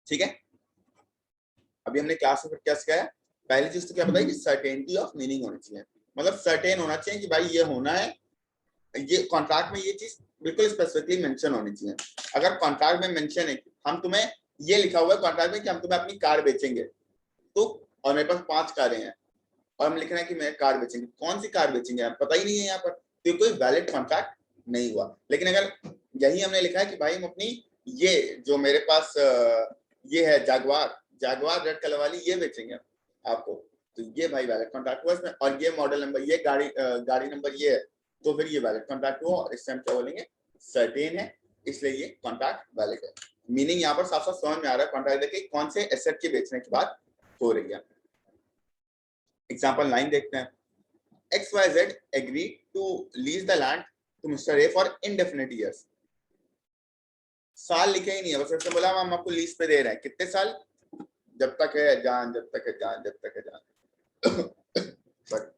ठीक है, अभी हमने क्लास में क्या सिखाया, पहली चीज तो क्या बताई कि सर्टेनिटी ऑफ मीनिंग होनी चाहिए, मतलब सर्टेन होना चाहिए कि भाई ये होना है, ये कॉन्ट्रैक्ट में ये चीज बिल्कुल स्पेसिफिकली मेंशन होनी चाहिए। अगर कॉन्ट्रैक्ट में मेंशन है कि हम तुम्हें, ये लिखा हुआ है कॉन्ट्रैक्ट में कि हम तुम्हें अपनी कार बेचेंगे, तो और मेरे पास 5 कारें हैं और हम लिख रहे हैं कि मैं कार बेचेंगे, कौन सी कार बेचेंगे आप पता ही नहीं है यहाँ पर, तो कोई वैलिड कॉन्ट्रैक्ट नहीं हुआ। लेकिन अगर यही हमने लिखा है कि भाई हम अपनी ये जो मेरे पास ये है जागवार रेड कलर वाली ये बेचेंगे आपको, तो ये भाई वैलिड कॉन्ट्रैक्ट हुआ इसमें, और ये मॉडल नंबर, ये गाड़ी नंबर ये है, तो फिर ये वैलिड कॉन्ट्रैक्ट हुआ और इससे हम क्या बोलेंगे, सर्टेन है, इसलिए ये कॉन्ट्रैक्ट वैलिड है। मीनिंग यहाँ पर साफ साफ समझ में आ रहा है कॉन्ट्रैक्ट देखिए कौन से एसेट के बेचने की बात हो रही है। एग्जाम्पल 9 देखते हैं, XYZ agreed to lease the land to Mr. A for indefinite years। साल लिखे ही नहीं है, बस ऐसे बोला हम आपको लीज पे दे रहे हैं, कितने साल, जब तक है जान, जब तक है जान, जब तक है जान। बट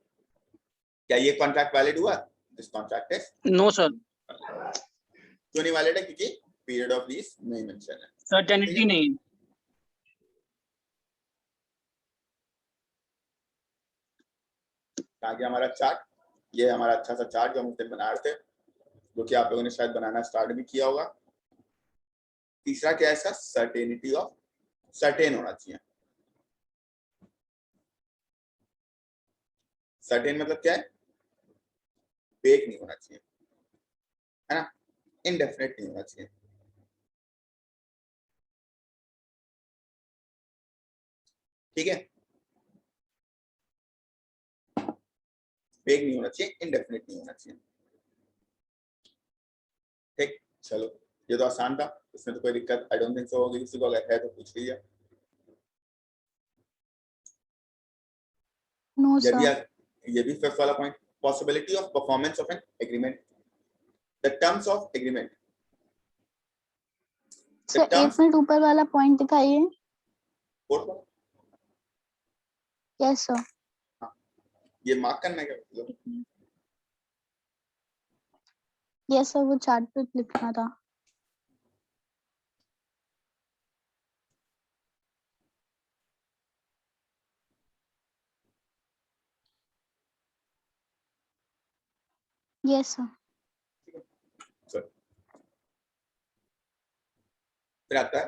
क्या ये कॉन्ट्रैक्ट वैलिड हुआ, this contract is no sir, क्यों नहीं वैलिड है, क्योंकि पीरियड ऑफ लीज नहीं मेंशन है, सर्टेनिटी नहीं। आगे हमारा चार्ट, ये हमारा अच्छा सा चार्ट जो हम उस दिन बना रहे थे, जो कि आप लोगों ने शायद बनाना स्टार्ट भी किया होगा। तीसरा क्या है इसका, सर्टेनिटी ऑफ, सर्टेन होना चाहिए। सर्टेन मतलब क्या है, वेग नहीं होना चाहिए, है ना, इनडेफिनेट नहीं होना चाहिए। ठीक है, वेग नहीं होना चाहिए, इनडेफिनेट नहीं होना चाहिए। ठीक, चलो ये तो आसान था, इसमें तो कोई दिक्कत आई डोंट थिंक सो होगी, किसी को अगर है तो पूछ लीजिए। नो सर, ये भी फिफ्थ वाला point, possibility of performance of an agreement, the terms of agreement. Sir एक मिनट ऊपर वाला पॉइंट दिखाइए। यस सर, ये मार्क करना है क्या, यस सर, वो चार्ट पे लिखना था। यस सर, फिर आता है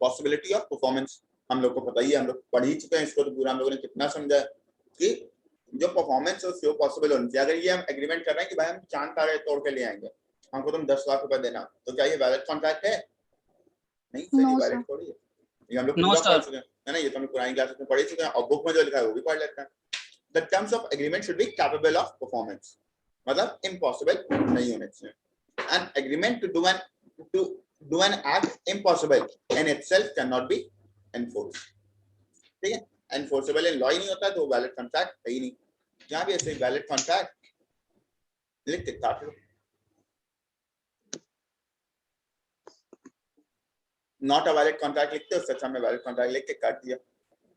पॉसिबिलिटी ऑफ परफॉर्मेंस। हम लोग को पता ही है, हम लोग पढ़ ही चुके हैं इसको, तो पूरा हम लोगों ने कितना समझा है कि जो परफॉर्मेंस है उसको पॉसिबल होनी चाहिए। अगर ये हम एग्रीमेंट कर रहे हैं कि भाई हम चांद तारे तोड़ के ले आएंगे, हमको तुम 10 लाख रुपए देना, तो क्या ये वैलिड कॉन्ट्रैक्ट है, नहीं सर, ये वैलिड थोड़ी है। ये हम लोग पूरा पढ़ चुके हैं, है ना, ये तो हम पुरानी क्लासेस में पढ़ चुके हैं, और बुक में जो लिखा है वो भी पढ़ लेते हैं। The terms of agreement should be capable of performance, मतलब इम्पॉसिबल नहीं होने चाहिए। An agreement to do an act impossible in itself cannot be enforced। ठीक है, enforceable in law ही नहीं होता तो वैलिड कॉन्ट्रैक्ट है ही नहीं। जहां भी ऐसे वैलिड कॉन्ट्रैक्ट लिख के काट लो, नॉट अ वैलिड कॉन्ट्रैक्ट लिखते हो, उससे अच्छा हमने वैलिड कॉन्ट्रैक्ट लिख के काट दिया।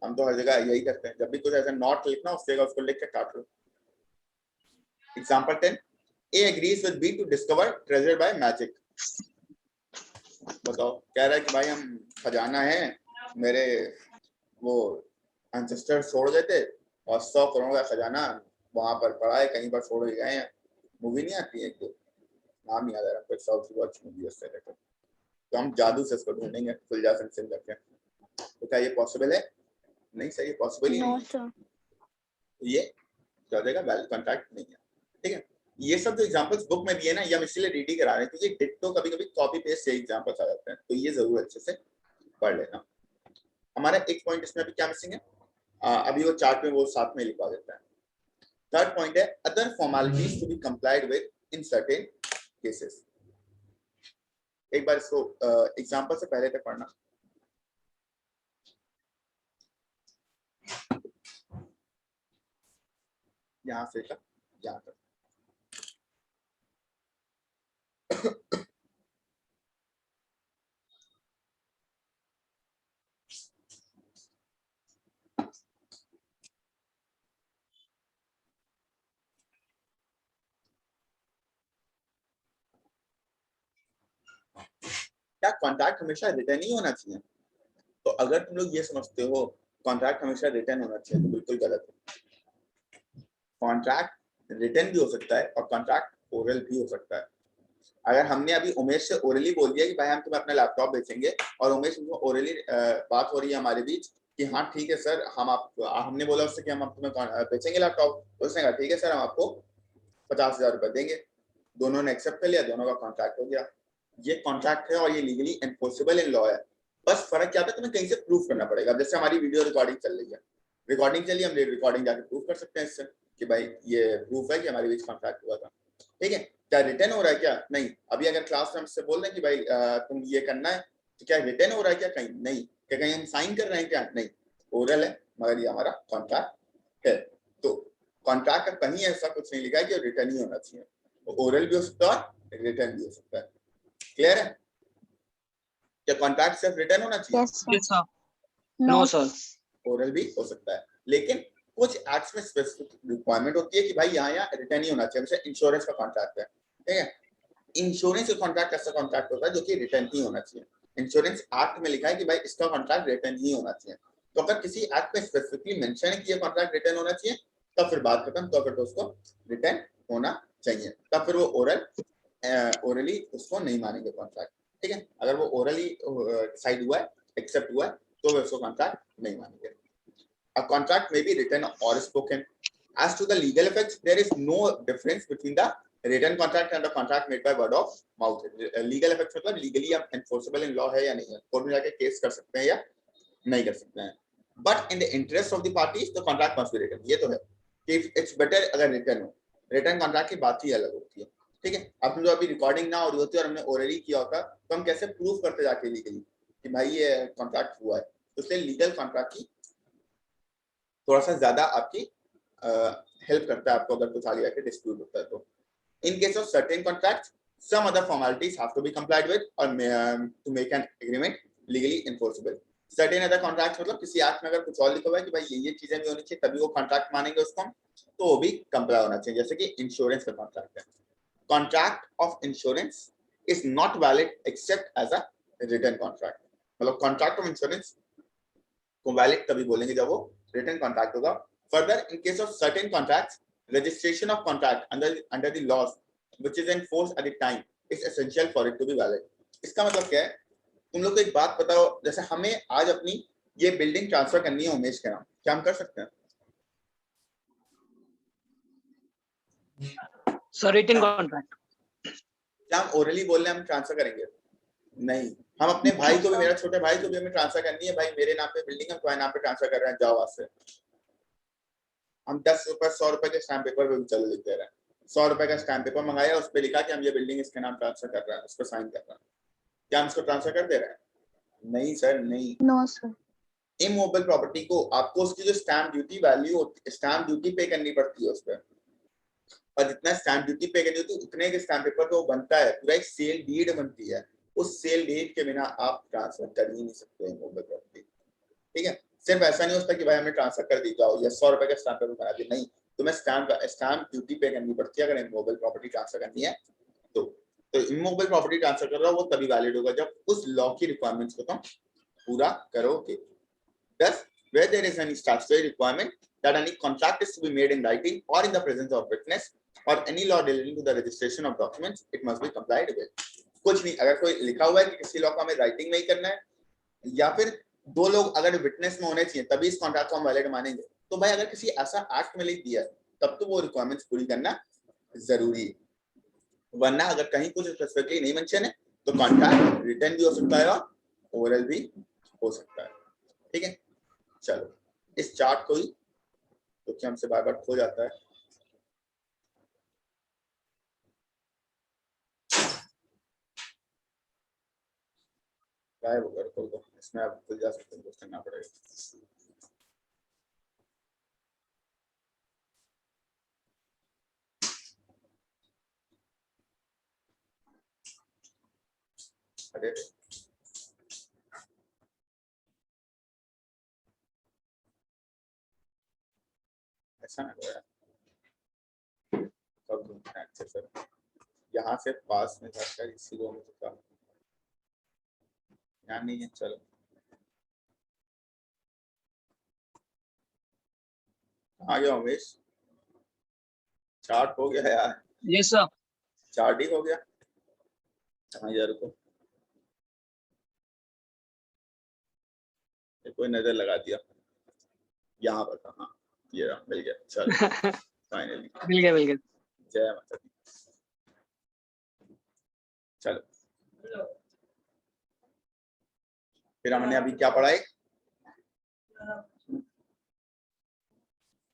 हम तो हर जगह यही करते हैं, जब भी कुछ ऐसा नॉट लिखना उससे उसको लिख के काट लो। Example 10, A agrees with B to discover treasure by magic। बताओ, कह रहा है कि भाई हम खजाना है, मेरे वो एंसेस्टर छोड़ गए थे और 100 करोड़ का खजाना वहां पर पड़ा है, कहीं पर छोड़ गए हैं। मूवी नहीं आती है एक, नाम नहीं याद आ रहा, कोई साउथ की बहुत मूवी है उससे रिलेटेड, तो हम जादू से इसको ढूंढेंगे खुलजा सिंह करके, तो क्या ये पॉसिबल है, नहीं सर, ये पॉसिबल ही नहीं है, ये क्या हो जाएगा, वैलिड कॉन्ट्रैक्ट नहीं है। ठीक है, ये सब जो एग्जांपल्स बुक में दिए ना, ये हम इसलिए रेडी करा रहे हैं क्योंकि डिट्टो कभी कभी कॉपी पेस्ट से एग्जांपल्स आ जाते हैं, तो ये जरूर अच्छे से पढ़ लेना। हमारा एक पॉइंट इसमें अभी क्या मिसिंग है, अभी वो चार्ट में वो साथ में लिखवा देता है। थर्ड पॉइंट है other formalities to be complied with in certain cases. एक बार इसको एग्जांपल से पहले तक पढ़ना। यहां से यहां तक क्या कॉन्ट्रैक्ट हमेशा रिटर्न ही होना चाहिए? तो अगर तुम लोग ये समझते हो कॉन्ट्रैक्ट हमेशा रिटर्न होना चाहिए तो बिल्कुल गलत है। कॉन्ट्रैक्ट रिटर्न भी हो सकता है और कॉन्ट्रैक्ट ओरल भी हो सकता है। अगर हमने अभी उमेश से ओरली बोल दिया कि भाई हम तुम्हें अपना लैपटॉप बेचेंगे और उमेश ओरली बात हो रही है हमारे बीच कि हाँ ठीक है सर, हमने बोला उससे कि हम तुम्हें बेचेंगे लैपटॉप, उसने कहा ठीक है सर हम आपको 50,000 रुपए देंगे, दोनों ने एक्सेप्ट कर लिया, दोनों का कॉन्ट्रैक्ट हो गया। ये कॉन्ट्रैक्ट है और ये लीगली एनफोर्सेबल इन लॉ है। बस फर्क क्या था, तुम्हें कहीं से प्रूफ करना पड़ेगा। जैसे हमारी वीडियो रिकॉर्डिंग चल रही है, रिकॉर्डिंग चलिए, हम रिकॉर्डिंग जाके प्रूफ कर सकते हैं इससे कि भाई ये प्रूफ है कि हमारे बीच कॉन्ट्रैक्ट हुआ था। ठीक है, क्या रिटर्न हो रहा है? क्या नहीं। अभी अगर क्लास में हमसे बोल रहे हैं कि भाई तुम ये करना है, तो क्या रिटर्न हो रहा है? क्या कहीं नहीं। क्या कहीं हम साइन कर रहे हैं? क्या नहीं। ओरल है मगर ये हमारा कॉन्ट्रैक्ट है। तो कॉन्ट्रैक्ट का कहीं ऐसा कुछ नहीं लिखा है कि रिटर्न ही होना चाहिए। ओरल भी हो सकता है, रिटर्न भी हो सकता है। क्लियर है? क्या कॉन्ट्रैक्ट सिर्फ रिटर्न होना चाहिए? Yes sir. Yes, sir. No No, sir. Oral भी हो सकता है, लेकिन कुछ एक्ट्स में स्पेसिफिक रिक्वायरमेंट होती है कि भाई यहाँ रिटर्न ही होना चाहिए। जैसे इंश्योरेंस का कॉन्ट्रैक्ट है, ठीक है, इंश्योरेंस का कॉन्ट्रैक्ट ऐसा कॉन्ट्रैक्ट होता है जो कि रिटर्न ही होना चाहिए। इंश्योरेंस एक्ट में लिखा है कि भाई इसका कॉन्ट्रैक्ट रिटर्न ही होना चाहिए। तो अगर किसी एक्ट में स्पेसिफिकली मेंशन है कि ये कॉन्ट्रैक्ट रिटर्न होना चाहिए, तब फिर बात खत्म, तो फिर तो उसको रिटर्न होना चाहिए, तब फिर वो ओरली उसको नहीं मानेंगे कॉन्ट्रैक्ट। ठीक है, अगर वो ओरली डिसाइड हुआ है, एक्सेप्ट हुआ है, तो वे उसको कॉन्ट्रैक्ट नहीं मानेंगे। A contract may be written or spoken. As to the legal effects, there is no difference between the written contract and the contract made by word of mouth. Legal effects मतलब legally अब enforceable in law है या नहीं है, court में जाके case कर सकते हैं या नहीं कर सकते हैं। But in the interest of the parties, the contract must be written. ये तो है कि it's better अगर written हो। written contract की बात ही अलग होती है। ठीक है, अब जो अभी रिकॉर्डिंग ना हो रही होती है और हमने ओरली किया होता, तो हम कैसे प्रूव करते जाके लीगली कि भाई ये कॉन्ट्रैक्ट हुआ है। तो इसलिए लीगल कॉन्ट्रैक्ट की थोड़ा सा ज्यादा आपकी हेल्प करता है आपको अगर कुछ आगे जाके डिस्प्यूट होता है तो। In case of certain contracts some other formalities have to be complied with और to make an agreement legally enforceable. Certain other contracts मतलब किसी एक्ट में अगर कुछ और लिखा हुआ है कि भाई ये चीजें भी होनी चाहिए तभी वो कॉन्ट्रैक्ट मानेंगे उसको, तो वो भी कंप्लाई होना चाहिए। जैसे कि इंश्योरेंस का कॉन्ट्रैक्ट है, contract of insurance is not valid except as a written contract. मतलब कॉन्ट्रैक्ट ऑफ इंश्योरेंस को वैलिड तभी बोलेंगे जब वो रिटन कॉन्ट्रैक्ट होगा। Further, in case of certain contracts, registration of contract under the laws which is in force at the time is essential for it to be valid. इसका मतलब क्या है? तुम लोग को एक बात बताओ, जैसे हमें आज अपनी ये बिल्डिंग ट्रांसफर करनी है उमेश के नाम, क्या हम कर सकते हैं? Sir, written contract. क्या हम ओरली बोल रहे हैं हम ट्रांसफर करेंगे? नहीं। हम अपने भाई को भी, मेरा छोटे भाई को भी हमें ट्रांसफर करनी है, भाई मेरे नाम पे बिल्डिंग है, तुम्हारे नाम पे ट्रांसफर कर रहे हैं, जाओ वहां से। हम 10 रुपए 100 रुपए के स्टैम्प पेपर पे भी चलो लिख दे रहे हैं। 100 रुपए का स्टैम्प पेपर मंगाया, उस पर लिखा कि हम ये बिल्डिंग इसके नाम ट्रांसफर कर रहे हैं, उस पर साइन कर रहे हैं। क्या हम इसको ट्रांसफर कर दे रहे हैं? नहीं सर, नहीं। No sir. इमोबल प्रॉपर्टी को आपको उसकी जो स्टैम्प ड्यूटी वैल्यू होती है, स्टैम्प ड्यूटी पे करनी पड़ती है उस पर, और जितना स्टैम्प ड्यूटी पे करनी होती है उतने के स्टैम्प पेपर को बनता है, पूरा एक सेल डीड बनती है। उस सेल डीड के बिना आप ट्रांसफर कर ही नहीं सकते इमोबल प्रॉपर्टी। ठीक है, सिर्फ ऐसा नहीं होता कि भाई हमें ट्रांसफर कर दी जाओ या 100 रुपए का स्टैम्प पेपर बना दिया, नहीं, तुम्हें स्टैम्प ड्यूटी पे करनी पड़ती है अगर इमोबल प्रॉपर्टी ट्रांसफर करनी है तो। तो इमोबल प्रॉपर्टी ट्रांसफर कर रहा हो वो तभी वैलिड होगा जब उस लॉ की रिक्वायरमेंट्स को तुम पूरा करोगे। Thus, where there is any statutory requirement that any contract is to be made in writing or in the presence of witness or any law relating to the registration of documents, it must be complied with. कुछ नहीं, अगर कोई लिखा हुआ है कि किसी law को हमें राइटिंग में ही करना है, या फिर दो लोग अगर विटनेस में होने चाहिए तभी इस कॉन्ट्रैक्ट को हम वैलिड मानेंगे, तो भाई अगर किसी ऐसा एक्ट में लिख दिया तब तो वो रिक्वायरमेंट्स पूरी करना जरूरी है। वरना अगर कहीं कुछ स्पेसिफिकली नहीं मेंशन है तो कॉन्ट्रैक्ट रिटन भी हो सकता है और ओरल भी हो सकता है। ठीक है, चलो इस चार्ट को ही तो क्या हमसे बार बार खो जाता है। क्या है वो कर दो, इसमें आप खुल जा सकते हैं, कुछ करना पड़ेगा। अरे ऐसा ना करो यार, कब घूमना है अच्छे से, यहाँ से पास में जाकर इसी रो में तो ध्यान नहीं है, चलो आ गया उमेश, चार्ट हो गया यार, यस सर। चार्ट ही हो गया। हाँ यार को कोई नजर लगा दिया यहाँ पर था, हाँ ये रहा, मिल गया, चलो फाइनली मिल गया मिल गया। जय माता दी। चलो फिर हमने अभी क्या पढ़ा है,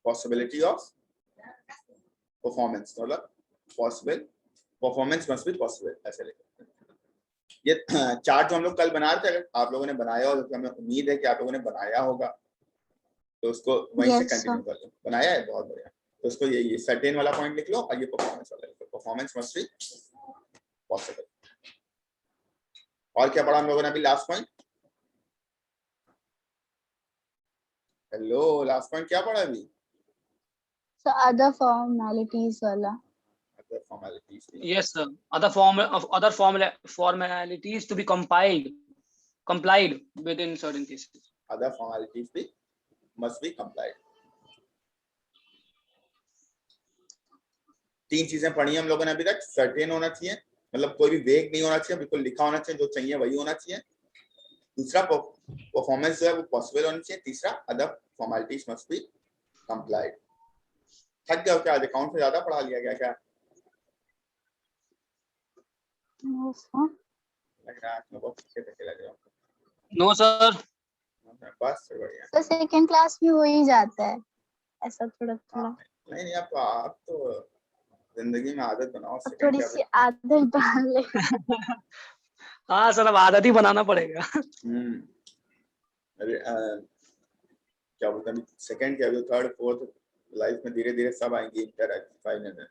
पॉसिबिलिटी ऑफ परफॉर्मेंस, मतलब possible performance must be possible, ऐसे लिखो। ये चार्ट जो हम लोग कल बना रहे थे, अगर आप लोगों ने बनाया हो तो हमें उम्मीद है कि आप लोगों ने बनाया होगा, तो उसको वहीं से Yes, कंटिन्यू कर लो। बनाया है, बहुत बढ़िया। तो उसको ये सर्टेन वाला पॉइंट लिख लो और ये परफॉर्मेंस वाला लिख लो, परफॉर्मेंस मस्ट बी पॉसिबल। और क्या पढ़ा हम लोगों ने अभी last point? Hello, last point क्या पढ़ा अभी? So other formalities वाला. Other formalities, yes sir. other formalities to be complied within certain cases. Other formalities भी मस्ट बी कंप्लाइड। तीन चीजें पढ़ी हम लोगों ने अभी तक। सर्टेन होना चाहिए, मतलब कोई भी वेग नहीं होना चाहिए, बिल्कुल लिखा होना चाहिए, जो चाहिए वही होना चाहिए। दूसरा, परफॉर्मेंस जो है वो पॉसिबल होनी चाहिए। तीसरा, other formalities must be complied. थक गए हो क्या? आज अकाउंट से ज्यादा पढ़ा लिया गया क्या? No, sir. लग रहा है आपने बहुत पीछे तक लग रहे हो। No sir. बस फिर बढ़िया। तो सेकंड क्लास में हो ही जाता है ऐसा थोड़ा थोड़ा। नहीं नहीं, आप तो जिंदगी में आदत बनाओ। अब थोड़ी सी आदत डाल ले। हाँ सर, अब आदत ही बनाना पड़ेगा। अरे क्या बोलते हैं, सेकंड क्या, थर्ड फोर्थ लाइफ में धीरे धीरे सब आएंगे, इंटर फाइनल में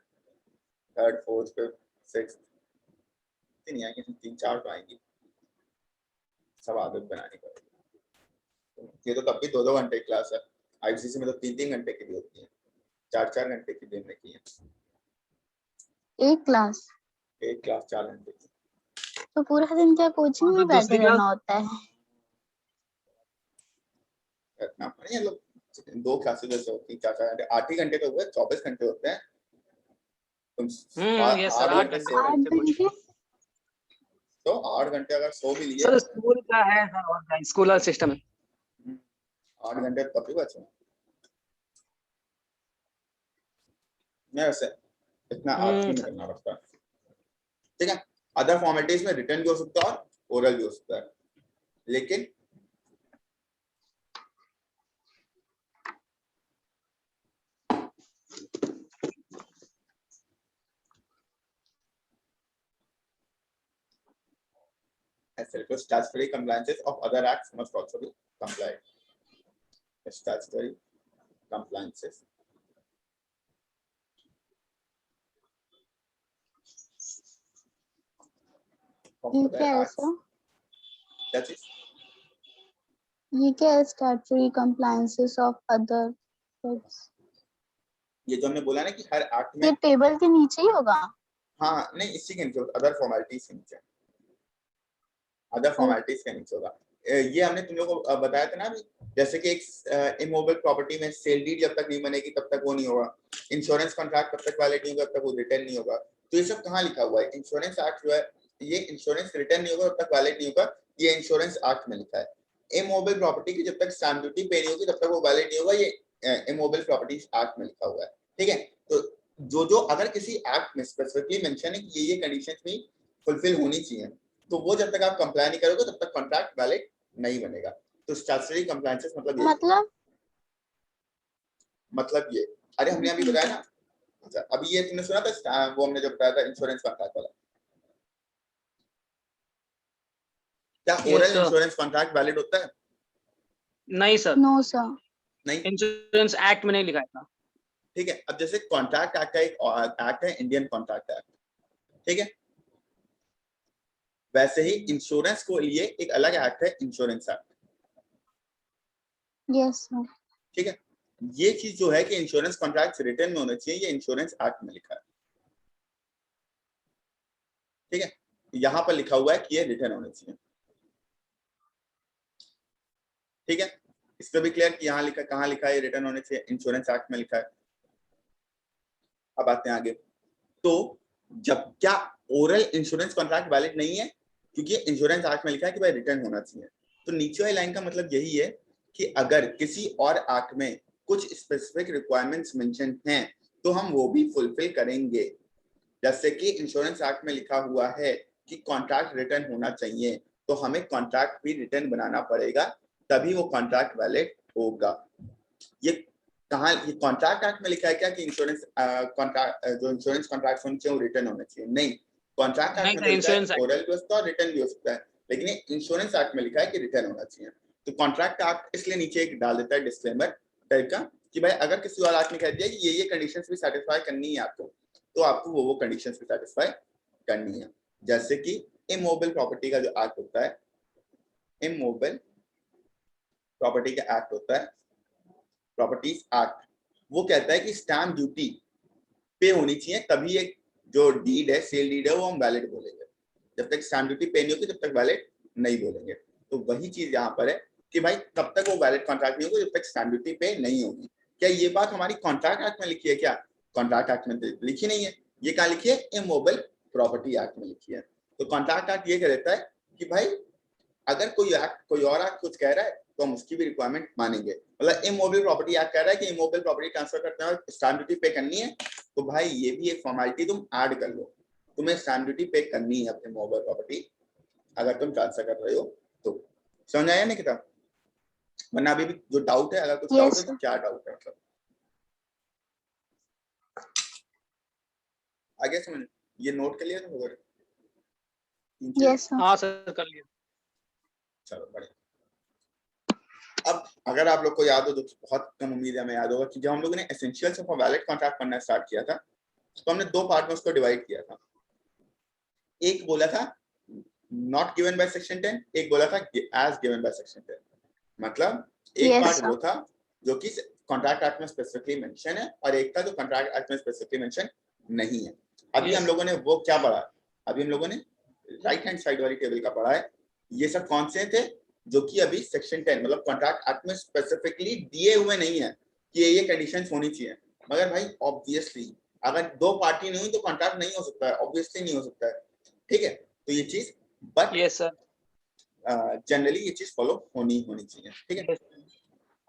थर्ड फोर्थ फिफ्थ सिक्स्थ नहीं आएंगे, 3-4 तो आएंगी। सब आदत बनानी पड़ेगी। ये तो तब भी 2-2 घंटे की क्लास है, आईसीसी में तो 3-3 घंटे की भी होती है, 4-4 घंटे की दिन में की है। एक क्लास 4 घंटे की। तो पूरा दिन क्या कोचिंग में बैठे दूसरी रहना होता है? करना पड़ेगा, लोग 2 क्लासेस जैसे होती है 4-4 घंटे, 8 ही घंटे तो हुए, 24 घंटे होते हैं। तुम यस सर, 8 घंटे सो, 8 घंटे? तो 8 घंटे अगर सो भी लिए सर स्कूल का है सर, और क्या स्कूल सिस्टम है। 8 घंटे तब भी बचे मैं, वैसे इतना आदमी में करना पड़ता है। ठीक है, अदर फॉर्मेलिटीज में रिटर्न भी हो सकता है और ओरल भी हो सकता है, लेकिन statutory compliances of other acts must also be complied. Statutory compliances of ये other क्या है acts. सर? That is, ये क्या है statutory compliances of other acts? ये जो हमने बोला ना कि हर एक्ट में, ये टेबल के नीचे ही होगा? हाँ नहीं, इसी के नीचे अदर फॉर्मेलिटीज के नीचे, अदर फॉर्मेलिटीज के नीचे होगा। ये हमने तुम लोगों को बताया था ना अभी, जैसे कि एक इमोबल प्रॉपर्टी में सेल डीड जब तक नहीं बनेगी तब तक वो नहीं होगा, इंश्योरेंस कॉन्ट्रैक्ट तब तक वैलिड नहीं होगा, तब तक वो रिटर्न नहीं होगा। तो ये सब कहाँ लिखा हुआ है? इंश्योरेंस एक्ट जो है, ये इंश्योरेंस रिटर्न नहीं होगा तब तक वैलिड नहीं होगा, ये इंश्योरेंस एक्ट में लिखा है। इमोबल प्रॉपर्टी की जब तक स्टैम्प ड्यूटी पे नहीं होगी तब तक वो वैलिड नहीं होगा, ये इमोबल प्रॉपर्टी एक्ट में लिखा हुआ है। ठीक है, तो जो अगर किसी एक्ट में स्पेसिफिकली मेंशन है कि ये कंडीशंस भी फुलफिल होनी चाहिए, तो वो जब तक आप कंप्लाई नहीं करोगे तब तक कॉन्ट्रैक्ट वैलिड नहीं बनेगा। तो स्टैट्यूटरी कंप्लायंसेस मतलब ये, अरे हमने अभी बताया ना। अच्छा, अभी ये तुमने सुना था वो हमने जो बताया था इंश्योरेंस कॉन्ट्रैक्ट वाला, क्या ओरल इंश्योरेंस कॉन्ट्रैक्ट वैलिड होता है? नहीं सर, नो सर, नहीं, इंश्योरेंस एक्ट में नहीं लिखा था। ठीक है, अब जैसे कॉन्ट्रैक्ट एक्ट का एक एक्ट है इंडियन कॉन्ट्रैक्ट एक्ट, ठीक है, वैसे ही इंश्योरेंस को लिए एक अलग एक्ट है इंश्योरेंस एक्ट। Yes sir. ठीक है, ये चीज जो है कि इंश्योरेंस कॉन्ट्रैक्ट रिटर्न में होना चाहिए, ये इंश्योरेंस एक्ट में लिखा है। ठीक है, यहां पर लिखा हुआ है कि ये रिटर्न होना चाहिए। ठीक है, इस पे भी क्लियर कि यहाँ लिखा, कहाँ लिखा है रिटर्न होने चाहिए, इंश्योरेंस एक्ट में लिखा है। अब आते हैं आगे, तो जब क्या ओरल इंश्योरेंस कॉन्ट्रैक्ट वैलिड नहीं है, क्योंकि इंश्योरेंस एक्ट में लिखा है कि भाई रिटर्न होना चाहिए। तो नीचे वाली लाइन का मतलब यही है कि अगर किसी और एक्ट में कुछ स्पेसिफिक रिक्वायरमेंट्स मेंशन हैं तो हम वो भी फुलफिल करेंगे। जैसे कि इंश्योरेंस एक्ट में लिखा हुआ है कि कॉन्ट्रैक्ट रिटर्न होना चाहिए, तो हमें कॉन्ट्रैक्ट भी रिटर्न बनाना पड़ेगा, तभी वो कॉन्ट्रैक्ट वैलिड होगा। ये कहाँ, ये कॉन्ट्रैक्ट एक्ट में लिखा है क्या कि इंश्योरेंस कॉन्ट्रैक्ट, जो इंश्योरेंस कॉन्ट्रैक्ट होने चाहिए वो रिटर्न होने चाहिए? नहीं, कॉन्ट्रैक्ट एक्ट में तो लिखा है इंश्योरेंस ओरल भी हो सकता है और रिटर्न भी हो सकता है, लेकिन ये इंश्योरेंस एक्ट में लिखा है कि रिटर्न होना चाहिए। तो कॉन्ट्रैक्ट एक्ट इसलिए नीचे एक डाल देता है डिस्क्लेमर टाइप का कि भाई अगर किसी और एक्ट में कह दिया कि ये कंडीशंस भी सेटिस्फाई करनी है आपको, तो आपको वो कंडीशंस भी सेटिस्फाई करनी है। जैसे कि इमोबल प्रॉपर्टी का जो एक्ट होता है, इमोबल प्रॉपर्टी का एक्ट होता है, प्रॉपर्टीज एक्ट, वो कहता है कि स्टैम्प ड्यूटी पे होनी चाहिए, तभी एक जो डीड है, सेल डीड है, वो हम वैलिड बोलेंगे। जब तक स्टैम्प ड्यूटी पे नहीं होगी तब तक वैलिड नहीं बोलेंगे। तो वही चीज यहाँ पर है कि भाई तब तक वो वैलिड कॉन्ट्रैक्ट नहीं होगा जब तक स्टैम्प ड्यूटी पे नहीं होगी। क्या ये बात हमारी कॉन्ट्रैक्ट एक्ट में लिखी है क्या? कॉन्ट्रैक्ट एक्ट में लिखी नहीं है, ये कहाँ लिखी है? इमोबल प्रॉपर्टी एक्ट में लिखी है। तो कॉन्ट्रैक्ट एक्ट ये कह देता है कि भाई अगर कोई और एक्ट कुछ कह रहा है तो हम उसकी भी रिक्वायरमेंट मानेंगे। मतलब इमोबल प्रॉपर्टी एक्ट कह रहा है कि इमोबल प्रॉपर्टी ट्रांसफर करते हैं और स्टैम्प ड्यूटी पे करनी है, तो भाई ये भी एक फॉर्मेलिटी तुम ऐड कर लो, तुम्हें स्टैम्प ड्यूटी पे करनी है अपने इमोबल प्रॉपर्टी अगर तुम ट्रांसफर कर रहे हो तो। समझ आया ना किताब? वरना अभी भी जो डाउट है, अगर कुछ डाउट है तो क्या डाउट है, मतलब आगे समझ, ये नोट कर लिया तुम लोगों ने? Yes sir. हाँ सर कर लिया। चलो बढ़िया। अब अगर आप लोग को याद हो, तो बहुत कम उम्मीद है हमें याद होगा कि जब हम लोगों ने essentials of a valid contract पढ़ना स्टार्ट किया था तो हमने दो पार्ट में उसको डिवाइड किया था। एक बोला था नॉट गिवन बाय सेक्शन 10, एक बोला था एज गिवन बाय सेक्शन 10। मतलब एक पार्ट वो था जो कि कॉन्ट्रैक्ट एक्ट में स्पेसिफिकली मेंशन है और एक था जो कॉन्ट्रैक्ट एक्ट में स्पेसिफिकली मेंशन नहीं है। अभी हम लोगों ने वो क्या पढ़ा? अभी हम लोगों ने राइट हैंड साइड वाली टेबल का पढ़ा है। ये सब कौन से थे जो कि अभी सेक्शन 10 मतलब कॉन्ट्रैक्ट एक्ट में स्पेसिफिकली दिए हुए नहीं है कि ये कंडीशंस होनी चाहिए। मगर भाई ऑब्वियसली अगर दो पार्टी नहीं हुई तो कॉन्ट्रैक्ट नहीं हो सकता है, ऑब्वियसली नहीं हो सकता है, ठीक है? तो ये चीज बट यस सर, जनरली ये चीज फॉलो होनी चाहिए, ठीक है?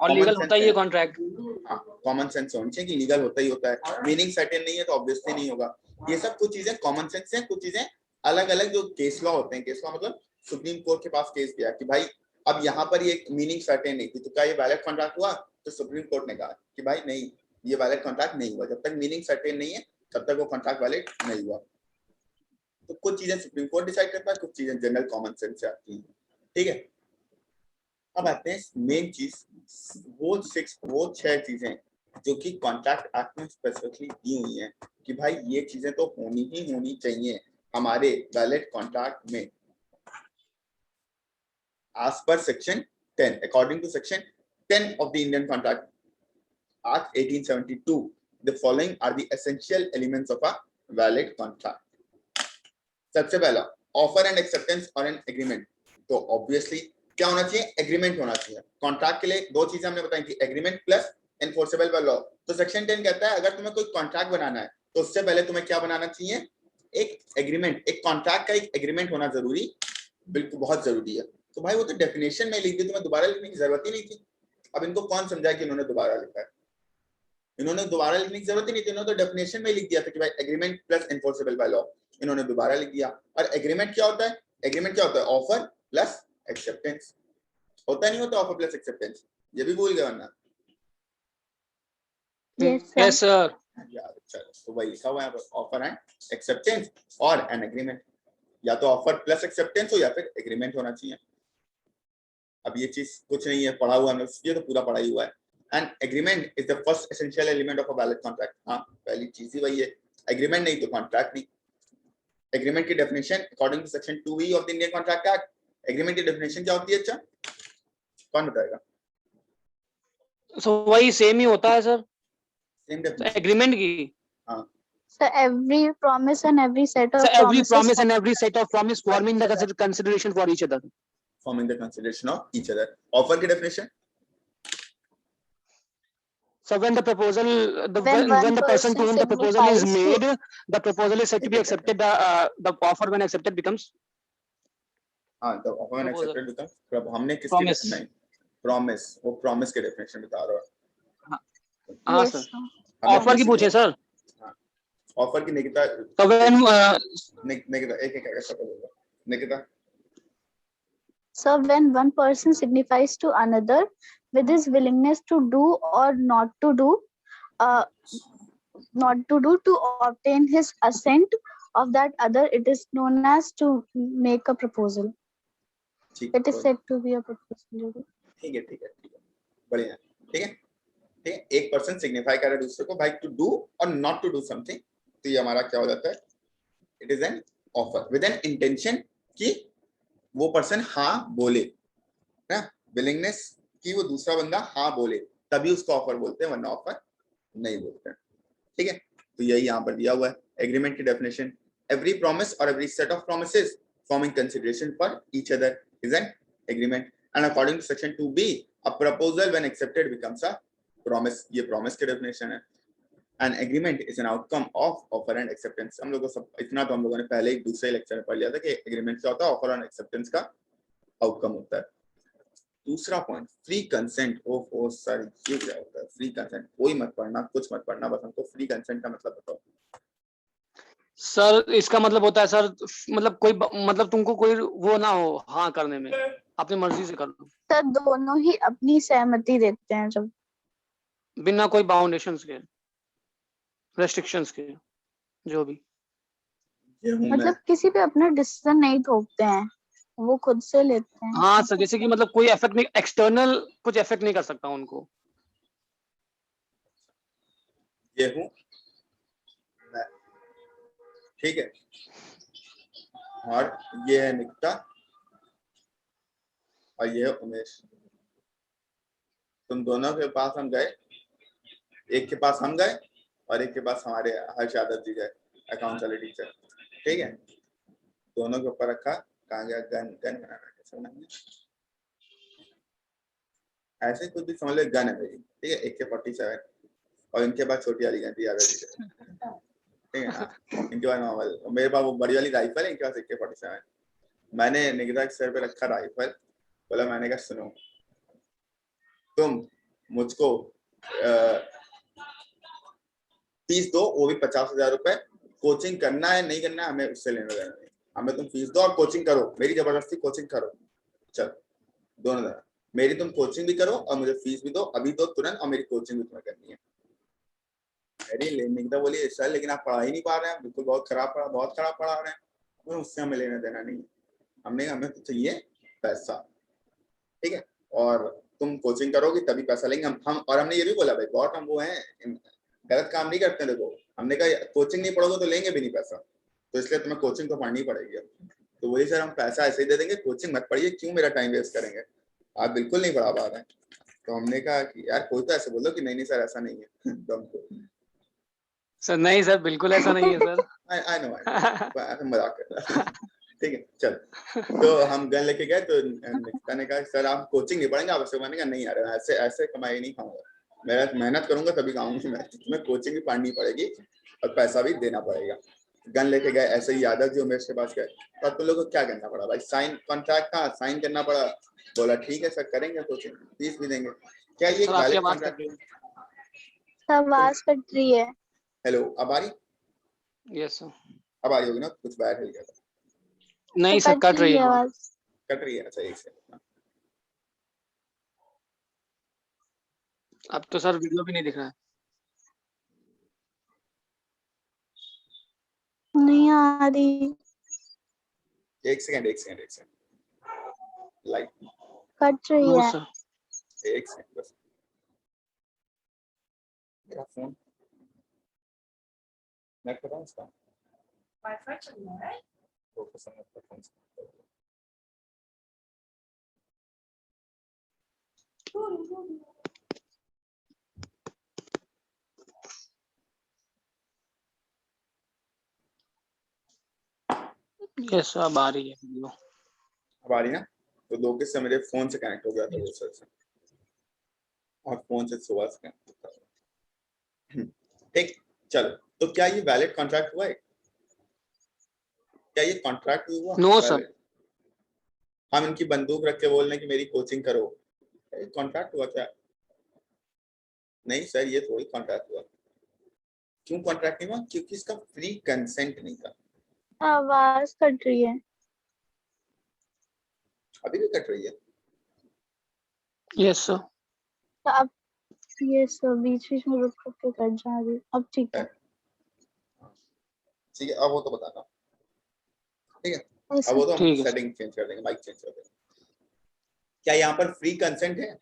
और लीगल होता ही है कॉन्ट्रैक्ट। हाँ, कॉमन सेंस होनी चाहिए कि लीगल होता ही होता है। मीनिंग सर्टेन नहीं है तो ऑब्वियसली नहीं होगा। ये सब कुछ चीजें कॉमन सेंस है, कुछ चीजें अलग अलग जो केस लॉ होते हैं। केस लॉ मतलब सुप्रीम कोर्ट के पास केस गया कि भाई अब यहाँ पर ये मीनिंग सर्टेन नहीं थी, तो क्या ये वैलिड कॉन्ट्रैक्ट हुआ? तो सुप्रीम कोर्ट ने कहा कि भाई नहीं, ये वैलिड कॉन्ट्रैक्ट नहीं हुआ। जब तक मीनिंग सर्टेन नहीं है तब तक वो कॉन्ट्रैक्ट वैलिड नहीं हुआ। तो कुछ चीजें सुप्रीम कोर्ट डिसाइड करता है, कुछ चीजें जनरल कॉमन सेंस से आती हैं, ठीक है? अब आते हैं मेन चीज, वो 6 चीजें जो कि कॉन्ट्रैक्ट एक्ट में स्पेसिफिकली दी हुई हैं कि भाई ये चीजें तो होनी चाहिए हमारे वैलिड कॉन्ट्रैक्ट में as per section 10 according to section 10 of the Indian Contract Act 1872. The following are the essential elements of a valid contract. सबसे पहला ऑफर एंड एक्सेप्टेंस और एन एग्रीमेंट। तो ऑब्वियसली क्या होना चाहिए? एग्रीमेंट होना चाहिए। कॉन्ट्रैक्ट के लिए दो चीजें हमने बताई थी, agreement plus enforceable by law. तो सेक्शन 10 कहता है अगर तुम्हें कोई कॉन्ट्रैक्ट बनाना है तो उससे पहले तुम्हें क्या बनाना चाहिए? एक एग्रीमेंट। एक कॉन्ट्रैक्ट का एक एग्रीमेंट होना जरूरी, बिल्कुल बहुत जरूरी है। तो भाई वो तो डेफिनेशन में लिख दी, तुम्हें दोबारा लिखने की जरूरत ही नहीं थी। अब इनको कौन समझाए कि इन्होंने दोबारा लिखा है? इन्होंने दोबारा लिखने की जरूरत ही नहीं थी, इन्होंने तो डेफिनेशन में लिख दिया था कि भाई agreement plus enforceable by law. इन्होंने दोबारा लिख दिया। और एग्रीमेंट क्या होता है? एग्रीमेंट क्या होता है? Offer plus acceptance. होता नहीं होता ऑफर प्लस एक्सेप्टेंस? ये भी भूल गए वरना? Yes sir. यार चलो, तो वही लिखा हुआ है यहाँ पर, ऑफर एंड एक्सेप्टेंस और एन एग्रीमेंट। या तो ऑफर प्लस एक्सेप्टेंस हो या फिर एग्रीमेंट होना चाहिए। अब ये चीज कुछ नहीं है, पढ़ा हुआ हमने, ये तो पूरा पढ़ा ही हुआ है। And agreement is the first essential element of a valid contract. हाँ, पहली चीज ही वही है, एग्रीमेंट नहीं तो कॉन्ट्रैक्ट नहीं। एग्रीमेंट की definition according to section 2E of the Indian contract act, agreement की डेफिनेशन क्या होती है? अच्छा कौन बताएगा? सो वही सेम ही होता है सर, सेम डेफिनेशन एग्रीमेंट की। हाँ। So every promise and every set of So every promises promise and every set of promise forming the consideration for each other. forming the consideration of each other. Offer की definition? So when the proposal, When one when the person to whom the proposal is signifies made, the proposal is said to be accepted. The offer when accepted becomes हाँ, the offer when proposal. accepted becomes हमने किसकी Promise. नहीं promise, वो promise के definition बता रहा हूँ. हाँ yes, सर, sir. ऑफर की पूछे सर. ऑफर की निकिता तो when निकिता एक एक ऐसा बोलेगा Nikita. So when one person signifies to another with his willingness to do or not to do to obtain his assent of that other, it is known as to make a proposal. It is said to be a proposal. ठीक है ठीक है ठीक है, बढ़िया, ठीक है ठीक है. एक पर्सन सिग्निफाई कर रहा है दूसरे को भाई टू डू और नॉट टू डू समथिंग, तो ये हमारा क्या हो जाता है, it is an offer with an intention कि वो पर्सन हाँ बोले ना, विलिंगनेस कि वो दूसरा बंदा हाँ बोले, तभी उसको ऑफर बोलते हैं, वरना ऑफर नहीं बोलते हैं. ठीक है, तो यही यहाँ पर दिया हुआ है. एग्रीमेंट की डेफिनेशन, एवरी प्रॉमिस और every set of promises forming consideration for each other is an agreement, and according to section 2B a proposal when accepted becomes a promise. ये प्रॉमिस की डेफिनेशन है. An agreement is an outcome of offer and acceptance. हम लोगों सब इतना तो हम लोगों ने पहले एक दूसरे लेक्चर में पढ़ लिया था कि एग्रीमेंट क्या होता है, ऑफर एंड एक्सेप्टेंस का आउटकम होता है. दूसरा पॉइंट, फ्री कंसेंट. ओ सर ये क्या होता है फ्री कंसेंट? कोई मत पढ़ना, कुछ मत पढ़ना, बस हमको फ्री कंसेंट का मतलब बताओ. सर इसका मतलब होता है सर, मतलब कोई मतलब तुमको कोई वो ना हो हाँ करने में, अपनी मर्जी से कर लो. सर दोनों ही अपनी सहमति देते हैं जब, बिना कोई बाउंडेशंस के, रेस्ट्रिक्शंस के, जो भी. ये हूं मैं. मतलब किसी पे अपना डिसीजन नहीं थोपते हैं, वो खुद से लेते हैं. हाँ सर, जैसे कि मतलब कोई इफेक्ट नहीं, एक्सटर्नल कुछ इफेक्ट नहीं कर सकता उनको. ये हूं मैं, ठीक है, और ये है निकिता और ये है उमेश. तुम दोनों के पास हम गए, एक के पास हम गए और एक के पास हमारे हर्ष यादव जी गए, अकाउंट्स वाले टीचर. ठीक है, दोनों के ऊपर रखा, कहाँ गया, गन गन बनाना कैसे बनाएंगे, ऐसे कुछ भी समझ लो, गन है मेरी. ठीक है, AK-47 और इनके पास छोटी वाली गन थी यादव जी. ठीक है, इनके पास नॉर्मल, मेरे पास वो बड़ी वाली राइफल है, इनके पास AK-47. मैंने निकिता के सर पे रखा राइफल, बोला, मैंने कहा सुनो, तुम मुझको फीस दो, वो भी 50,000 रुपए. कोचिंग करना है नहीं करना है हमें उससे लेना देना नहीं, हमें तुम फीस दो और कोचिंग करो, मेरी जबरदस्ती कोचिंग करो, चल दोनों देना. मेरी तुम कोचिंग भी करो और मुझे फीस भी दो, अभी दो तुरंत, और मेरी कोचिंग भी तुम्हें करनी है. अरे निकिता बोली सर लेकिन आप पढ़ा ही नहीं पा रहे हैं, बिल्कुल बहुत खराब पढ़ा रहे हैं. उससे हमें लेना देना नहीं. हमने हमें तो चाहिए पैसा. ठीक है, और तुम कोचिंग करोगी तभी पैसा लेंगे हम. और हमने ये भी बोला भाई बहुत हम वो हैं, गलत काम नहीं करते. देखो हमने कहा कोचिंग नहीं पढ़ोगे तो लेंगे भी नहीं पैसा, तो इसलिए तुम्हें कोचिंग तो पढ़नी पड़ेगी. तो वही सर हम पैसा ऐसे ही दे देंगे, कोचिंग मत पढ़िए, क्यों मेरा टाइम वेस्ट करेंगे, आप बिल्कुल नहीं पढ़ा पा रहे हैं. तो हमने कहा कि यार कोई तो ऐसे बोलो कि नहीं सर ऐसा नहीं है. तो हमको सर नहीं सर, बिल्कुल ऐसा नहीं है सर. आई नो मजाक कर रहा. ठीक है चल, तो हम गन लेके गए, तो निकिता ने कहा सर आप कोचिंग नहीं पढ़ेंगे आप ऐसे. मैंने कहा नहीं यार ऐसे ऐसे कमाई नहीं खाऊंगा, मैं मेहनत करूंगा तभी खाऊंगी. मैं तुम्हें कोचिंग भी पढ़नी पड़ेगी और पैसा भी देना पड़ेगा. गन लेके गए, ऐसे ही यादव जी उमेश के पास गए, तो तुम लोगों को क्या करना पड़ा भाई, साइन कॉन्ट्रैक्ट था, साइन करना पड़ा. बोला ठीक है सर करेंगे कोचिंग, फीस भी देंगे. क्या ये वैलिड कॉन्ट्रैक्ट है? आवाज कट रही है. हेलो, अब आ रही? Yes sir. अब आ रही होगी ना, कुछ बाहर हिल गया था. नहीं सर, कट रही है. आवाज. कट रही है, अच्छा एक सेकंड. अब तो सर वीडियो भी नहीं दिख रहा है. नहीं आ रही. एक सेकंड लाइट कट रही नो है. सर. एक सेकंड बस, मेरा फोन नेट पर इसका वाईफाई चल रहा है. फोकस नेट पर फोन. यस सर, अब आ रही है वीडियो. अब आ रही है ना? तो 2 किस्से मेरे फोन से कनेक्ट हो गया था वो सर से, और फोन से सुबह से कनेक्ट होता है। ठीक, चलो, तो क्या ये वैलिड कॉन्ट्रैक्ट हुआ है? क्या ये कॉन्ट्रैक्ट हुआ? No sir. valid? हम इनकी बंदूक रख के बोल रहे हैं कि मेरी कोचिंग करो, कॉन्ट्रैक्ट हुआ क्या? नहीं सर, ये थोड़ी कॉन्ट्रैक्ट हुआ। क्यों कॉन्ट्रैक्ट नहीं हुआ? क्योंकि इसका फ्री कंसेंट नहीं था। आवाज कट रही है। अभी भी कट रही है। Yes sir. तो अब ये सब बीच बीच में रुक रुक के कट जा रही है। अब ठीक है। ठीक है, अब वो तो बताना। ठीक है, ऐसा अब वो तो हम ठीक है। सेटिंग चेंज कर देंगे, माइक चेंज कर देंगे। क्या यहाँ पर फ्री कंसेंट है?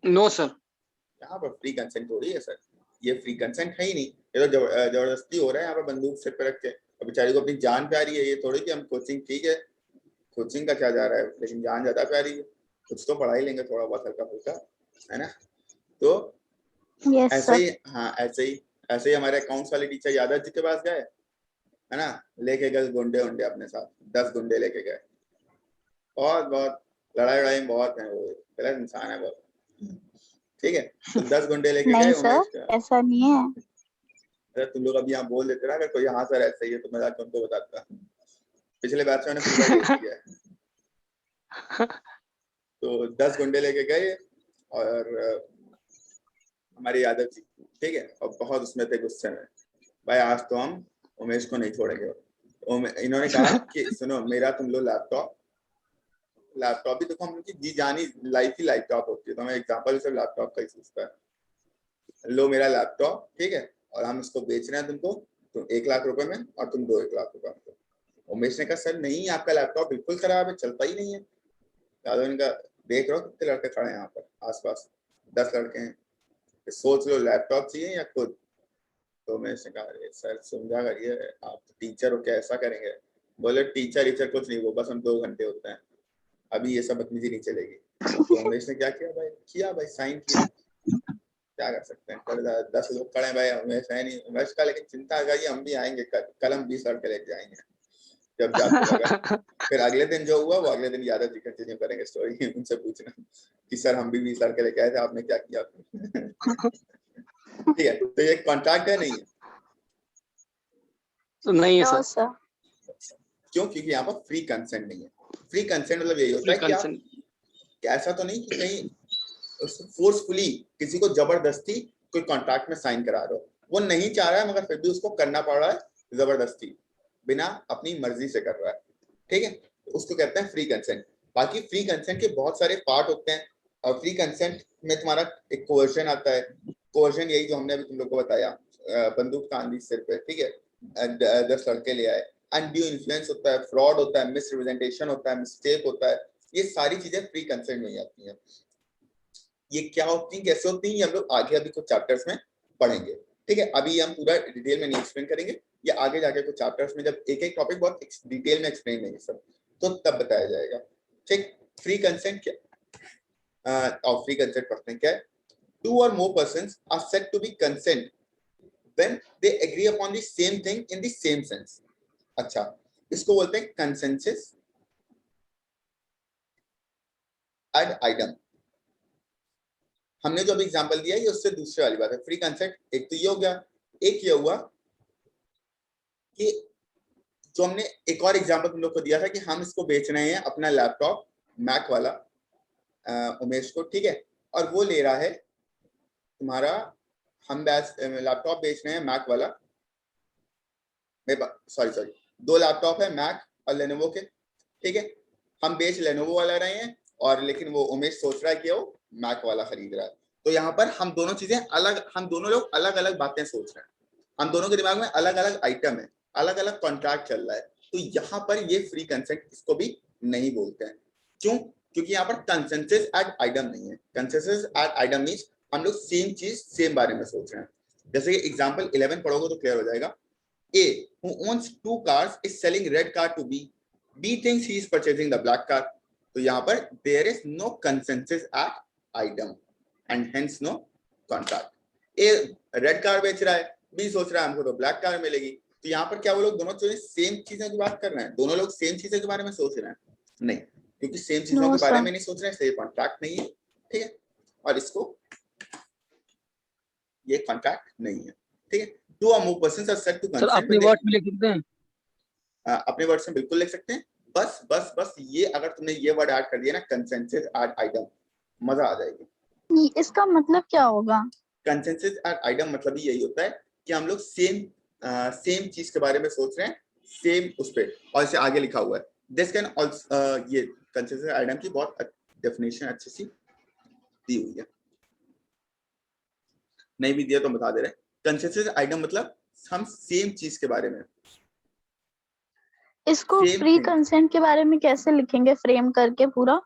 No sir. यहाँ पर फ्री कंसेंट हो रही है सर, ये फ्री कंसेंट है ही नहीं। ये तो जबरदस्ती हो रहा है यहाँ पर बंदूक सिर पे रख के। अब बेचारी को अपनी जान प्यारी है, ये थोड़ी कि हम कोचिंग, ठीक है कोचिंग का क्या जा रहा है, लेकिन जान ज्यादा प्यारी है, कुछ तो पढ़ा ही लेंगे थोड़ा बहुत हल्का फुल्का, है ना। तो यस ऐसे सर। ही, हाँ ऐसे ही हमारे अकाउंट्स वाले टीचर यादव जी के पास गए, है ना, लेके गए गुंडे उंडे अपने साथ, 10 गुंडे लेके गए। बहुत लड़ाई वड़ाई में बहुत है, वो गलत इंसान है बहुत। ठीक है, तो 10 गुंडे लेके नहीं गए सर, उमेश का। ऐसा नहीं है। अरे तुम लोग अभी यहाँ बोल देते ना, अगर कोई यहाँ सर ऐसा ही है तो मैं जाके उनको बताता। पिछले बैच में पूरा यही किया है। तो 10 गुंडे लेके गए और हमारे यादव जी, ठीक है, और बहुत उसमें थे गुस्से में, भाई आज तो हम उमेश को नहीं छोड़ेंगे। इन्होंने कहा कि सुनो, मेरा तुम लो लैपटॉप भी देखो, हम उनकी जी जानी लाइफ ही लैपटॉप होती है, तो हमें एग्जांपल सिर्फ लैपटॉप का ही सोचता है। लो मेरा लैपटॉप, ठीक है, और हम इसको बेच रहे हैं तुमको, तुम 1 लाख रुपए में और तुम दो 1 लाख रुपए में। उमेश ने कहा सर नहीं, आपका लैपटॉप बिल्कुल खराब है, चलता ही नहीं है। यादव ने कहा देख रहे हो कितने लड़के खड़े हैं यहाँ पर आसपास, 10 लड़के हैं, सोच लो लैपटॉप चाहिए या खुद। तो उमेश ने कहा अरे सर समझा करिए, आप टीचर हो, क्या ऐसा करेंगे? बोले टीचर कुछ नहीं, वो बस हम 2 घंटे होते हैं, अभी ये सब बदतमीजी नहीं चलेगी। तो उमेश ने क्या किया भाई, साइन किया, क्या कर सकते हैं, 10 लोग खड़े भाई, उमेश है नहीं, उमेश का लेकिन चिंता है, हम भी आएंगे, कल हम 20 लड़के लेके जाएंगे जब जाते लगा। फिर अगले दिन जो हुआ, वो अगले दिन यादव जी कंटिन्यू करेंगे स्टोरी, उनसे पूछना कि सर हम भी 20 लड़के लेके आए थे, आपने क्या किया? ठीक है, तो ये कॉन्ट्रैक्ट है नहीं है? नहीं है नो सर। सर। क्यों? क्योंकि यहाँ पर फ्री कंसेंट नहीं है। फ्री कंसेंट मतलब यही होता फ्री है कि आप कंसेंट। ऐसा तो नहीं कि कहीं फोर्सफुली किसी को जबरदस्ती कोई कॉन्ट्रैक्ट में साइन करा रहे हो, वो नहीं चाह रहा है मगर फिर भी उसको करना पड़ रहा है जबरदस्ती, बिना अपनी मर्जी से कर रहा है, ठीक है, तो उसको कहते हैं फ्री कंसेंट। बाकी फ्री कंसेंट के बहुत सारे पार्ट होते हैं, और फ्री कंसेंट में तुम्हारा एक कोवर्जन आता है। कोवर्जन यही जो हमने अभी तुम लोग को बताया, बंदूक तान दी सिर पे, ठीक है, 10 लड़के ले आए, अनड्यू इन्फ्लुएंस होता है, फ्रॉड होता है, मिसरिप्रेजेंटेशन होता है, मिस्टेक होता है, ये सारी चीजें फ्री कंसेंट में ही आती हैं। ये क्या होती है, कैसे होती है, ये हम लोग आगे अभी कुछ चैप्टर्स में पढ़ेंगे, ठीक है, अभी हम पूरा डिटेल में नहीं एक्सप्लेन करेंगे, ये आगे जाके कुछ चैप्टर्स में जब एक एक टॉपिक बहुत डिटेल में एक्सप्लेन नहीं सब, तो तब बताया जाएगा। ठीक, फ्री कंसेंट क्या, और फ्री कंसेंट पढ़ते हैं क्या है, 2 or more persons are said to be consent when they agree upon the same thing in the same sense। अच्छा, इसको बोलते हैं consensus ad idem। हमने जो अभी एग्जांपल दिया है ये उससे दूसरे वाली बात है। फ्री कंसेंट एक तो ये हो गया, एक ये हुआ कि जो हमने एक और एग्जांपल तुम लोग को दिया था कि हम इसको बेच रहे हैं अपना लैपटॉप मैक वाला उमेश को, ठीक है, और वो ले रहा है तुम्हारा, हम लैपटॉप बेच रहे हैं मैक वाला, सॉरी 2 लैपटॉप है मैक और लेनोवो के, ठीक है, हम बेच लेनोवो वाला रहे हैं, और लेकिन वो उमेश सोच रहा है कि वो मैक वाला खरीद रहा है। तो यहाँ पर हम दोनों चीजें अलग, हम दोनों लोग अलग अलग बातें सोच रहे हैं, हम दोनों के दिमाग में अलग अलग आइटम है, अलग अलग कॉन्ट्रैक्ट चल रहा है, तो यहाँ पर ये फ्री कंसेंट इसको भी नहीं बोलते हैं। क्यों? क्योंकि यहाँ पर कंसेंसस एट आइटम नहीं है। कंसेंसस एट आइटम मींस हम लोग सेम चीज सेम बारे में सोच रहे हैं। जैसे कि एग्जांपल 11 पढ़ोगे तो क्लियर हो जाएगा। A who owns 2 cars is selling red car to B. B thinks he is purchasing the black car. तो यहाँ पर there is no consensus at item and hence no contract। A red car बेच रहा है, B सोच रहा है हमको तो ब्लैक कार मिलेगी, तो यहाँ पर क्या वो लोग दोनों सेम चीजें की बात कर रहे हैं, दोनों लोग सेम चीजें के बारे में सोच रहे हैं? नहीं, क्योंकि सेम चीजों No, के बारे sir. में नहीं सोच रहे हैं, ये कॉन्ट्रैक्ट नहीं है, ठीक है। और इसको ये कॉन्ट्रैक्ट नहीं है, ठीक है। टू और more persons are set to sir consent अपने वर्ड में लिख सकते हैं। अपने वर्ड में बिल्कुल लिख सकते हैं। बस बस बस ये अगर तुमने ये वर्ड ऐड कर दिया ना, कंसेंसस एट आइटम, मजा आ जाएगी। इसका मतलब क्या होगा? कंसेंसस एट आइटम मतलब ही यही होता है कि हम लोग सेम चीज के बारे में सोच रहे हैं, सेम उस पे, और इसे आगे लिखा हुआ है। दिस कैन आल्सो, ये कंसेंसस आइटम की बहुत डेफिनेशन अच्छी सी दी हुई है, नहीं भी दिया तो बता दे रहे हैं। कंसेंसस आइटम मतलब हम सेम चीज के बारे में, इसको सेम फ्री थिंग, कंसेंट के बारे में कैसे लिखेंगे फ्रेम करके पूरा?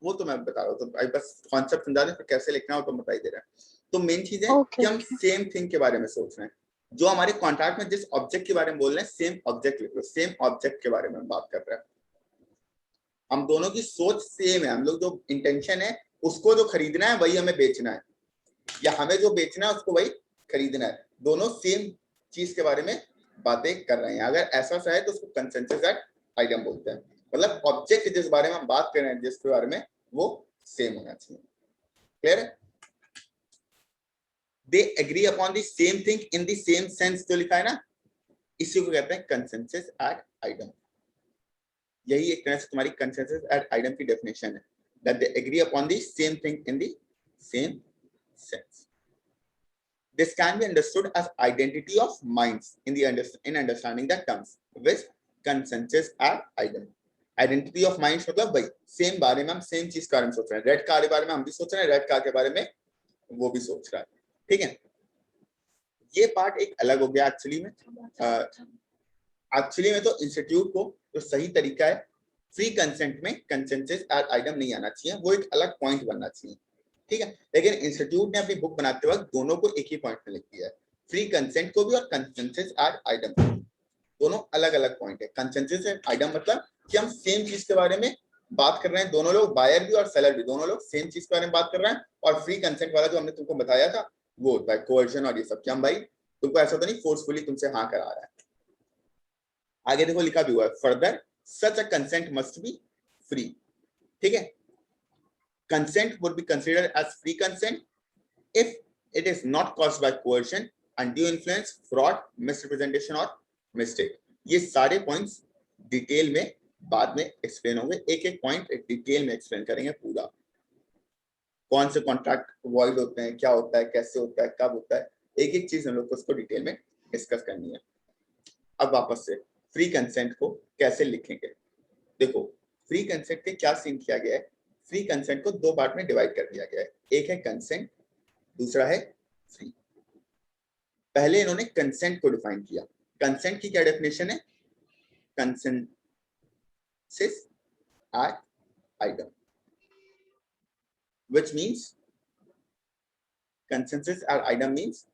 वो तो मैं बता रहा हूँ, तो भाई बस कॉन्सेप्ट समझा दें, फिर कैसे लिखना हो तो बता ही दे रहा है। तो मेन चीज है ओके कि हम सेम थिंग के बारे में सोच रहे हैं, जो हमारे कॉन्ट्रैक्ट में जिस ऑब्जेक्ट के बारे में बोल रहे हैं, सेम ऑब्जेक्ट लिख लो, सेम ऑब्जेक्ट के बारे में हम बात कर रहे हैं। हम दोनों की सोच सेम है, हम लोग जो इंटेंशन है, उसको जो खरीदना है वही हमें बेचना है, या हमें जो बेचना है उसको वही खरीदना है, दोनों सेम चीज के बारे में बातें कर रहे हैं। अगर ऐसा सा है तो उसको कंसेंसस एट आइटम बोलते हैं, मतलब ऑब्जेक्ट जिस बारे में हम बात कर रहे हैं, जिसके बारे में, वो सेम होना चाहिए। क्लियर है? They agree upon the same thing in the same sense, जो लिखा है ना, इसी को कहते हैं कंसेंसस एट आइटम। यही एक तरह से तुम्हारी कंसेंसस एट आइटम की डेफिनेशन है, that they agree upon the same thing in the same sense. This can be understood as identity of minds in understanding the terms with consensus at item. Identity of minds मतलब भाई same बारे में, हम same चीज के बारे में सोच रहे हैं। रेड कार के बारे में हम भी सोच रहे हैं, रेड कार के बारे में वो भी सोच रहा है, ठीक है। ये पार्ट एक अलग हो गया एक्चुअली में। एक्चुअली में तो इंस्टीट्यूट को जो सही तरीका है, फ्री कंसेंट में कंसेंसस एट आइटम नहीं आना चाहिए, वो एक अलग पॉइंट बनना चाहिए, ठीक है। लेकिन इंस्टीट्यूट ने अपनी बुक बनाते वक्त दोनों को एक ही पॉइंट में लिख दिया है, फ्री कंसेंट को भी और कंसेंसस एट आइटम, दोनों अलग अलग पॉइंट है। कंसेंसस एट आइटम मतलब कि हम सेम चीज के बारे में बात कर रहे हैं, दोनों लोग, बायर भी और सेलर भी, दोनों लोग सेम चीज के बारे में बात कर रहे हैं। और फ्री कंसेंट वाला जो हमने तुमको बताया था, वो होता है कोएर्जन और ये सब, कि हम भाई तुमको ऐसा तो नहीं फोर्सफुली तुमसे हाँ करा रहा है। आगे देखो लिखा भी हुआ है, further such a consent must be free, ठीक है। Consent would be considered as free consent if it is not caused by coercion, undue influence, fraud, misrepresentation or mistake. ये सारे पॉइंट्स डिटेल में बाद में एक्सप्लेन होंगे, एक एक पॉइंट डिटेल में एक्सप्लेन करेंगे पूरा, कौन से कॉन्ट्रैक्ट वॉइड होते हैं, क्या होता है, कैसे होता है, कब होता है, एक एक चीज हम लोग को उसको डिटेल में डिस्कस करनी है। अब वापस से फ्री कंसेंट को कैसे लिखेंगे, देखो फ्री कंसेंट के क्या सीन किया गया है। फ्री कंसेंट को दो पार्ट में डिवाइड कर दिया गया है, एक है कंसेंट, दूसरा है फ्री। पहले इन्होंने कंसेंट को डिफाइन किया। कंसेंट की क्या डेफिनेशन है? Consensus ad idem, which means consensus ad idem means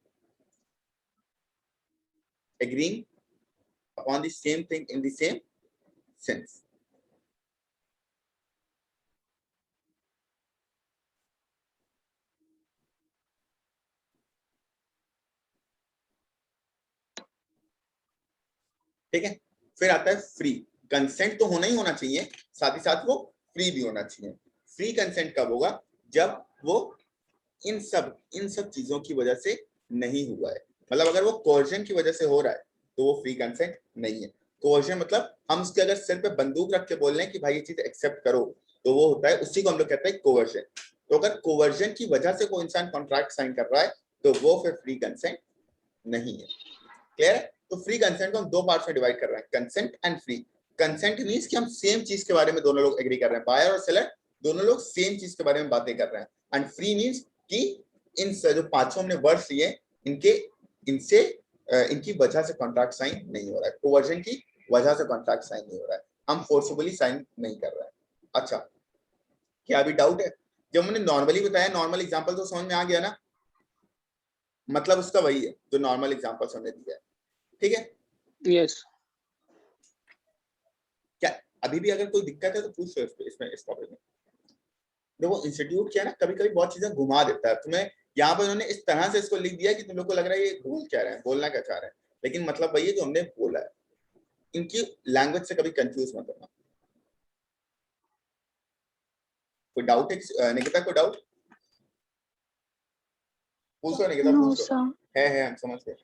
agreeing upon the same thing in the same sense. ठीक है, फिर आता है फ्री। कंसेंट तो होना ही होना चाहिए, साथ ही साथ वो फ्री भी होना चाहिए। फ्री कंसेंट कब होगा? जब वो इन सब चीजों की वजह से नहीं हुआ है, मतलब अगर वो कोर्जन की वजह से हो रहा है तो वो फ्री कंसेंट नहीं है। कोर्जन मतलब हम उसके अगर सिर पे बंदूक रख के बोल रहे हैं कि भाई ये चीज एक्सेप्ट करो, तो वो होता है, उसी को हम लोग कहते हैं कोवर्जन। तो अगर कोवर्जन की वजह से कोई इंसान कॉन्ट्रैक्ट साइन कर रहा है तो वो फिर फ्री कंसेंट नहीं है। क्लियर है? तो फ्री कंसेंट को हम दो पार्ट्स में डिवाइड कर रहे हैं, consent and free. Consent means कि हम सेम चीज के बारे में दोनों लोग एग्री कर रहे हैं, बायर और सेलर दोनों लोग सेम चीज के बारे में बातें कर रहे हैं। एंड फ्री मींस कि इन जो पांचों हमने वर्ड्स लिए, इनसे इनकी वजह से कॉन्ट्रैक्ट साइन नहीं हो रहा है, कोवर्जन की वजह से कॉन्ट्रैक्ट साइन नहीं हो रहा है, हम फोर्सफुली साइन नहीं कर रहे हैं। अच्छा, क्या अभी डाउट है? जब हमने नॉर्मली बताया, नॉर्मल एग्जांपल तो समझ में आ गया ना, मतलब उसका वही है जो नॉर्मल एग्जांपल हमने दिया है, ठीक है। यस। क्या अभी भी अगर कोई दिक्कत है तो पूछ लो इसमें, इस टॉपिक में। देखो इंस्टीट्यूट क्या है ना, कभी कभी बहुत चीजें घुमा देता है तुम्हें। यहाँ पर उन्होंने इस तरह से इसको लिख दिया कि तुम लोग को लग रहा है ये बोल क्या रहे हैं, बोलना क्या चाह रहे हैं, लेकिन मतलब वही है जो हमने बोला है। इनकी लैंग्वेज से कभी कंफ्यूज मत होना। कोई डाउट है निकिता, कोई डाउट पूछो निकिता, नो पूछो। सर, है हम समझ गए।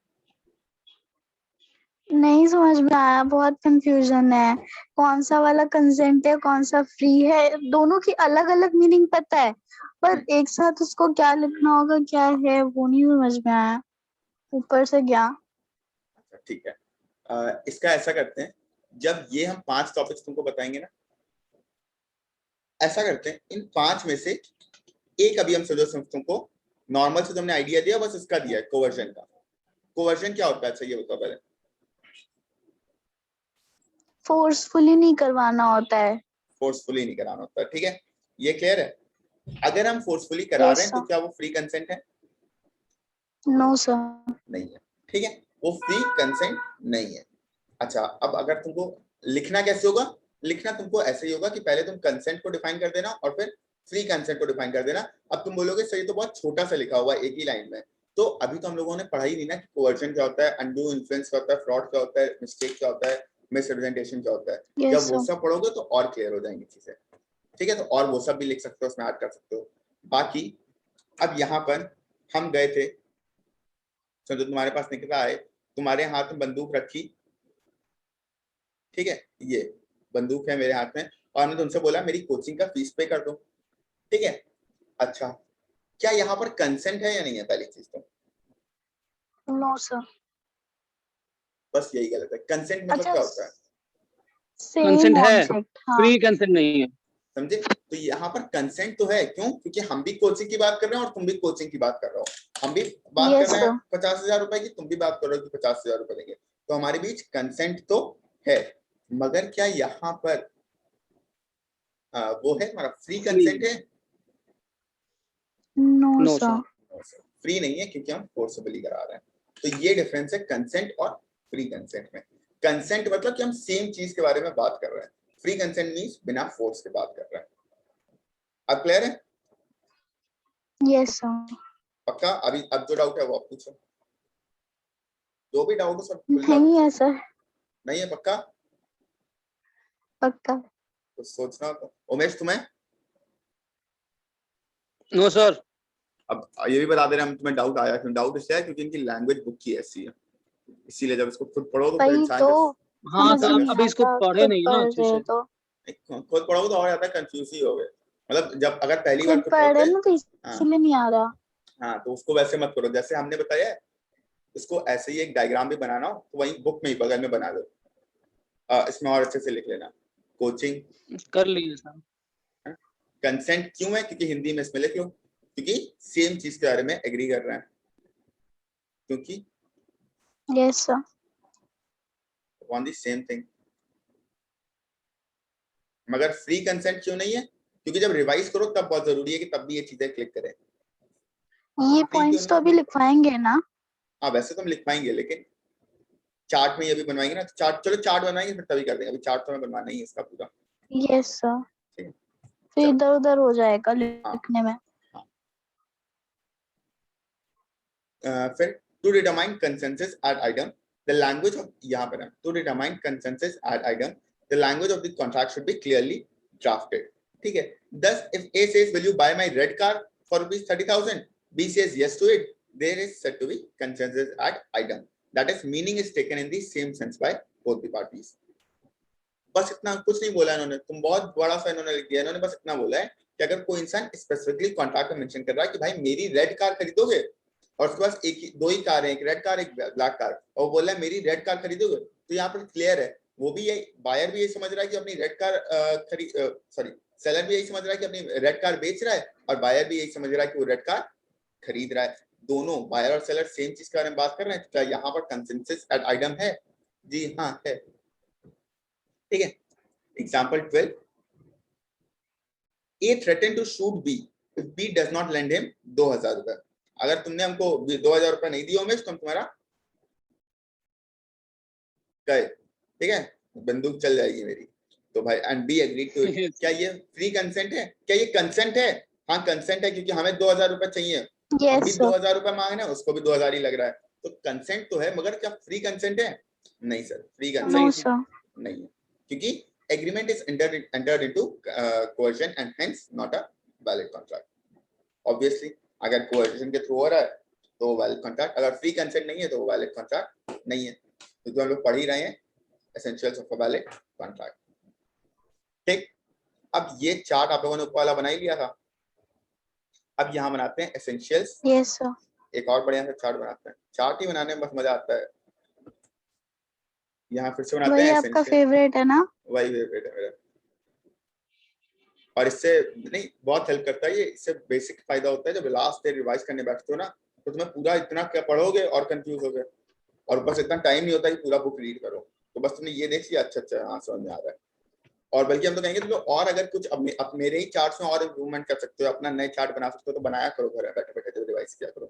नहीं समझ में आया, बहुत कंफ्यूजन है, कौन सा वाला कंसेंट है कौन सा फ्री है, दोनों की अलग अलग मीनिंग पता है पर एक साथ उसको क्या लिखना होगा क्या है वो नहीं समझ में आया, ऊपर से गया। अच्छा ठीक है, इसका ऐसा करते हैं, जब ये हम 5 टॉपिक्स तुमको बताएंगे ना, ऐसा करते हैं इन 5 में से एक अभी हम तुमको नॉर्मल से तुमने आइडिया दिया, बस इसका दिया है कोवर्जन का। कोवर्जन क्या होता है, अच्छा ये बताओ पहले। फोर्सफुली नहीं करवाना होता है। फोर्सफुली नहीं कराना होता है, ठीक है, ये क्लियर है। अगर हम फोर्सफुली करा यस रहे हैं तो सर। क्या वो फ्री कंसेंट है? No sir. नहीं है, ठीक है, वो फ्री कंसेंट नहीं है। अच्छा, अब अगर तुमको लिखना कैसे होगा, लिखना तुमको ऐसे ही होगा कि पहले तुम कंसेंट को डिफाइन कर देना और फिर फ्री कंसेंट को डिफाइन कर देना। अब तुम बोलोगे सर ये तो बहुत छोटा सा लिखा हुआ है एक ही लाइन में, तो अभी तो हम लोगों ने पढ़ा ही नहीं ना कि कोवर्जन क्या होता है, अनडू इन्फ्लुएंस क्या होता है, फ्रॉड क्या होता है, मिस्टेक क्या होता है, मिसरिप्रेजेंटेशन क्या होता है। यस जब वो सर। सब पढ़ोगे तो और क्लियर हो जाएंगी चीजें, ठीक है, तो और वो सब भी लिख सकते हो, उसमें ऐड कर सकते हो। बाकी अब यहाँ पर हम गए थे, तो जो तुम्हारे पास निकला है, तुम्हारे हाथ में बंदूक रखी, ठीक है, ये बंदूक है मेरे हाथ में और मैंने तुमसे बोला मेरी कोचिंग का फीस पे कर दो, ठीक है। अच्छा, क्या यहाँ पर कंसेंट है या नहीं है, पहली चीज तो नो सर। बस यही गलत है। कंसेंट मतलब अच्छा, क्या होता है, सेम कंसेंट है, ऑब्जेक्ट। हाँ फ्री कंसेंट नहीं है। समझे? तो यहाँ पर कंसेंट तो है, क्यों? क्योंकि हम भी कोचिंग की बात कर रहे हैं और तुम भी कोचिंग की बात कर रहे हो, हम भी बात कर यस रहे हैं सर। 50,000 रुपए की, तुम भी बात कर रहे हो कि 50,000 रुपए देंगे, तो हमारे बीच कंसेंट तो है। मगर क्या यहाँ पर वो है हमारा फ्री फ्री, कंसेंट है? No no sir. Sir. Free नहीं है क्योंकि हम फोर्सबली करा रहे हैं। तो ये डिफरेंस है कंसेंट और फ्री कंसेंट में। कंसेंट मतलब कि हम सेम चीज के बारे में बात कर रहे हैं, फ्री कंसेंट मींस बिना फोर्स के बात कर रहे हैं। अब क्लियर है? Yes sir. पक्का? अभी अब जो डाउट है वो आप पूछो, जो भी डाउट हो सब खुला नहीं पूछो। है सर। नहीं है पक्का? पक्का। तो सोचना तो। उमेश तुम्हें? No sir. अब ये भी बता दे रहे हम तुम्हें डाउट आया क्यों। डाउट इसलिए है क्योंकि इनकी लैंग्वेज बुक की ऐसी है, इसीलिए जब इसको खुद पढ़ो तो फिर वही इंसान तो जब हाँ समझ तो ही अगर नहीं अभी इसको आता, पढ़े खुद नहीं ना पढ़ अच्छे रहे से। तो। खुद पढ़ोगे तो और ज्यादा कंफ्यूज ही हो गए। मतलब जब अगर पहली बार खुद खुद पढ़ पढ़ोगे, रहे ना तो हाँ इसलिए नहीं आ रहा। हाँ, तो उसको वैसे मत करो जैसे हमने बताया है, इसको ऐसे ही एक डायग्राम भी बनाना हो तो वही बुक में ही बगल में बना दो, इसमें और अच्छे से लिख लेना कोचिंग कर लिए सर। कंसेंट। क्यों है? क्योंकि हिंदी में इसमें लिख लो, क्योंकि सेम चीज के बारे में एग्री कर रहे हैं, क्योंकि yes sir. On the same thing. मगर फ्री कंसेंट क्यों नहीं है? क्योंकि जब रिवाइज करो तब बहुत जरूरी है कि तब भी ये चीजें क्लिक करें। ये फ्री क्यों पॉइंट्स तो नहीं अभी है? लिखवाएंगे ना। हाँ वैसे तो हम लिख पाएंगे, लेकिन चार्ट में ये भी बनवाएंगे ना, तो चार्ट, चलो चार्ट बनाएंगे फिर तभी कर देंगे, अभी चार्ट तो हमें बनवाना ही है इसका पूरा। Yes sir. ठीक है, फिर चलो इधर उधर हो जाएगा हाँ लिखने में। हाँ। फिर to determine consensus ad idem the language of, यहाँ पर है to determine consensus ad idem the language of the contract should be clearly drafted, ठीक है। Thus, if A says, "Will you buy my red car for ₹30,000?" B says yes to it. There is said to be consensus at item. That is, meaning is taken in the same sense by both the parties. बस इतना, कुछ नहीं बोला इन्होंने, तुम बहुत बड़ा सा इन्होंने लिख दिया। इन्होंने बस इतना बोला है कि अगर कोई इंसान स्पेसिफिकली कॉन्ट्रैक्ट में मेंशन कर रहा है कि भाई मेरी रेड कार खरीदोगे, और उसके पास एक ही, दो ही कार है, एक रेड कार एक ब्लैक कार, और बोल रहा है मेरी रेड कार खरीदोगे, तो यहाँ पर क्लियर है, वो भी यही, बायर भी यही समझ रहा है कि अपनी रेड कार सॉरी सेलर भी यही समझ रहा है कि अपनी रेड कार बेच रहा है, और बायर भी यही समझ रहा है कि वो रेड कार खरीद रहा है। दोनों बायर और सेलर सेम चीज के बारे में बात कर रहे हैं, क्या यहाँ पर कंसेंसस एट आइटम है? जी हाँ है, ठीक है। Example 12, A threatened to shoot B if B does not lend him 2,000 रुपए। अगर तुमने हमको 2,000 रुपए नहीं दिए उमेश तो हम तुम्हारा गए, ठीक है, बंदूक चल जाएगी मेरी। तो भाई and B agree to it, क्या ये फ्री कंसेंट है? क्या ये कंसेंट है? हाँ कंसेंट है, क्योंकि हमें 2,000 रुपए चाहिए, हम भी यस सर। 2,000 रुपए मांग रहे हैं, उसको भी 2,000 ही लग रहा है, तो कंसेंट तो है, मगर क्या फ्री कंसेंट है? नहीं sir, free no consent sir. नहीं है, क्योंकि agreement is entered into coercion and hence not a valid contract. Obviously अगर कोएर्शन के थ्रू हो रहा है तो वो वैलिड कॉन्ट्रैक्ट, अगर फ्री कंसेंट नहीं है तो वो वैलिड कॉन्ट्रैक्ट नहीं है। तो हम लोग पढ़ ही रहे हैं essentials of a valid contract. ठीक, अब ये चार्ट आप लोगों ने ऊपर वाला बना ही लिया था। अब यहाँ बनाते हैं एसेंशियल्स। Yes sir. एक और बढ़िया सा चार्ट बनाते हैं। चार्ट ही बनाने में बस मजा आता है। यहाँ फिर से बनाते वही हैं आपका एसेंशियल, फेवरेट है ना? वही फेवरेट है मेरा। और इससे नहीं बहुत हेल्प करता है ये, इससे बेसिक फायदा होता है जब लास्ट डे रिवाइज करने बैठते हो ना तो तुम्हें पूरा इतना क्या पढ़ोगे और कंफ्यूज हो गए, और बस इतना टाइम नहीं होता कि पूरा बुक रीड करो। तो बस तुमने ये देख लिया, अच्छा अच्छा हाँ समझ में आ रहा है। और बल्कि हम तो कहेंगे तो और अगर कुछ अब मेरे ही चार्ट्स में और इम्प्रूवमेंट कर सकते हो, अपना नए चार्ट बना सकते हो तो बनाया करो, घर बैठे बैठे जो रिवाइज किया करो।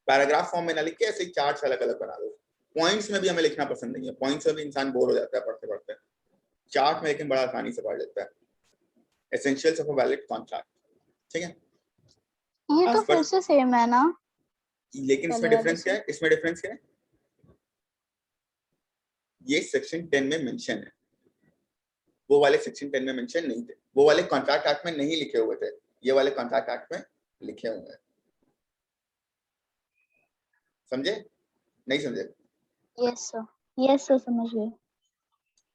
पैराग्राफ फॉर्म में ना लिख के ऐसे ही चार्ट्स अलग अलग बना दो। पॉइंट्स में भी हमें लिखना पसंद नहीं है, पॉइंट्स में भी इंसान बोर हो जाता है पढ़ते पढ़ते। चार्ट में लेकिन बड़ा आसानी से पढ़ लेता है। Essentials of a valid contract, ठीक है। ये तो फिर से सेम है ना? लेकिन इसमें पहले वाले डिफरेंस क्या से। है, इसमें डिफरेंस क्या है, ये सेक्शन 10 में मेंशन है, वो वाले सेक्शन 10 में मेंशन नहीं थे, वो वाले कॉन्ट्रैक्ट एक्ट में नहीं लिखे हुए थे, ये वाले कॉन्ट्रैक्ट एक्ट में लिखे हुए हैं। समझे नहीं समझे? यस सर समझ गए।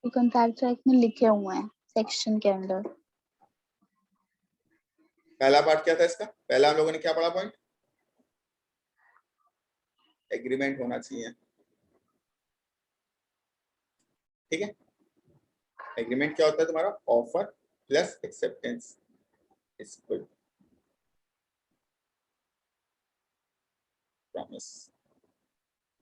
ये कॉन्ट्रैक्ट एक्ट में लिखे हुए हैं सेक्शन के अंदर। पहला पार्ट क्या था इसका, पहला हम लोगों ने क्या पढ़ा पॉइंट, एग्रीमेंट होना चाहिए, ठीक है। एग्रीमेंट क्या होता है तुम्हारा, offer plus acceptance equal promise.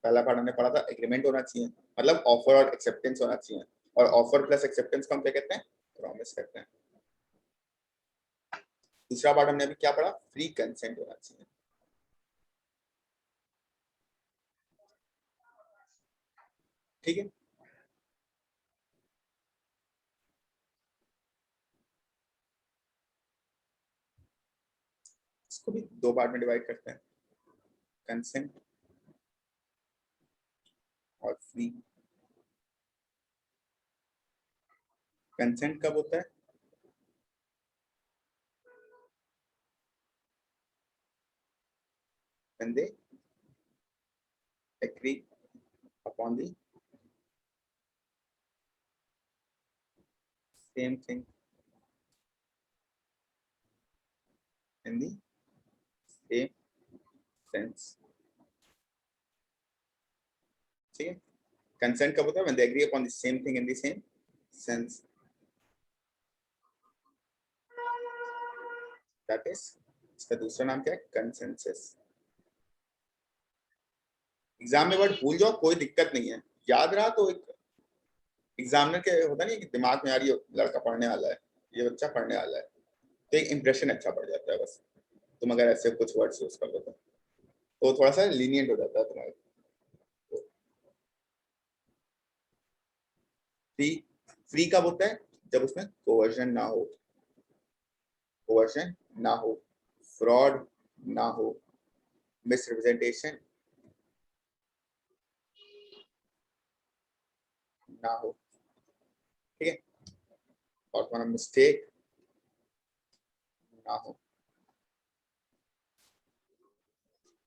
पहला पार्ट हमने पढ़ा था एग्रीमेंट होना चाहिए, मतलब ऑफर और एक्सेप्टेंस होना चाहिए, और ऑफर प्लस एक्सेप्टेंस को हम क्या कहते हैं, प्रॉमिस कहते हैं। दूसरा पार्ट हमने अभी क्या पढ़ा, फ्री कंसेंट होना चाहिए, ठीक है। इसको भी दो पार्ट में डिवाइड करते हैं, कंसेंट और फ्री। कंसेंट कब होता है, when they agree upon the same thing in the same sense, ठीक है। कंसेंट कब होता है, when they agree upon the same thing in the same sense, that is इसका दूसरा नाम क्या है, कंसेंसस। एग्जाम में वर्ड भूल जाओ कोई दिक्कत नहीं है, याद रहा तो एक एग्जामिनर के होता नहीं कि दिमाग में यार ये लड़का पढ़ने वाला है, ये बच्चा पढ़ने वाला है, तो एक इंप्रेशन अच्छा पड़ जाता है बस। तुम अगर ऐसे कुछ वर्ड्स यूज कर लो तो थोड़ा सा लीनियंट हो जाता है तुम्हारे। फ्री, फ्री कब होता है, जब उसमें कोवर्जन ना हो, कोवर्जन ना हो, फ्रॉड ना हो, मिसरिप्रेजेंटेशन ना हो, ठीक है, और तुम्हारा मिस्टेक ना हो।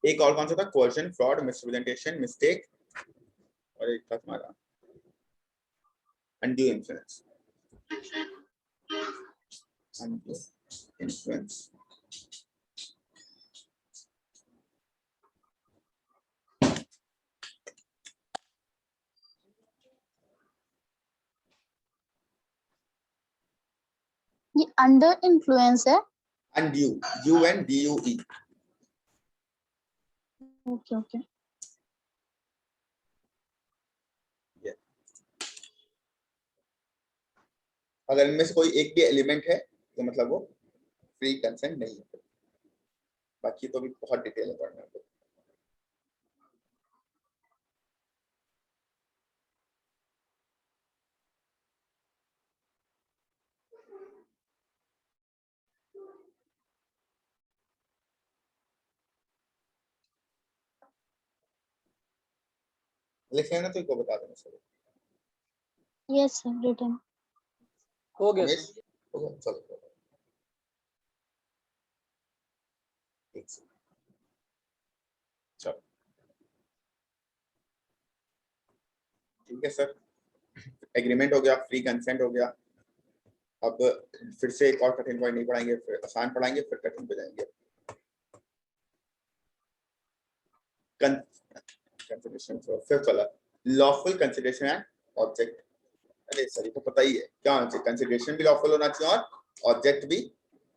एक और कौन सा था, कोवर्जन, फ्रॉड, मिसरिप्रेजेंटेशन, मिस्टेक, और एक था तुम्हारा अनड्यू इन्फ्लुएंस। अनड्यू इन्फ्लुएंस, ये अंडर इन्फ्लुएंस है। Undue, UNDUE। Okay okay. अगर इनमें से कोई एक भी एलिमेंट है तो मतलब वो फ्री कंसेंट नहीं है। बाकी तो भी बहुत डिटेल में पढ़ना है। लिख लेना तो इनको बता देना सर। Yes sir written. हो गया रमेश सर। हो गया, चलो। ठीक है सर, एग्रीमेंट हो गया, फ्री कंसेंट हो गया। अब फिर से एक और कठिन पॉइंट नहीं पढ़ाएंगे, फिर आसान पढ़ाएंगे, फिर कठिन पे जाएंगे। कंसिडरेशन फिफ्थ वाला, लॉफुल कंसिडरेशन एंड ऑब्जेक्ट। अरे सर ये तो पता ही है क्या होना चाहिए, कंसिडरेशन भी लॉफुल होना चाहिए और ऑब्जेक्ट भी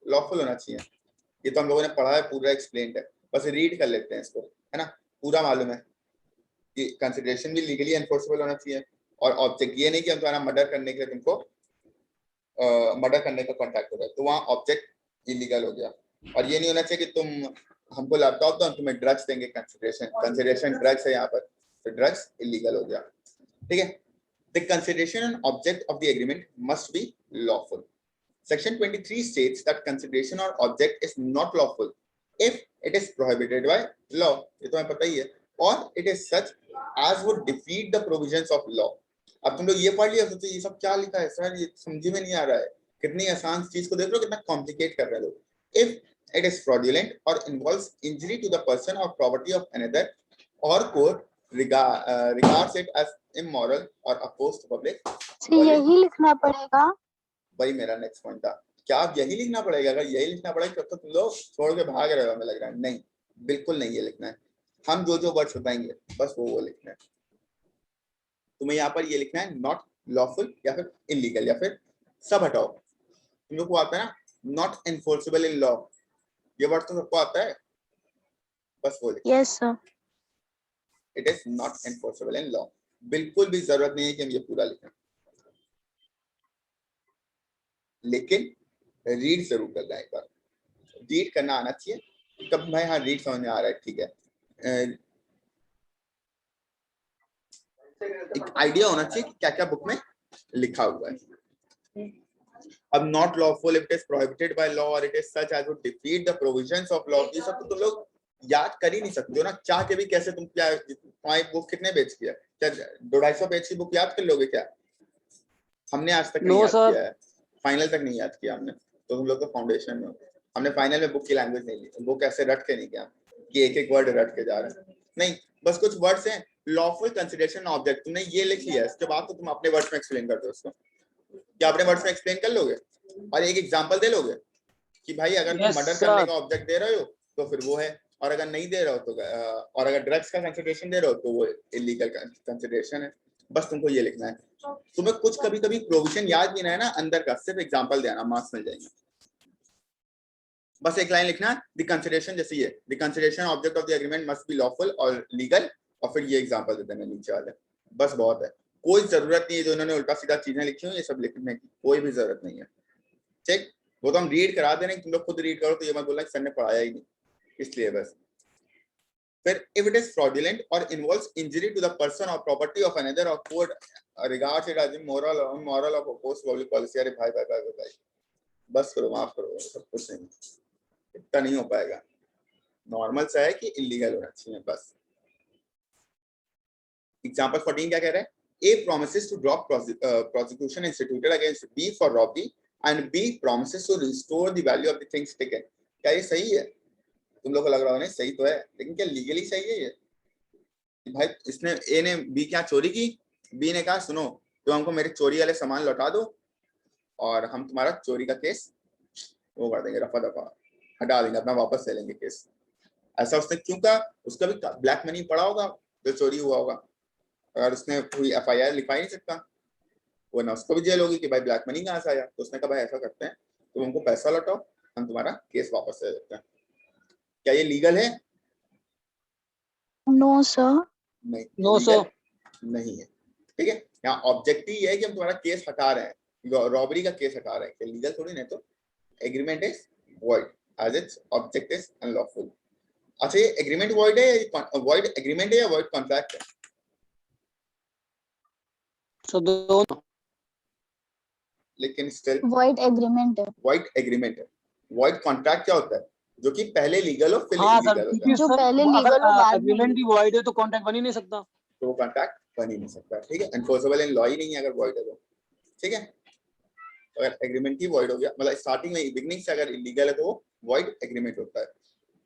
लॉफुल होना चाहिए। ये तो हम लोगों ने पढ़ा है, पूरा एक्सप्लेन्ड है, बस रीड कर लेते हैं इसको, है ना। पूरा मालूम है कि कंसिडरेशन भी लीगली एनफोर्सेबल होना चाहिए, और ऑब्जेक्ट ये नहीं कि हम तुम्हारा मर्डर करने के लिए तुमको मर्डर करने का कॉन्ट्रैक्ट हो रहा है तो वहाँ ऑब्जेक्ट इलीगल हो गया। और ये नहीं होना चाहिए कि तुम हमको लैपटॉप दो, हम तुम्हें ड्रग्स देंगे, कंसिडरेशन ड्रग्स है यहाँ पर, तो ड्रग्स इलीगल हो गया। ठीक है, the consideration and object of the agreement must be lawful. Section 23 states that consideration or object is not lawful if it is prohibited by law. ये तो हमें पता ही है, और it is such as would defeat the provisions of law. अब तुम लोग ये पढ़ लिया तो ये सब क्या लिखा है सर, ये समझ में नहीं आ रहा है। कितनी आसान चीज को देख लो, कितना कॉम्प्लिकेट कर रहे हैं लोग। If it is fraudulent or involves injury to the person or property of another, or court regards it as immoral or opposed to public. तो यही लिखना पड़ेगा। भाई मेरा नेक्स्ट पॉइंट था, क्या आप यही लिखना पड़ेगा? अगर यही लिखना पड़ेगा तो तुम लोग छोड़ के भाग रहे हो, हमें लग रहा है। नहीं, बिल्कुल नहीं ये लिखना है। हम जो जो वर्ड्स बताएंगे बस वो लिखना है। तुम्हें यहाँ पर ये लिखना है नॉट लॉफुल या फिर इलीगल, या फिर सब हटाओ। तुम लोग को आता है ना, नॉट एनफोर्सेबल इन लॉ, ये वर्ड तो सबको आता है, बस वो लिखना। Yes sir. It is not enforceable in law. बिल्कुल भी जरूरत नहीं है कि हम ये पूरा लिखें, लेकिन रीड जरूर करना है। एक बार रीड करना आना चाहिए। कब भाई हाँ रीड समझ में आ रहा है, ठीक है। एक आइडिया होना चाहिए कि क्या क्या बुक में लिखा हुआ है। अब not lawful, it is prohibited by law, और it is such as would defeat the provisions of law, ये सब तो तुम लोग याद कर ही नहीं सकते हो ना, चाह के भी। कैसे तुम क्या तुम्हारी बुक कितने पेज की है? क्या 250 पेज की बुक याद कर लोगे क्या? हमने आज तक नहीं याद किया है, फाइनल तक नहीं याद किया हमने, तो हम लोग तो फाउंडेशन में। हमने फाइनल में बुक की लैंग्वेज नहीं ली, बुक ऐसे रट के नहीं किया कि एक एक वर्ड रट के जा रहे हैं, नहीं, बस कुछ वर्ड्स हैं। लॉफुल कंसिडरेशन ऑब्जेक्ट, तुमने ये लिख लिया, इसके बाद तो तुम अपने वर्ड्स में एक्सप्लेन कर दो उसको। क्या अपने वर्ड्स में एक्सप्लेन कर लोगे और एक एग्जांपल दे लोगे कि भाई अगर तुम मर्डर करने का ऑब्जेक्ट दे रहे हो तो फिर वो है, और अगर नहीं दे रहे हो तो, और अगर ड्रग्स का कंसिडरेशन दे रहे हो तो वो इलीगल कंसिडरेशन है। बस तुमको ये लिखना है। तुम्हें कुछ कभी कभी प्रोविजन याद नहीं है ना अंदर का, सिर्फ एग्जांपल देना, मार्क्स मिल जाएंगे। बस एक लाइन लिखना, द कंसिडरेशन, जैसे ये the consideration object of the agreement must be lawful और लीगल, और फिर ये एग्जांपल दे देना नीचे वाले। बस बहुत है, कोई जरूरत नहीं है जो इन्होंने उल्टा सीधा चीजें लिखी हुई ये सब लिखने की, कोई भी जरूरत नहीं है। ठीक, वो तो हम रीड करा दे रहे हैं, तुम लोग खुद रीड करो, तो ये मत बोलना सर ने पढ़ाया ही नहीं, इसलिए बस। फिर if it is fraudulent or involves injury to the person or property of another, or court regards it as immoral or immoral of opposed public policy। अरे भाई भाई भाई भाई बस करो, माफ करो, सब कुछ नहीं, इतना नहीं हो पाएगा। नॉर्मल सा है कि इलीगल होना चाहिए बस। एग्जांपल 14 क्या कह रहा है? A promises to drop prosecution instituted against B for robbery and B promises to restore the value of the things taken। क्या ये सही है? तुम लोग को लग रहा होगा नहीं सही तो है, लेकिन क्या लीगली सही है ये? भाई इसने ए ने बी क्या चोरी की, बी ने कहा सुनो तो हमको मेरे चोरी वाले सामान लौटा दो और हम तुम्हारा चोरी का केस वो कर देंगे, रफा दफा हटा देंगे, अपना वापस ले लेंगे केस। ऐसा उसने क्यों कहा? उसका भी ब्लैक मनी पड़ा होगा जो चोरी हुआ होगा, अगर उसने कोई FIR लिखा ही नहीं सकता, वो ना उसको भी जेल होगी कि भाई ब्लैक मनी कहाँ से आया। तो उसने कहा भाई ऐसा करते हैं तुम हमको पैसा लौटाओ, हम तुम्हारा केस वापस ले लेते हैं। क्या ये लीगल है? No sir. नहीं, नो सर, नहीं है। ठीक है, यहाँ ऑब्जेक्ट ही है कि हम तुम्हारा केस हटा रहे हैं, रॉबरी का केस हटा रहे हैं, लीगल थोड़ी नहीं। तो agreement is void as its object is unlawful. अच्छा ये एग्रीमेंट वॉइड है, वॉइड एग्रीमेंट है या वॉइड कॉन्ट्रैक्ट है? सो दोनों। लेकिन स्टिल वॉइड एग्रीमेंट है। वॉइड एग्रीमेंट है। वॉइड कॉन्ट्रैक्ट क्या होता है? जो कि पहले लीगल हो फिर हाँ सर, इलीगल होता है। क्योंकि जो सर पहले अगर लीगल हो बाद में एग्रीमेंट ही वॉइड है तो कॉन्ट्रैक्ट बन ही नहीं सकता। तो वो कॉन्ट्रैक्ट बन ही नहीं सकता। ठीक है, एनफोर्सेबल इन लॉ ही नहीं है अगर वॉइड है तो। ठीक है, अगर एग्रीमेंट ही वॉइड हो गया, मतलब स्टार्टिंग में बिगनिंग से अगर इलीगल है तो वो वॉइड एग्रीमेंट होता है।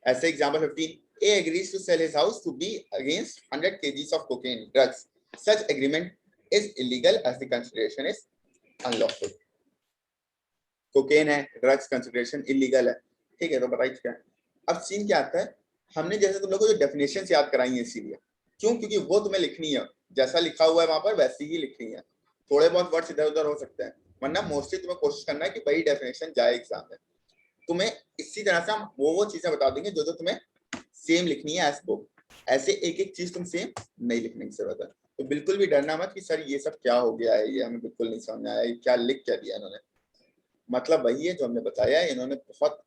ऐसे example 15, A agrees to sell his house to B against 100 kgs of cocaine drugs. Such agreement is illegal as the consideration is unlawful. Cocaine है, ड्रग्स कंसिडरेशन इलीगल है, ठीक है, तो बताइए क्या है। अब सीन क्या आता है, हमने जैसे तुम लोगों को जो डेफिनेशन याद कराई है इसीलिए, क्यों, क्योंकि वो तुम्हें लिखनी है, जैसा लिखा हुआ है वहां पर वैसी ही लिखनी है, थोड़े बहुत वर्ड्स इधर उधर हो सकते हैं, वरना मोस्टली तुम्हें कोशिश करना है कि वही डेफिनेशन जाए एग्जाम में। तुम्हें इसी तरह से हम वो चीजें बता देंगे जो तुम्हें सेम लिखनी है एज बुक, ऐसे एक एक चीज तुम सेम नहीं लिखने की जरूरत है। तो बिल्कुल भी डरना मत कि सर ये सब क्या हो गया है, ये हमें बिल्कुल नहीं समझ आया, क्या लिख क्या दिया इन्होंने। मतलब वही है जो हमने बताया है, इन्होंने बहुत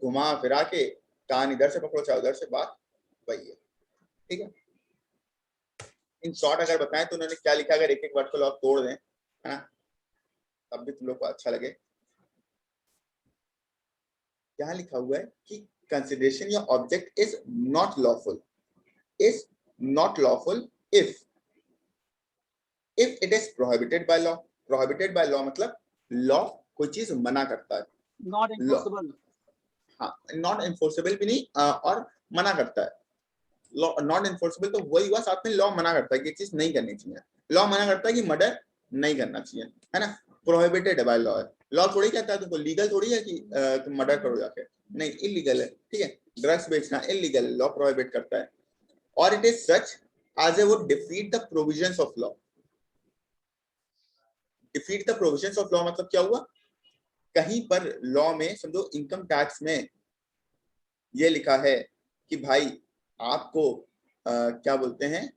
घुमा फिरा के, कान इधर से पकड़ो चाहे उधर से, बात वही है, ठीक है। इन शॉर्ट अगर बताएं तो उन्होंने क्या लिखा, अगर एक एक वर्ड को लोग तोड़ दें, है ना, तब भी तुम लोग को अच्छा लगे। यहाँ लिखा हुआ है कि कंसिडरेशन या object is not lawful if it is prohibited by law. Prohibited by law मतलब लॉ कोई चीज मना करता है, नॉट इम्पॉसिबल, हाँ, नॉट इन्फोर्सेबल भी नहीं, और मना करता है। लॉ नॉट इन्फोर्सेबल तो वही हुआ, साथ में लॉ मना करता है कि ये चीज नहीं करनी चाहिए। लॉ मना करता है कि मर्डर नहीं करना चाहिए, है ना, प्रोहिबिटेड बाय लॉ है। लॉ थोड़ी कहता है तुमको लीगल थोड़ी है कि तुम मर्डर करो जाके, नहीं, इलीगल है, ठीक है। ड्रग्स बेचना इलीगल, लॉ प्रोहिबिट करता है। और it is such as it would defeat the provisions of law. Defeat the provisions of law मतलब क्या हुआ, कहीं पर लॉ में समझो इनकम टैक्स में ये लिखा है कि भाई आपको क्या बोलते हैं,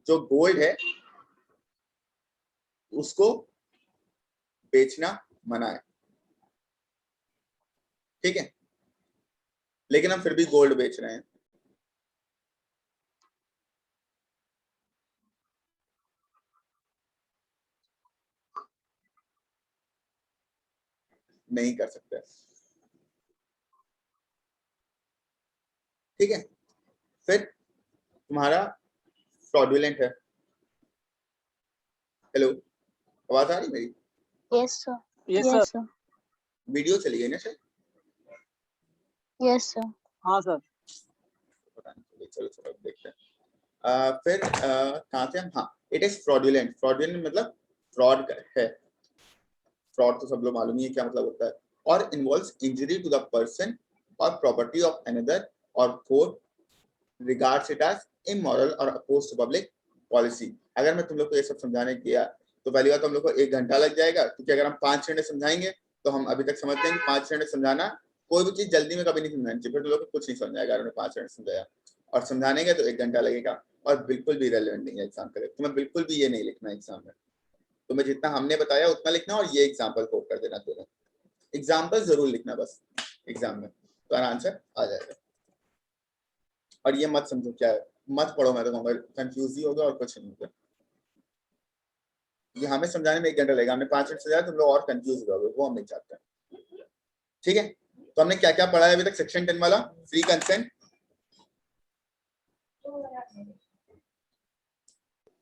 जो गोल्ड है उसको बेचना मना है, ठीक है, लेकिन हम फिर भी गोल्ड बेच रहे हैं। नहीं कर सकते, ठीक है। फिर तुम्हारा फ्रॉडुलेंट है। हेलो, आवाज आ रही मेरी? Yes sir, yes yes sir, sir, video चली गई ना सर? Yes sir. हाँ सर, पता नहीं, चलो चलो देखते हैं। फिर कहाँ थे हम, हाँ, इट इज फ्रॉडुलेंट। फ्रॉडुलेंट मतलब फ्रॉड है, फ्रॉड तो सब लोग मालूम ही है क्या मतलब होता है। और involves injury to the person और प्रॉपर्टी ऑफ अनदर और court regards it as immoral और अपोज टू पब्लिक पॉलिसी। अगर मैं तुम लोग को ये सब समझाने गया तो पहली बात तो हम लोग को 1 घंटा लग जाएगा, क्योंकि अगर हम 5 मिनट समझाएंगे तो हम अभी तक समझते हैं कि 5 मिनट समझाना, कोई भी चीज जल्दी में कभी नहीं समझानी चाहिए, फिर तुम लोग को कुछ नहीं समझ आएगा। अगर 5 मिनट समझाया और समझाने के तो 1 घंटा लगेगा, और बिल्कुल भी रेलेवेंट नहीं है एग्जाम के लिए। तुम्हें बिल्कुल भी ये नहीं लिखना एग्जाम में, तुम्हें जितना हमने बताया उतना लिखना, और ये एग्जाम्पल कोट कर देना। दोनों एग्जाम्पल जरूर लिखना बस एग्जाम में, तो आंसर आ जाएगा। और ये मत समझो क्या है, मत पढ़ो, मैं तो कहूँगा कंफ्यूज ही होगा और कुछ नहीं होगा। ये हमें समझाने में 1 घंटा लगेगा, हमने 5 मिनट समझाया, तुम लोग और कंफ्यूज हो गए, वो हम नहीं चाहते, ठीक है। तो हमने क्या क्या पढ़ा है अभी तक? सेक्शन 10 वाला फ्री कंसेंट,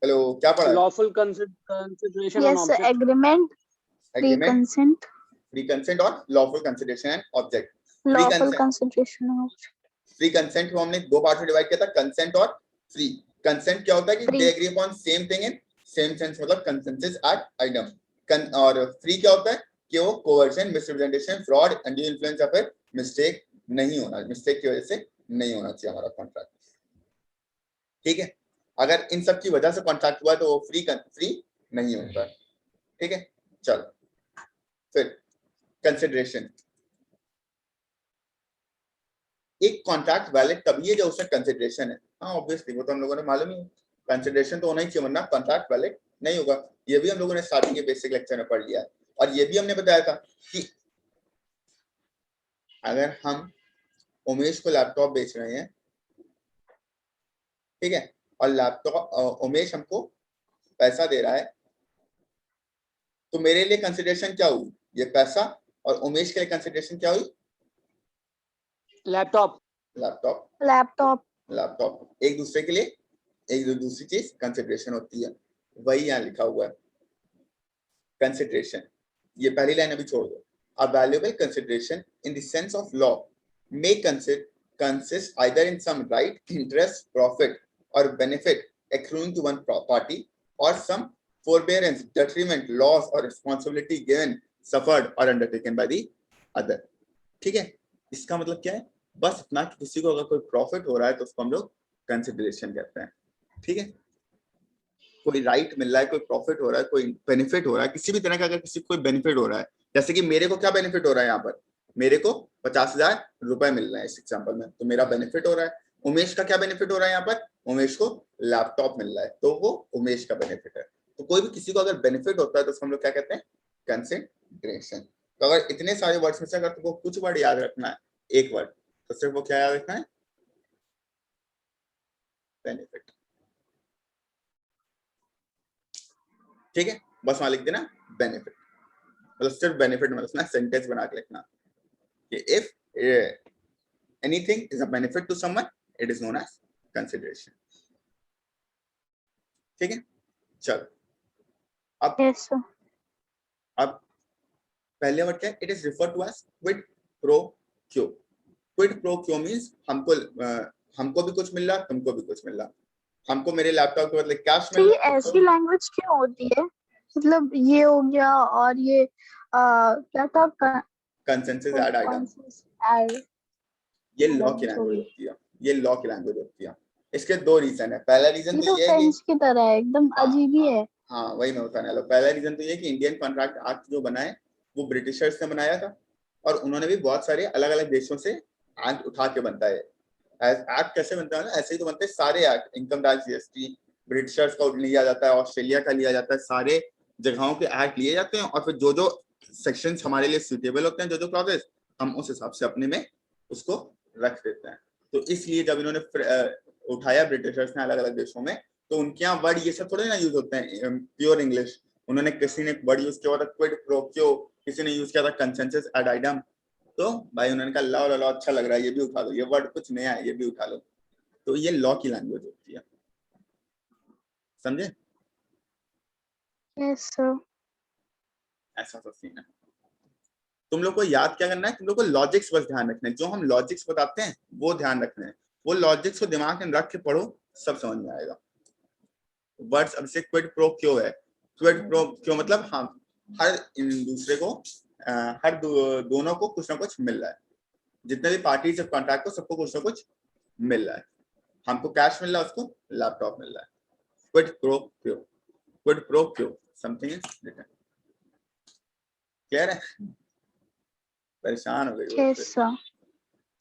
हेलो, क्या पढ़ा है? Lawful consideration on yes sir, object, agreement, free agreement, consent, free consent और lawful consideration and object. Lawful consideration of free consent को हमने 2 पार्ट में डिवाइड किया था, कंसेंट और फ्री। कंसेंट क्या होता है कि Free. They agree upon same thing in same sense, मतलब कंसेंसस एट आइटम। और फ्री क्या होता है कि वो coercion, misrepresentation, fraud, undue influence या फिर मिस्टेक नहीं होना, मिस्टेक की वजह से नहीं होना चाहिए हमारा कॉन्ट्रैक्ट, ठीक है। अगर इन सब की वजह से कॉन्ट्रैक्ट हुआ तो वो फ्री नहीं होता, ठीक है। चलो फिर कंसिडरेशन, एक कॉन्ट्रैक्ट वैलिड तभी है जब उसमें कंसिडरेशन है। हाँ ऑब्वियसली, वो तो हम लोगों ने मालूम ही है, कंसिडरेशन तो होना ही चाहिए, वरना कॉन्ट्रैक्ट वैलिड नहीं होगा। ये भी हम लोगों ने स्टार्टिंग के बेसिक लेक्चर में पढ़ लिया है। और ये भी हमने बताया था कि अगर हम उमेश को लैपटॉप बेच रहे हैं, ठीक है, और लैपटॉप उमेश हमको पैसा दे रहा है, तो मेरे लिए कंसिडरेशन क्या हुई? ये पैसा। और उमेश के लिए कंसिडरेशन क्या हुई? Laptop, laptop, laptop. लैपटॉप। एक दूसरे के लिए एक दूसरी चीज कंसिडरेशन होती है, वही यहाँ लिखा हुआ है कंसिडरेशन। ये पहली लाइन अभी छोड़ दो। A valuable consideration in the sense of law may consist either in some right, interest, profit or benefit accruing to one party or some forbearance, detriment, loss or responsibility given, suffered or undertaken by the other. ठीक है, इसका मतलब क्या है? बस इतना कि किसी को अगर कोई प्रॉफिट हो रहा है तो उसको हम लोग कंसिडरेशन कहते हैं। ठीक है, कोई राइट मिल रहा है, कोई प्रॉफिट हो रहा है, कोई बेनिफिट हो रहा है, किसी भी तरह का अगर किसी को कोई बेनिफिट हो रहा है, जैसे कि मेरे को क्या बेनिफिट हो रहा है, यहाँ पर मेरे को 50,000 रुपए मिल रहे हैं इस एग्जांपल में, तो मेरा बेनिफिट हो रहा है। उमेश का क्या बेनिफिट हो रहा है, यहाँ पर उमेश को लैपटॉप मिल रहा है, तो वो उमेश का बेनिफिट है। तो कोई भी किसी को अगर बेनिफिट होता है तो उसको हम लोग क्या कहते हैं, कंसिडरेशन। तो अगर इतने सारे वर्ड्स में से अगर तुमको कुछ वर्ड याद रखना है, एक वर्ड, तो सिर्फ वो क्या याद रखना है, बेनिफिट। ठीक है, बस वहां लिख देना बेनिफिट, मतलब सिर्फ बेनिफिट में लिखना, सेंटेंस बना के लिखना कि if anything is a benefit to someone it is known as consideration. ठीक है, चलो अब Yes, sir. अब पहले वर्ड क्या है, it is referred to as quid pro quo. Quid pro quo means हमको भी कुछ मिल रहा, तुमको भी कुछ मिल रहा। हमको मेरे लैपटॉप के बदले कैश तो मिल ये रहा, ऐसी लैंग्वेज क्यों होती है? मतलब ये हो गया और ये क्या था, कंसेंसस ऐड आइटम, ऐड ये लॉ की language हो लैंग्वेज गई। होती है, ये लॉ की लैंग्वेज होती है। इसके दो रीजन है। पहला रीजन ये तो तो ये है कि फ्रेंच की तरह है, एकदम हाँ, अजीब ही है। हाँ वही मैं बताने वाला हूं। पहला रीजन तो ये कि इंडियन कॉन्ट्रैक्ट एक्ट जो बना है वो ब्रिटिशर्स ने बनाया था, और उन्होंने भी बहुत सारे अलग अलग देशों से एक्ट उठा के बनता है। एक्ट कैसे बनता है ना, ऐसे ही तो बनते हैं सारे act. Income tax, GST Britishers का लिया जाता है, ऑस्ट्रेलिया का लिया जाता है, सारे जगहों के एक्ट लिए जाते हैं, और फिर जो जो सेक्शंस हमारे लिए सुटेबल होते हैं, जो जो क्लॉजेस, हम उस हिसाब से अपने में उसको रख देते हैं। तो इसलिए जब इन्होंने उठाया ब्रिटिशर्स ने अलग अलग देशों में, तो उनके यहाँ वर्ड ये सब थोड़े ना यूज होते हैं प्योर इंग्लिश। उन्होंने किसी ने वर्ड यूज किया था क्विड प्रो क्यो, किसी ने यूज किया था कंसेंसस एड आइटम। तो भाई उन्होंने कहा लॉ लॉ अच्छा लग रहा है, ये भी उठा लो, ये वर्ड कुछ नया है, ये भी उठा लो। तो ये लॉ की लैंग्वेज होती है, समझे? Yes sir. ऐसा सा सीन है। तुम लोग को याद क्या करना है, तुम लोग को लॉजिक्स बस ध्यान रखना है, जो हम लॉजिक्स बताते हैं वो ध्यान रखना है। वो लॉजिक्स को दिमाग में रख के पढ़ो, सब समझ में आएगा। वर्ड्स अब से क्विड प्रो क्यो है, क्विड प्रो क्यो मतलब हम हर दूसरे को दोनों को कुछ ना कुछ मिल रहा है। जितने भी पार्टीज ऑफ कॉन्ट्रैक्ट को सबको कुछ ना कुछ मिल रहा है। हमको कैश मिल रहा है, उसको लैपटॉप मिल रहा है। Quid pro quo, quid pro quo, something is written. Clear है? परेशान हो गई? Yes sir.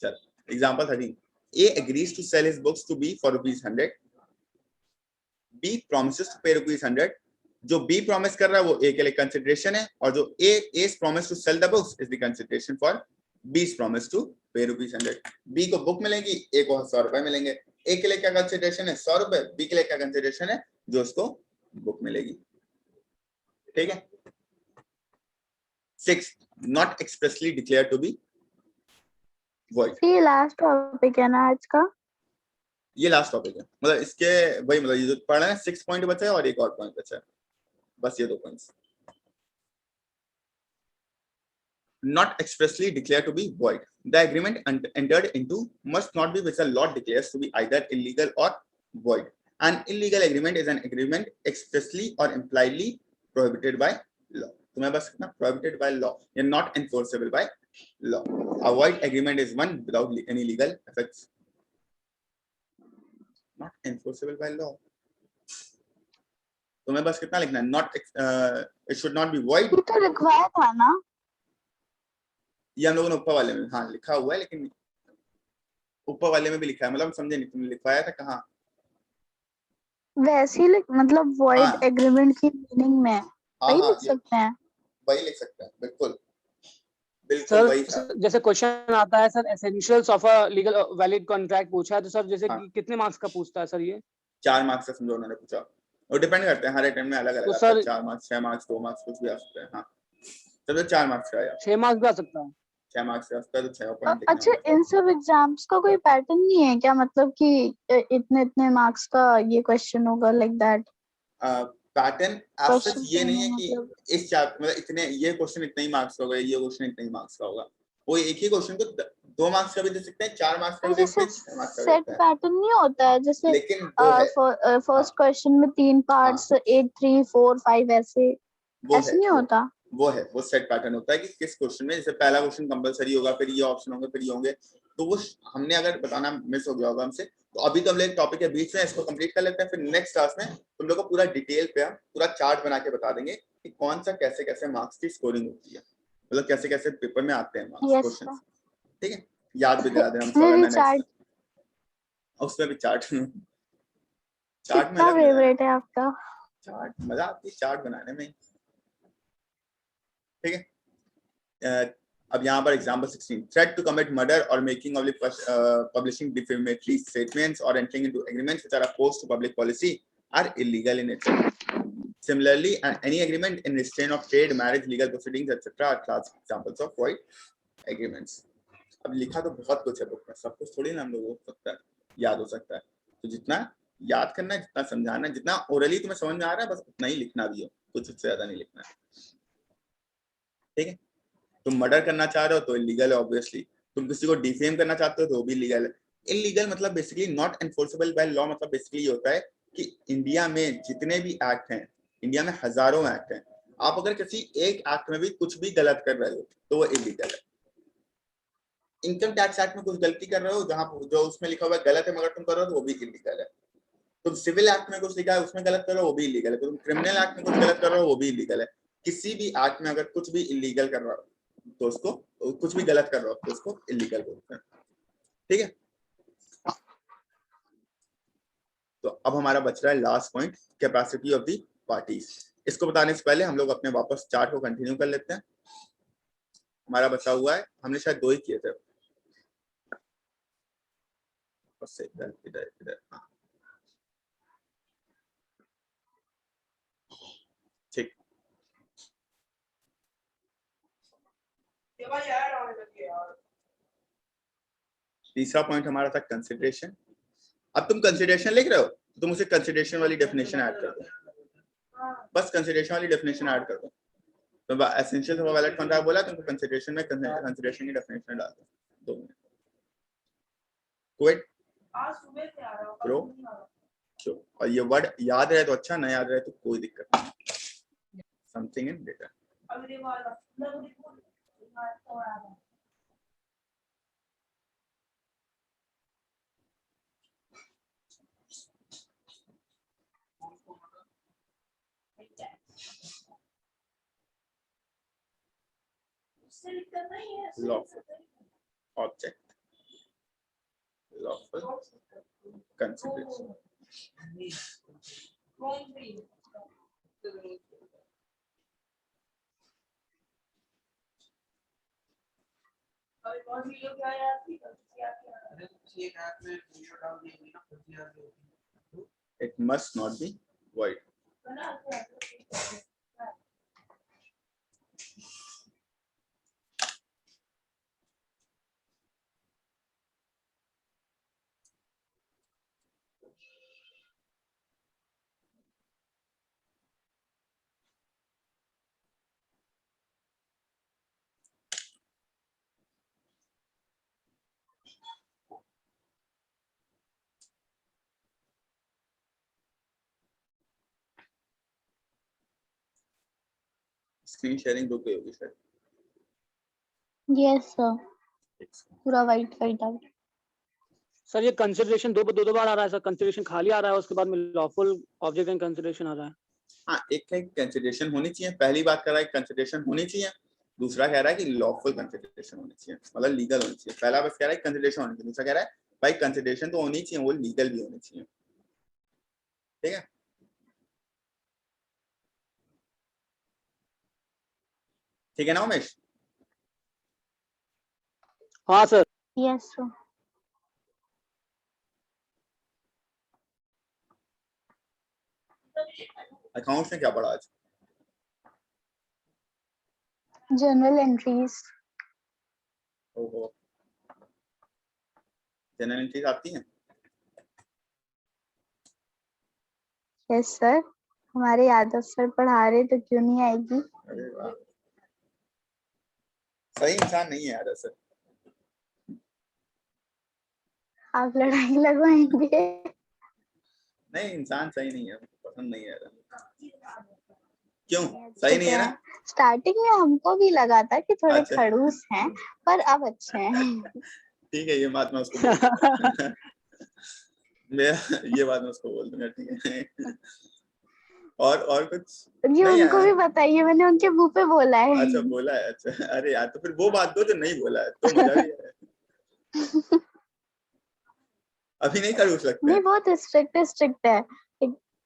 चल example 13, A agrees to sell his books to B for ₹100. B promises to pay ₹100. जो B प्रॉमिस कर रहा है वो A के लिए कंसिडरेशन है, और जो A's promise to sell the books is the consideration for B's promise to pay ₹100. B को बुक मिलेगी, A को 100 रुपए मिलेंगे। A के लिए क्या कंसिडरेशन है, 100 रुपए। B के लिए क्या कंसिडरेशन है, जो उसको बुक मिलेगी। ठीक है। 6, not expressly declared to be void. ये लास्ट टॉपिक है ना आज का? ये लास्ट टॉपिक है, मतलब इसके वही, मतलब ये जो पढ़ा है 6 पॉइंट बचा है और एक और पॉइंट बचा है, बस ये 2 points. Not expressly declared to be void. The agreement entered into must not be which the law declares to be either illegal or void. An illegal agreement is an agreement expressly or impliedly prohibited by law. तुम्हें बस ना prohibited by law, and not enforceable by law. A void agreement is one without any legal effects. Not enforceable by law. तुम्हें बस कितना लिखना है, not it should not be void. ये तो लिखवाया था ना? ये हम लोगों ने ऊपर वाले में हाँ लिखा हुआ है, लेकिन ऊपर वाले में भी लिखा है, मतलब समझे नहीं, तुमने लिखवाया था कहाँ? वैसे ही मतलब void एग्रीमेंट की मीनिंग में वही लिख सकते हैं। वही लिख सकते हैं, बिल्कुल बिल्कुल सर वही था। जैसे क्वेश्चन आता है sir, essentials of a legal valid contract पूछा है, तो सर जैसे हाँ। कितने मार्क्स का पूछता है सर ये? 4 मार्क्स का समझो उन्होंने पूछा, और डिपेंड करते हैं हर अटेम्प्ट में अलग अलग तो आता है। सर 4 मार्क्स, 6 मार्क्स, 2 मार्क्स, कुछ भी आ सकता है। हाँ चलो 4 मार्क्स का आया, 6 मार्क्स भी आ सकता है। 6 मार्क्स का आता है तो 6 पॉइंट। अच्छा, इन सब एग्जाम्स का कोई पैटर्न नहीं है क्या, मतलब कि इतने इतने मार्क्स का ये क्वेश्चन होगा, like that? Pattern as such ये नहीं है कि मतलब इस चैप्टर मतलब इतने ये क्वेश्चन इतने ही मार्क्स का होगा, ये क्वेश्चन इतने ही मार्क्स का होगा। वो एक ही क्वेश्चन को 2 मार्क्स का भी दे सकते हैं, 4 मार्क्स का भी दे जैसे सकते हैं, 6 मार्क्स का भी दे सेट सकते हैं, पैटर्न नहीं होता है, जैसे लेकिन वो है, फर्स्ट क्वेश्चन में 3 पार्ट्स, 8 3 4 5 ऐसे वो ऐसे है, नहीं होता। वो सेट पैटर्न होता है कि किस क्वेश्चन में, जैसे पहला क्वेश्चन कंपलसरी होगा, फिर ये ऑप्शन होंगे, फिर ये होंगे, तो वो हमने अगर बताना मिस हो गया होगा हमसे, तो अभी तो हम लोग टॉपिक के बीच में इसको कंप्लीट कर लेते हैं, फिर नेक्स्ट क्लास में तुम लोग को पूरा डिटेल पे हम पूरा चार्ट बना के बता देंगे कि कौन सा कैसे कैसे मार्क्स की स्कोरिंग होती है, मतलब कैसे कैसे पेपर में आते हैं मार्क्स यस क्वेश्चन, ठीक है, याद भी दिला देना हम इसमें भी मैंने चार्ट। उसमें भी चार्ट चार्ट में कितना अलग मजा है, फेवरेट है आपका? चार्ट मजा आती है चार्ट बनाने में, ठीक है। अब यहाँ पर example 16, threat to commit murder or making of publishing defamatory statements or entering into agreements which are opposed to public policy are illegal in nature. Similarly, any agreement in restraint of trade, marriage, legal proceedings, etc. are class examples of void agreements. अब लिखा तो बहुत कुछ है book में, सब कुछ थोड़ी ना हम लोगों को सकता है याद हो सकता है, तो जितना याद करना है, जितना समझाना है, जितना ओरली तुम्हें समझ में आ रहा है, बस उतना ही लिखना भी हो, कुछ उससे ज्यादा नहीं लिखना है, ठीक है। तुम मर्डर करना चाह रहे हो तो इलीगल है ऑब्वियसली, तुम किसी को डिफेम करना चाहते हो तो वो भी इलीगल है। इलीगल मतलब basically not enforceable by law, मतलब बेसिकली ये होता है कि इंडिया में जितने भी एक्ट हैं, इंडिया में हजारों एक्ट हैं, आप अगर किसी एक एक्ट में भी कुछ भी गलत कर रहे हो तो वो इलीगल है। इनकम टैक्स एक्ट में कुछ गलती कर रहे हो, जहां जो उसमें लिखा हुआ है गलत है मगर तुम कर रहे हो तो वो भी इलीगल है। तुम सिविल एक्ट में कुछ लिखा है उसमें गलत कर रहे हो वो भी इलीगल है, तुम क्रिमिनल एक्ट में कुछ गलत कर रहे हो वो भी इलीगल है। किसी भी एक्ट में अगर कुछ भी इलीगल कर रहा हो तो उसको, कुछ भी गलत कर रहा हो तो उसको इलीगल बोलते हैं, ठीक है। तो अब हमारा बच रहा है last point, capacity of the parties. इसको बताने से पहले हम लोग अपने वापस चार्ट को कंटिन्यू कर लेते हैं। हमारा बचा हुआ है, हमने शायद 2 ही किए थे, इधर इधर इधर, हाँ ठीक। तीसरा पॉइंट हमारा था कंसिडरेशन। अब तुम कंसिडरेशन लिख रहे हो तो तुम उसे कंसिडरेशन वाली डेफिनेशन ऐड कर दो, बस कंसिडरेशन वाली डेफिनेशन ऐड कर दो। तो एसेंशियल ऑफ वैलिड कॉन्ट्रैक्ट बोला, तुमको कंसिडरेशन में कंसिडरेशन की डेफिनेशन डाल दो। 2 मिनट क्विट प्रो क्यों, और ये वर्ड याद रहे तो अच्छा, ना याद रहे तो कोई दिक्कत नहीं, something in data. lawful object, lawful consideration, it must not be void. Screen sharing दो पे होगी शायद, यस सर, पूरा वाइट वाइट आउट। सर ये कंसिडरेशन दो बार आ रहा है सर, कंसिडरेशन खाली आ रहा है, उसके बाद में लॉफुल ऑब्जेक्ट एंड कंसिडरेशन आ रहा है। हाँ, एक है कंसिडरेशन होनी चाहिए, पहली बात कर रहा है कंसिडरेशन होनी चाहिए, दूसरा कह रहा है कि लॉफुल कंसिडरेशन होनी चाहिए, मतलब लीगल होनी चाहिए। पहला बस कह रहा है कंसिडरेशन होनी चाहिए, दूसरा कह रहा है भाई कंसिडरेशन तो होनी चाहिए, वो लीगल भी होनी चाहिए, ठीक है। ठीक है ना उमेश? हाँ सर। Yes sir. अकाउंट्स में क्या पढ़ा आज? General entries. ओहो, जनरल एंट्रीज आती हैं? यस सर, हमारे यादव सर पढ़ा रहे तो क्यों नहीं आएगी। अरे वाह, सही इंसान नहीं है यार सर। आप लड़ाई लगवाएंगे। नहीं, इंसान सही नहीं है, पसंद नहीं है। क्यों? अच्छे सही नहीं तो है ना? हैं। स्टार्टिंग में हमको भी लगा था कि थोड़े अच्छा खड़ूस हैं, पर अब अच्छे हैं। ठीक है, ये बात मैं उसको बोल दूंगा। मैं ये बात मैं उसको बोल दूंगा, ठीक है। और कुछ ये नहीं उनको यार। भी बताइए, मैंने उनके मुंह पे बोला है। अच्छा बोला है, अच्छा। अरे यार, तो फिर वो बात दो जो नहीं बोला है, तो मजा भी है। अभी नहीं खड़ूस लगते नहीं, हैं। बहुत स्ट्रिक्ट है।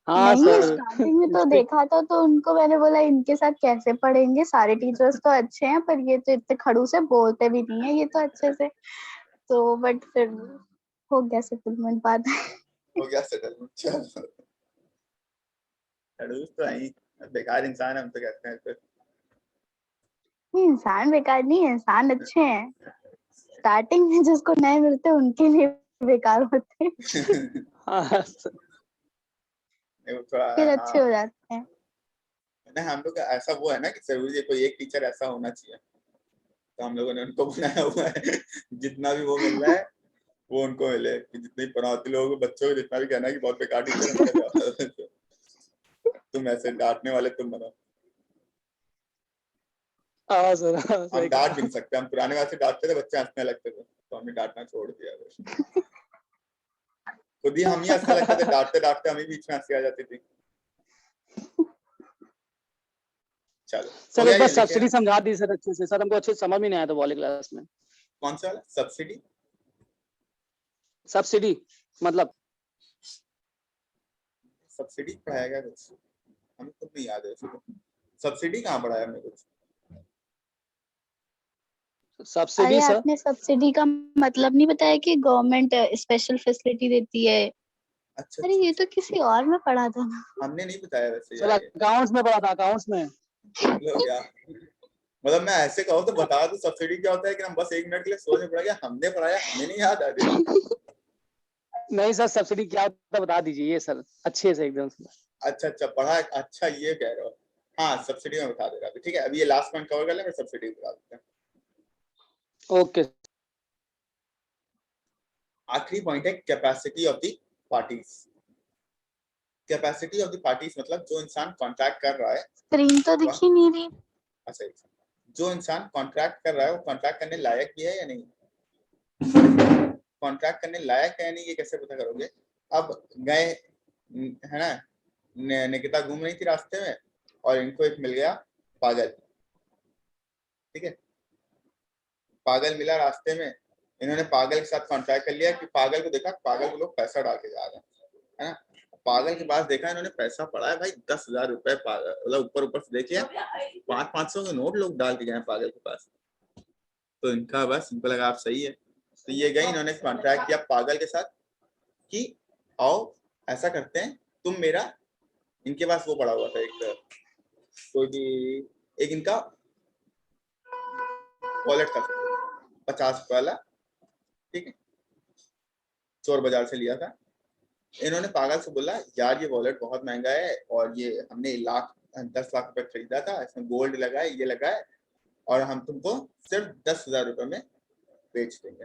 हाँ नहीं, सर। स्टार्टिंग में तो स्ट्रिक्ट। देखा था तो उनको मैंने बोला इनके साथ कैसे पढ़ेंगे, सारे टीचर्स तो अच्छे हैं पर ये तो इतने खड़ूस है, बोलते भी नहीं है ये तो अच्छे से। तो बट फिर हो गया सेटलमेंट बाद में। हो गया सेटल। चलो, खड़ूस तो है ही, बेकार इंसान है, हम तो कहते हैं फिर। नहीं, इंसान बेकार नहीं है, इंसान अच्छे हैं। स्टार्टिंग में जिसको नए मिलते हैं उनके लिए बेकार होते हैं, हाँ सर। वो थोड़ा, फिर अच्छे हाँ। हो जाते हैं। नहीं, हम लोग का ऐसा वो है ना कि जरूरी कोई एक टीचर ऐसा होना चाहिए, तो हम लोगों ने उनको बनाया हुआ है। जितना भी वो मिल रहा है वो उनको मिले, कि जितने पढ़ाते लोगों को, बच्चों को जितना भी कहना है कि बहुत बेकार टीचर, उनका जवाब तुम ऐसे डांटने वाले तुम बनो। हाँ सर, हाँ, हम सही डांट भी कहा। नहीं सकते, हम पुराने वाले से डांटते थे, बच्चे हंसने लगते थे, तो हमने डांटना छोड़ दिया बस। खुद ही हम ही हंसने लगते थे, डांटते डांटते हमें बीच में हंसी आ जाती थी। चलो, हो सर गया एक बार ये लिखे। सब्सिडी समझा दी सर अच्छे से, सर हमको अच्छे से समझ में नहीं आया था वाले क्लास में। कौन सा वाला सब्सिडी? सब्सिडी मतलब सब्सिडी पढ़ाएगा कुछ, हमें खुद नहीं याद है वैसे तो। सब्सिडी कहाँ पढ़ाया हमने कुछ? सब्सिडी अरे सर। आपने सब्सिडी का मतलब नहीं बताया कि गवर्नमेंट स्पेशल फैसिलिटी देती है। अच्छा अरे अच्छा ये अच्छा। तो किसी और में पढ़ा था ना। हमने नहीं बताया वैसे सर यार ये। अकाउंट्स में पढ़ा था, अकाउंट्स में। लोग यार, मतलब मैं ऐसे कहूँ तो बता दूं सब्सिडी क्या होता है, कि हम बस 1 मिनट के लिए सोचने पड़ेगा, हमने पढ़ाया, हमें नहीं याद आ रही। नहीं सर, सब्सिडी क्या होता है बता दीजिए ये सर, अच्छे से एकदम से। अच्छा अच्छा पढ़ा, अच्छा ये कह रहे हो। हाँ, सब्सिडी में बता देगा अभी, ठीक है। अभी ये लास्ट पॉइंट कवर कर ले, फिर सब्सिडी बता देते हैं। ओके। आखिरी पॉइंट है capacity of the parties. Capacity of the parties मतलब जो इंसान कॉन्ट्रैक्ट कर रहा है स्क्रीन तो दिख वह, ही नहीं रही। अच्छा जो इंसान कॉन्ट्रैक्ट कर रहा है वो कॉन्ट्रैक्ट करने लायक भी है या नहीं? कॉन्ट्रैक्ट करने लायक है या नहीं, ये कैसे पता करोगे? अब गए, है ना, निकिता घूम रही थी रास्ते में और इनको एक मिल गया पागल, ठीक है। पागल मिला रास्ते में, इन्होंने पागल के साथ कॉन्ट्रैक्ट कर लिया कि पागल को देखा, पागल को लोग पैसा डाल के जा रहे हैं, है ना। पागल के पास देखा इन्होंने पैसा पड़ा है भाई 10,000 रुपए, मतलब ऊपर ऊपर से देखिए 500-500 के नोट लोग डाल के गए पागल के पास। तो इनका बस, इनको लगा आप सही है, तो ये गए, इन्होंने कॉन्ट्रैक्ट किया पागल के साथ कि आओ ऐसा करते हैं, तुम मेरा, इनके पास वो पड़ा हुआ था एक, कोई भी एक इनका वॉलेट था 50 वाला, ठीक है, चोर बाजार से लिया था। इन्होंने पागल से बोला यार ये वॉलेट बहुत महंगा है, और ये हमने 10 लाख रुपए खरीदा था, इसमें गोल्ड लगा है, ये लगा है, और हम तुमको सिर्फ 10,000 रुपए में बेच देंगे।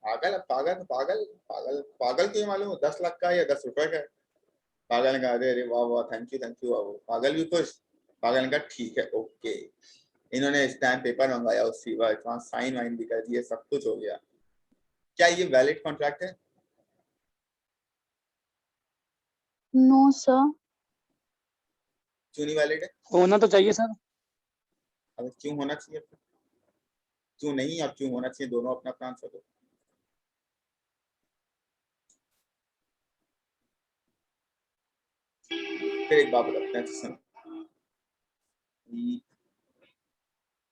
पागल, अब पागल पागल पागल पागल को ये मालूम 10 लाख का या 10 रुपए का है। पागल ने कहा अरे अरे वाह वाह, थैंक यू वाह। पागल भी खुश। पागल ने कहा ठीक है ओके। इन्होंने स्टैम्प पेपर मंगाया, उसी बार वहां साइन वाइन भी कर दिए, सब कुछ हो गया। क्या ये वैलिड कॉन्ट्रैक्ट है? No sir. क्यों नहीं वैलिड है? होना तो चाहिए सर। अब क्यों होना चाहिए, क्यों नहीं, अब क्यों होना चाहिए, दोनों अपना अपना आंसर दो। फिर एक बात बताते हैं, सुन,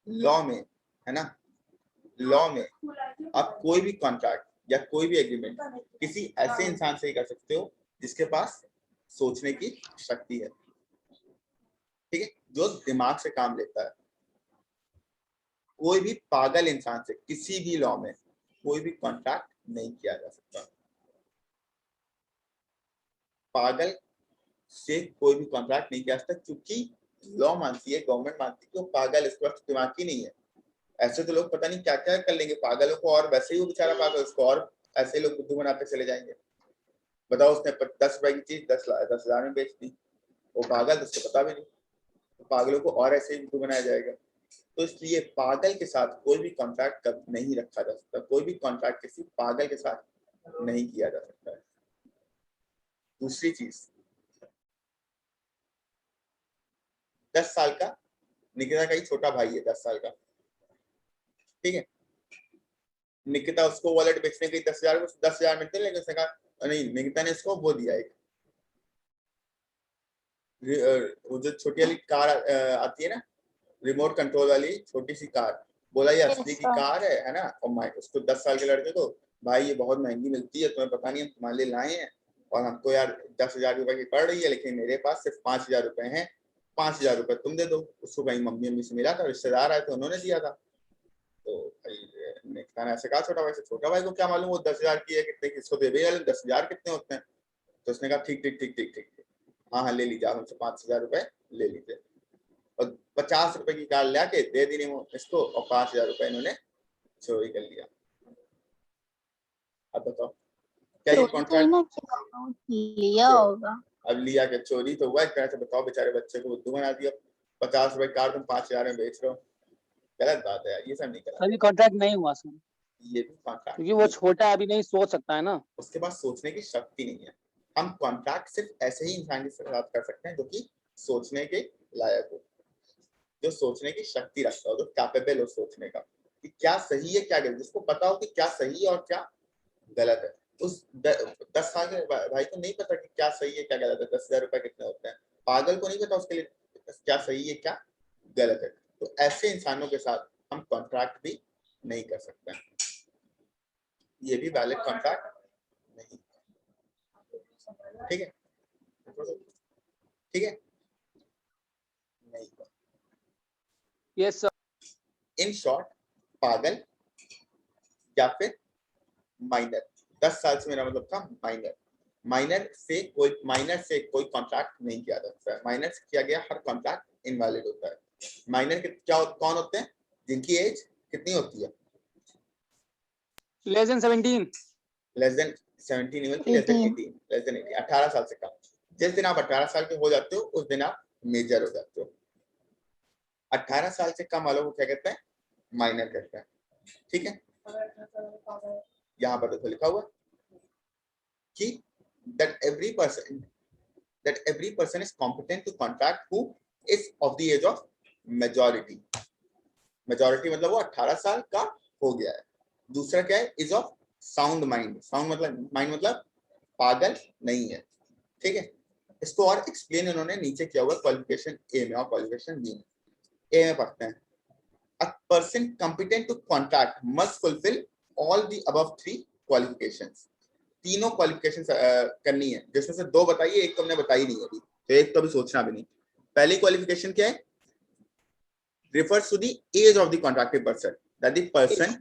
लॉ में, है ना, लॉ में आप कोई भी कॉन्ट्रैक्ट या कोई भी एग्रीमेंट किसी ऐसे इंसान से ही कर सकते हो जिसके पास सोचने की शक्ति है, ठीक है, जो दिमाग से काम लेता है। कोई भी पागल इंसान से किसी भी लॉ में कोई भी कॉन्ट्रैक्ट नहीं किया जा सकता। पागल से कोई भी कॉन्ट्रैक्ट नहीं किया जा सकता, क्योंकि लॉ मानती है, गवर्नमेंट मानती है कि वो पागल, इसके पास दिमाग ही नहीं है। ऐसे तो लोग पता नहीं क्या क्या कर लेंगे पागलों को, और वैसे ही वो बेचारा पागल, उसको और ऐसे लोग बुद्धू बनाते चले जाएंगे। बताओ उसने 10 रुपए की चीज 10,000 में बेच दी, वो पागल, उसको पता भी नहीं। तो पागलों को और ऐसे ही बुद्धू बनाया जाएगा। तो इसलिए पागल के साथ कोई भी कॉन्ट्रैक्ट कभी नहीं रखा जा सकता, कोई भी कॉन्ट्रैक्ट किसी पागल के साथ नहीं किया जा सकता है। दूसरी चीज, 10 साल का निकिता का ही छोटा भाई है, 10 साल का, ठीक है। निकिता उसको वॉलेट बेचने गई 10,000 को, 10,000 मिलते, लेकिन उसने कहा नहीं, निकिता ने इसको वो दिया, एक वो जो छोटी वाली कार आती है ना, रिमोट कंट्रोल वाली छोटी सी कार, बोला ये असली की कार है ना। और उसको 10 साल के लड़के को, भाई ये बहुत महंगी मिलती है, तुम्हें पता नहीं, हम तुम्हारे लिए लाए हैं, और हमको यार 10,000 रुपए की पड़ रही है, लेकिन मेरे पास सिर्फ 5,000 रुपए हैं, 5,000 रुपए तुम दे दो। उसको कहीं मम्मी से मिला था, रिश्तेदार आए थे, उन्होंने दिया था। तो निकिता ने ऐसे कहा छोटा भाई से, छोटा भाई को क्या मालूम वो 10,000 की है, कितने की, इसको दे भी 10,000 कितने होते हैं। तो उसने कहा ठीक ठीक ठीक ठीक ठीक, हाँ हाँ ले लीजिए, आप हमसे 5,000 रुपए ले लीजिए। और 50 रुपए की कार ला के दे दी इसको, और 5,000 रुपए इन्होंने चोरी कर लिया। अब बताओ क्या ये कॉन्ट्रैक्ट लिया होगा? अब लिया के चोरी तो हुआ एक तरह से। बताओ बेचारे बच्चे को बुद्धू बना दिया, 50 रुपए कार तुम 5,000 में बेच रहे हो, गलत बात है यार, ये सब नहीं करना। अभी कॉन्ट्रैक्ट नहीं हुआ सर, ये भी कॉन्ट्रैक्ट, क्योंकि वो छोटा है, अभी नहीं सोच सकता है ना। उसके पास सोचने की शक्ति नहीं है। हम कॉन्ट्रैक्ट सिर्फ ऐसे ही इंसान के साथ कर सकते हैं जो कि सोचने के लायक हो, जो सोचने की शक्ति रखता हो, जो कैपेबल हो सोचने का कि क्या सही है क्या गलत, जिसको पता हो कि क्या सही है और क्या गलत है। उस 10 साल के भाई को नहीं पता कि क्या सही है क्या गलत है, 10,000 रुपए कितने होते हैं, पागल को नहीं पता उसके लिए क्या सही है क्या गलत है। तो ऐसे इंसानों के साथ हम कॉन्ट्रैक्ट भी नहीं कर सकते हैं, ये भी वैलिड कॉन्ट्रैक्ट नहीं, ठीक है, ठीक है, नहीं। Yes sir. इन शॉर्ट, पागल या फिर माइनर, 10 साल से मेरा मतलब था माइनर, माइनर से कोई कॉन्ट्रैक्ट नहीं किया जा सकता है। माइनर से किया गया हर कॉन्ट्रैक्ट इनवैलिड होता है। माइनर के क्या कौन होते हैं? जिनकी एज कितनी होती है? लेस देन 17, लेस देन 17 नहीं बल्कि लेस देन 18, लेस देन 18, 18 साल से कम। जिस दिन आप 18 साल के हो जाते हो उस दिन आप मेजर हो जाते हो। 18 साल से कम वालों को क्या कहते हैं? माइनर कहते हैं, ठीक है। यहाँ पर देखो लिखा हुआ कि that every person is competent to contract who is of the age of majority। majority मतलब वो 18 साल का हो गया है। दूसरा क्या है? is of sound mind। sound मतलब mind मतलब पागल नहीं है, ठीक है। इसको और एक्सप्लेन उन्होंने नीचे किया हुआ क्वालिफिकेशन ए में और क्वालिफिकेशन बी में। ए में पढ़ते हैं, a person competent to contract must fulfill all the above 3 qualifications। तीनों क्वालिफिकेशन करनी है, जिसमें से 2 बताइए, एक तो हमने बताई नहीं अभी, तो एक तो अभी सोचना भी नहीं। पहली क्वालिफिकेशन क्या है? refers to the age of the contracted person, that the person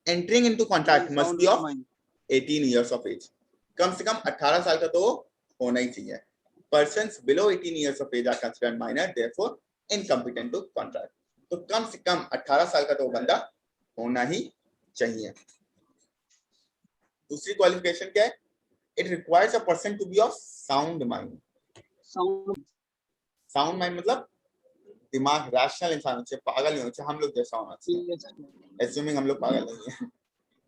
entering into contract must be of 18 years of age। कम से कम 18 साल का तो होना ही चाहिए। persons below 18 years of age are considered minor, therefore incompetent to contract। तो कम से कम 18 साल का तो बंदा होना ही चाहिए। दूसरी क्वालिफिकेशन क्या है? It requires a person to be of sound mind। sound mind मतलब दिमाग, रैशनल इंसान होना चाहिए, पागल नहीं होना चाहिए, हम लोग जैसा होना चाहिए। Assuming हम लोग पागल नहीं हैं।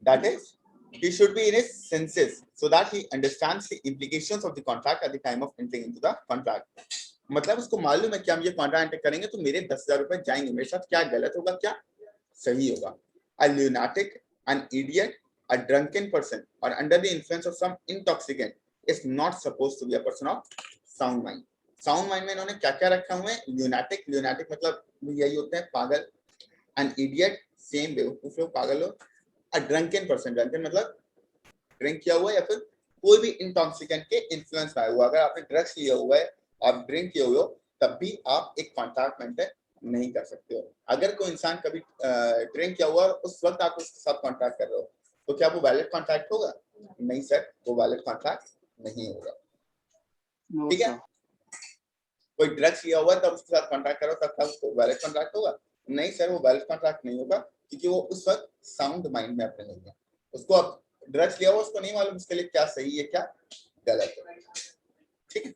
That is, he should be in his senses so that he understands the implications of the contract at the time of entering into the contract। मतलब उसको मालूम है कि हम ये कॉन्ट्रैक्ट एंटर करेंगे तो मेरे 10,000 रुपए जाएंगे, मेरे साथ क्या गलत होगा क्या सही होगा। A lunatic, an idiot, a drunken person or under the influence of some intoxicant is not supposed to be a person of sound mind। Sound mind में इन्होंने क्या क्या रखा हुआ है? ल्यूनाटिक, ल्यूनाटिक मतलब यही होते हैं पागल। एन इडियट, सेम बेवकूफ लोग, पागल लोग। अ ड्रंकन पर्सन, ड्रंकन मतलब ड्रिंक किया हुआ या फिर कोई भी इंटॉक्सिकेंट के इन्फ्लुएंस में आया हुआ। अगर आपने ड्रग्स लिया हुआ है, आप ड्रिंक किए हुए हो, तब भी आप एक कॉन्ट्रैक्ट मेंटेन नहीं कर सकते हो। अगर कोई इंसान कभी ड्रिंक किया हुआ और उस वक्त आप उसके साथ कॉन्ट्रैक्ट कर रहे हो, तो क्या वो वैलिड कॉन्ट्रैक्ट होगा? नहीं सर, वो वैलिड कॉन्ट्रैक्ट नहीं होगा, ठीक है। कोई ड्रग्स लिया हुआ है तब उसके साथ कॉन्ट्रैक्ट करो, तब उसको वैलिड कॉन्ट्रैक्ट होगा? नहीं सर, वो वैलिड कॉन्ट्रैक्ट नहीं होगा। क्योंकि वो उस वक्त साउंड माइंड में अपने नहीं है, उसको अब ड्रग्स लिया हुआ, उसको नहीं मालूम उसके लिए क्या सही है क्या गलत है। ठीक है,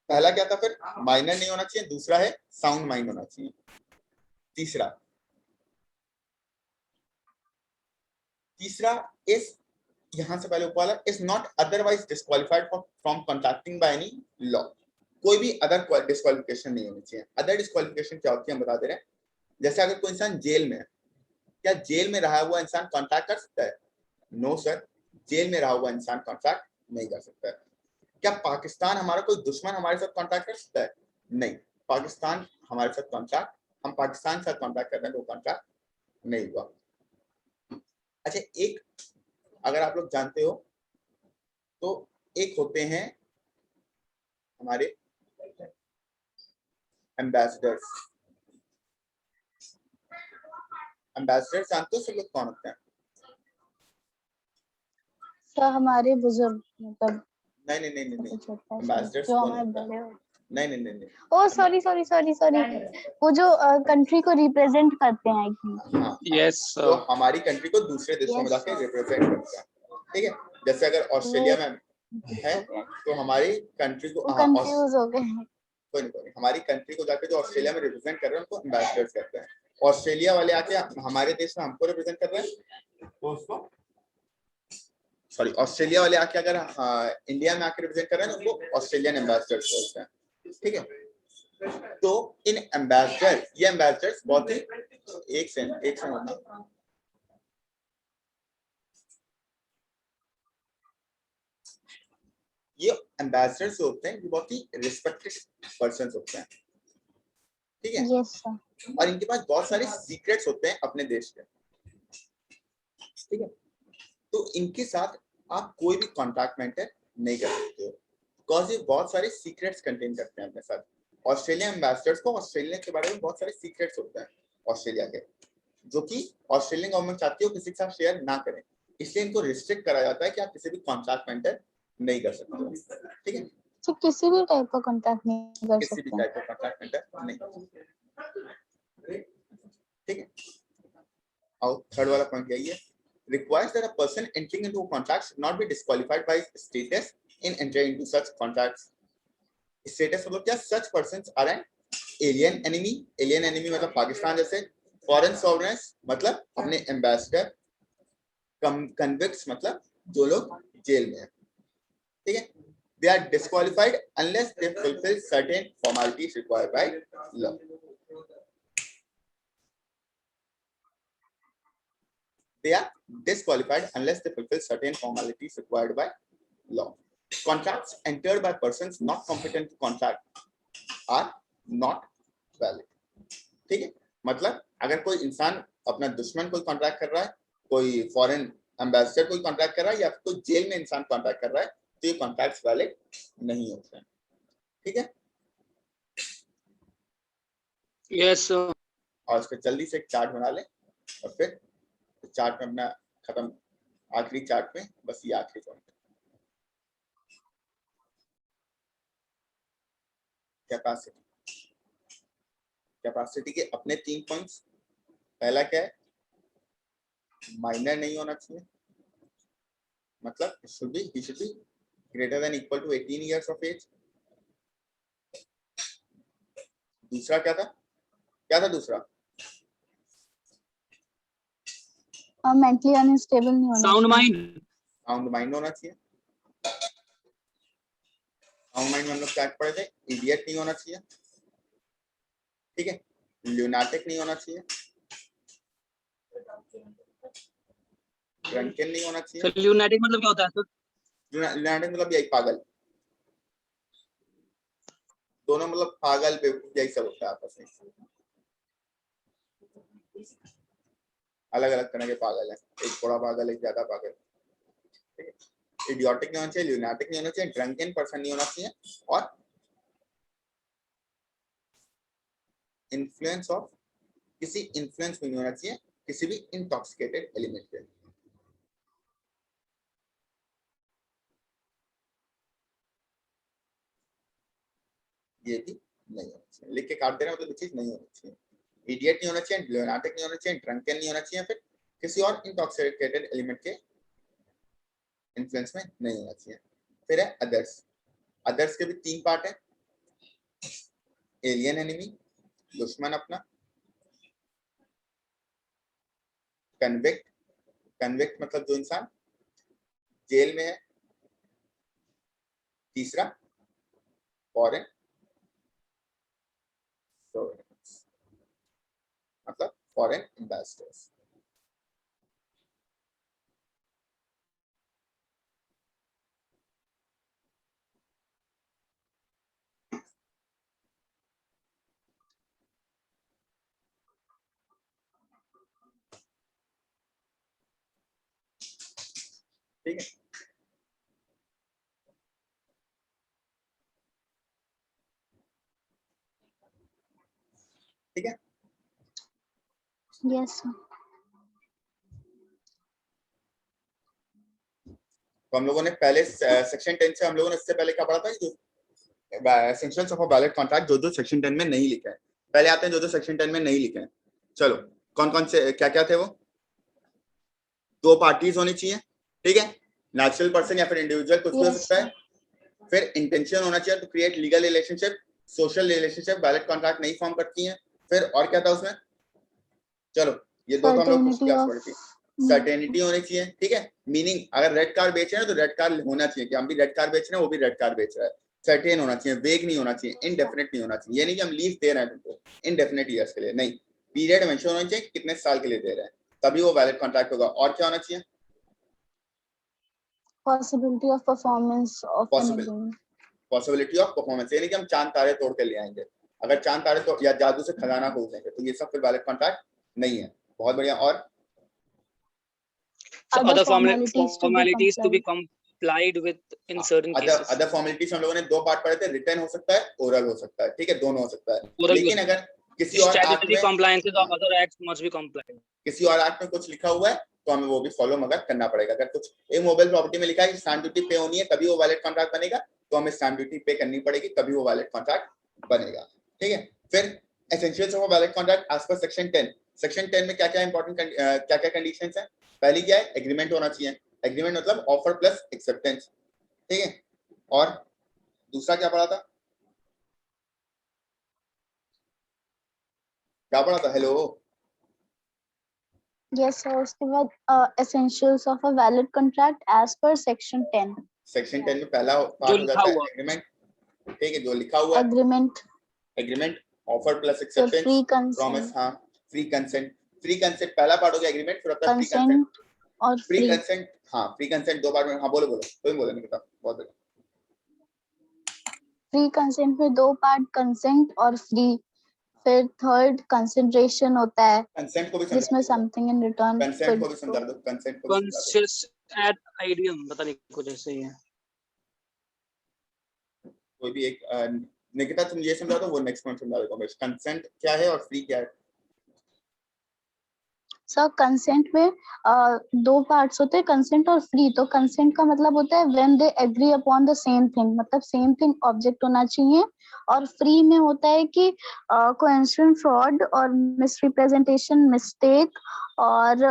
पहला क्या था फिर, माइनर नहीं होना चाहिए, दूसरा है साउंड माइंड होना चाहिए, तीसरा इस यहां से पहले ऊपर वाला is not otherwise disqualified from contracting by any law. कोई भी अदर डिस्क्वालिफिकेशन नहीं होनी चाहिए। अदर डिस्क्वालिफिकेशन क्या होती है हम बता दे रहे हैं, जैसे अगर कोई इंसान जेल में है, क्या जेल में रहा हुआ इंसान कॉन्ट्रैक्ट कर सकता है? नो सर, जेल में रहा हुआ इंसान कॉन्ट्रैक्ट नहीं कर सकता है। क्या पाकिस्तान हमारा कोई दुश्मन हमारे साथ कॉन्ट्रैक्ट कर सकता है? नहीं, पाकिस्तान हमारे साथ कॉन्ट्रैक्ट, हम पाकिस्तान के साथ कॉन्ट्रैक्ट कर रहे हैं, वो कॉन्ट्रैक्ट नहीं हुआ। अच्छा, एक अगर आप लोग जानते हो तो एक होते हैं हमारे एम्बेसडर्स। एम्बेसडर जानते हो सब लोग कौन होते हैं? सर हमारे बुजुर्ग मतलब नहीं नहीं नहीं नहीं नहीं, कुछ होता है सर, एम्बेसडर्स जो कौन हमारे होता है? बड़े हो। नहीं नहीं नहीं नहीं, ओ सॉरी सॉरी सॉरी सॉरी, वो जो कंट्री को रिप्रेजेंट करते हैं आई थिंक। हाँ यस तो हमारी कंट्री को दूसरे देशों में Yes, जाके sir. रिप्रेजेंट करता है। ठीक है, जैसे अगर ऑस्ट्रेलिया में है तो हमारी कंट्री को वो कंफ्यूज हो गए हैं। कोई नहीं, हमारी कंट्री को जाके जो ऑस्ट्रेलिया में रिप्रेजेंट कर रहे हैं उनको एम्बेसडर्स कहते हैं। ऑस्ट्रेलिया वाले आके हमारे देश में हमको रिप्रेजेंट कर रहे हैं तो उसको सॉरी, ऑस्ट्रेलिया वाले आके अगर इंडिया में आके रिप्रेजेंट कर रहे हैं तो उनको ऑस्ट्रेलियन एम्बेसडर्स बोलते हैं। ठीक है, तो इन एम्बेसडर, ये एम्बेसडर्स बहुत ही एक सेकंड ये एम्बेसडर्स होते हैं, ये बहुत ही रिस्पेक्टेड पर्संस होते हैं। ठीक है, यस सर। और इनके पास बहुत सारे सीक्रेट्स होते हैं अपने देश के। ठीक है, तो इनके साथ आप कोई भी कॉन्ट्रैक्ट मेंटेन नहीं कर सकते हो, बिकॉज ये बहुत सारे सीक्रेट्स कंटेन करते हैं अपने साथ। ऑस्ट्रेलिया एम्बेसडर्स को ऑस्ट्रेलिया के बारे में बहुत सारे सीक्रेट्स होते हैं ऑस्ट्रेलिया के, जो कि ऑस्ट्रेलियन गवर्नमेंट चाहती है किसी के साथ शेयर ना करें, इसलिए इनको रिस्ट्रिक्ट करा जाता है कि आप किसी भी कॉन्ट्रैक्ट मेंटेन नहीं कर सकते हो। ठीक है, तो किसी भी टाइप का कांटेक्ट नहीं कर किसी भी सकते। टाइप का कॉन्ट्रैक्ट मेंटेन नहीं कर सकते। ठीक है, और थर्ड वाला पॉइंट यही है, requires that a person entering into a contract should not be disqualified by status in entering into such contracts. Status मतलब क्या? Such persons are an alien enemy. Alien enemy मतलब पाकिस्तान जैसे, foreign sovereigns मतलब अपने ambassador, convicts मतलब जो लोग jail में हैं। ठीक है, they are disqualified unless they fulfill certain formalities required by law. They are disqualified unless they fulfill certain formalities required by law. Contracts entered by persons not competent to contract are not valid. ठीक है, मतलब अगर कोई इंसान अपना दुश्मन कोई contract कर रहा है, कोई फॉरेन एम्बेसडर कोई कॉन्ट्रैक्ट कर रहा है, या कोई जेल में इंसान कॉन्ट्रैक्ट कर रहा है, तो ये कॉन्ट्रैक्ट्स वैलिड नहीं होते हैं। ठीक है, यस और इसको जल्दी से एक चार्ट बना ले और फिर चार्ट में अपना खत्म, आखिरी चार्ट में बस ये आखिरी पॉइंट, कैपेसिटी। कैपेसिटी के अपने 3 पॉइंट्स। पहला क्या है, माइनर नहीं होना चाहिए, मतलब he should be greater than equal to 18 years of age। दूसरा क्या था दूसरा? मेंटली अनस्टेबल नहीं होना साउंड चाहिए। माइंड। साउंड माइंड होना चाहिए। साउंड माइंड में हम लोग क्या पढ़े थे? इडियट नहीं होना चाहिए। ठीक है, ल्यूनाटिक नहीं होना चाहिए, ड्रंकन नहीं होना चाहिए। सर ल्यूनाटिक मतलब क्या होता है सर? ल्यूनाटिक मतलब यही पागल, दोनों मतलब पागल बेवकूफ यही सब होता है आपस में, अलग अलग तरह के पागल है, एक थोड़ा पागल, एक ज्यादा पागल। ठीक है, इडियोटिक नहीं होना चाहिए, ल्यूनाटिक नहीं होना चाहिए, ड्रंकन पर्सन नहीं होना चाहिए, और इन्फ्लुएंस ऑफ, किसी इन्फ्लुएंस में नहीं होना चाहिए, किसी भी इंटॉक्सिकेटेड एलिमेंट पे। ये भी नहीं होना चाहिए, लिख के काट दे रहे हैं, मतलब ये चीज नहीं होनी चाहिए। इडियट नहीं होना चाहिए, lunatic नहीं होना चाहिए, drunken नहीं होना चाहिए, फिर किसी और intoxicated element के इन्फ्लुएंस में नहीं होना चाहिए। फिर है अदर्स। अदर्स के भी 3 पार्ट है, एलियन एनिमी, दुश्मन अपना, कन्विक्ट। कन्विक्ट मतलब जो इंसान जेल में है, तीसरा फॉरेन मतलब फॉरेन एम्बेसडर्स। ठीक है, ठीक है। Yes sir. तो हम लोगों ने पहले सेक्शन 10 से हम लोगों ने इससे पहले क्या पढ़ा था, जो essentials of a valid contract जो सेक्शन 10 में नहीं लिखा है। पहले आते हैं जो सेक्शन 10 में नहीं लिखे हैं। चलो कौन कौन से क्या क्या थे वो। 2 पार्टीज होनी चाहिए, ठीक है, नेचुरल पर्सन या फिर इंडिविजुअल कुछ भी हो Yes, सकता है। फिर इंटेंशन होना चाहिए to create legal relationship, social relationship valid contract नहीं फॉर्म करती हैं। फिर और क्या था उसमें, चलो ये 2 तो हम लोग पिछली क्लास पढ़ी थी। सर्टेनिटी होनी चाहिए, ठीक है, मीनिंग अगर रेड कार्ड बेच रहे हैं तो रेड कार्ड होना चाहिए कि हम भी रेड कार्ड बेच रहे हैं, वो भी रेड कार्ड बेच रहा है। सर्टेन होना चाहिए, वेग नहीं होना चाहिए, इनडेफिनेट नहीं होना चाहिए। ये नहीं कि हम लीव दे रहे हैं तुमको इनडेफिनेट ईयर्स के लिए, नहीं, पीरियड मेंशन होना चाहिए कितने साल के लिए दे रहे हैं, तभी वो वैलिड कॉन्ट्रैक्ट होगा। और क्या होना चाहिए, possibility of performance of an possible agreement. Possibility of performance, यानी कि हम चांद तारे तोड़ के ले आएंगे। अगर चांद तारे तो या जादू से खजाना खोल देंगे तो ये सब फिर वैलिड कॉन्ट्रैक्ट नहीं है। बहुत बढ़िया। और So Other other formalities to be formalities to be complied. complied with in certain cases. Other formalities हम लोगों ने 2 पार्ट पढ़े थे, रिटर्न हो सकता है, ओरल हो सकता है, ठीक है, दोनों हो सकता है। Oral लेकिन अगर किसी और एक्ट statutory में compliances of other acts must be complied. किसी और एक्ट में कुछ लिखा हुआ है तो हमें वो भी फॉलो मगर करना पड़ेगा। अगर कुछ एक मोबाइल प्रॉपर्टी में लिखा है कि स्टैम्प ड्यूटी पे होनी है तभी वो वैलिड कॉन्ट्रैक्ट बनेगा, तो हमें स्टैम्प ड्यूटी पे करनी पड़ेगी तभी वो वैलिड कॉन्ट्रैक्ट बनेगा, ठीक है। फिर essentials of a valid contract as per section 10। Section 10 में क्या क्या इंपॉर्टेंट क्या क्या कंडीशंस हैं। पहली क्या है, एग्रीमेंट होना चाहिए। एग्रीमेंट मतलब ऑफर प्लस एक्सेप्टेंस, ठीक है। और दूसरा क्या पढ़ा था, क्या पढ़ा था, हेलो। Yes sir. उसके बाद essentials of a valid contract as per section 10. Section 10 में पहला जो पार्ट हो लिखा जाता है हुआ एग्रीमेंट, ठीक है, जो लिखा हुआ है Agreement. एग्रीमेंट, ऑफर प्लस फिर एक्सेप्टेंस, free प्रॉमिस, consent. हाँ, फ्री कंसेंट। फ्री कंसेंट पहला पार्ट हो गया एग्रीमेंट, फिर होता है फ्री कंसेंट। Consent और फ्री free. कंसेंट, हाँ, फ्री कंसेंट 2 पार्ट में, हाँ बोलो बोलो, तुम बोलो नहीं पता, बहुत बढ़िया। Free consent में 2 part consent और free. फिर third consideration होता है कंसेंट को भी जिसमें समझा दो, something in return consent could को भी समझा दो, कंसेंट को भी समझा दो। consist ad ideum पता नहीं कुछ ऐसे ही है। कोई भी एक निकिता तुम ये समझा दो, वो नेक्स्ट पॉइंट समझा देगा। कंसेंट क्या है और फ्री क्या है। सर कंसेंट में 2 पार्ट्स होते हैं, कंसेंट और फ्री। तो कंसेंट का मतलब होता है when they agree upon the same thing, मतलब सेम थिंग ऑब्जेक्ट होना चाहिए। और फ्री में होता है कि कोइंसिडेंट, फ्रॉड और मिसरिप्रेजेंटेशन, मिस्टेक और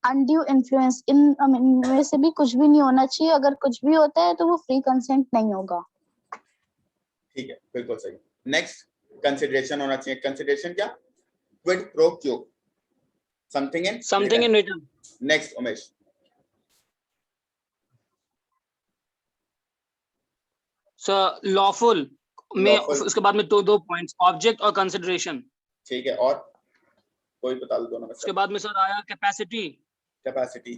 अनड्यू इन्फ्लुएंस, इनमें से भी कुछ भी नहीं होना चाहिए। अगर कुछ भी होता है तो वो फ्री कंसेंट नहीं होगा। ठीक है, बिल्कुल सही। नेक्स्ट कंसिडरेशन होना चाहिए। कंसिडरेशन क्या, Kwid pro quo, something in return. Next Umesh. So lawful में Lawful. उसके बाद में दो पॉइंट्स, ऑब्जेक्ट और कंसिडरेशन। ठीक है, और कोई बता दो दोनों में उसके से। बाद में सर आया capacity capacity,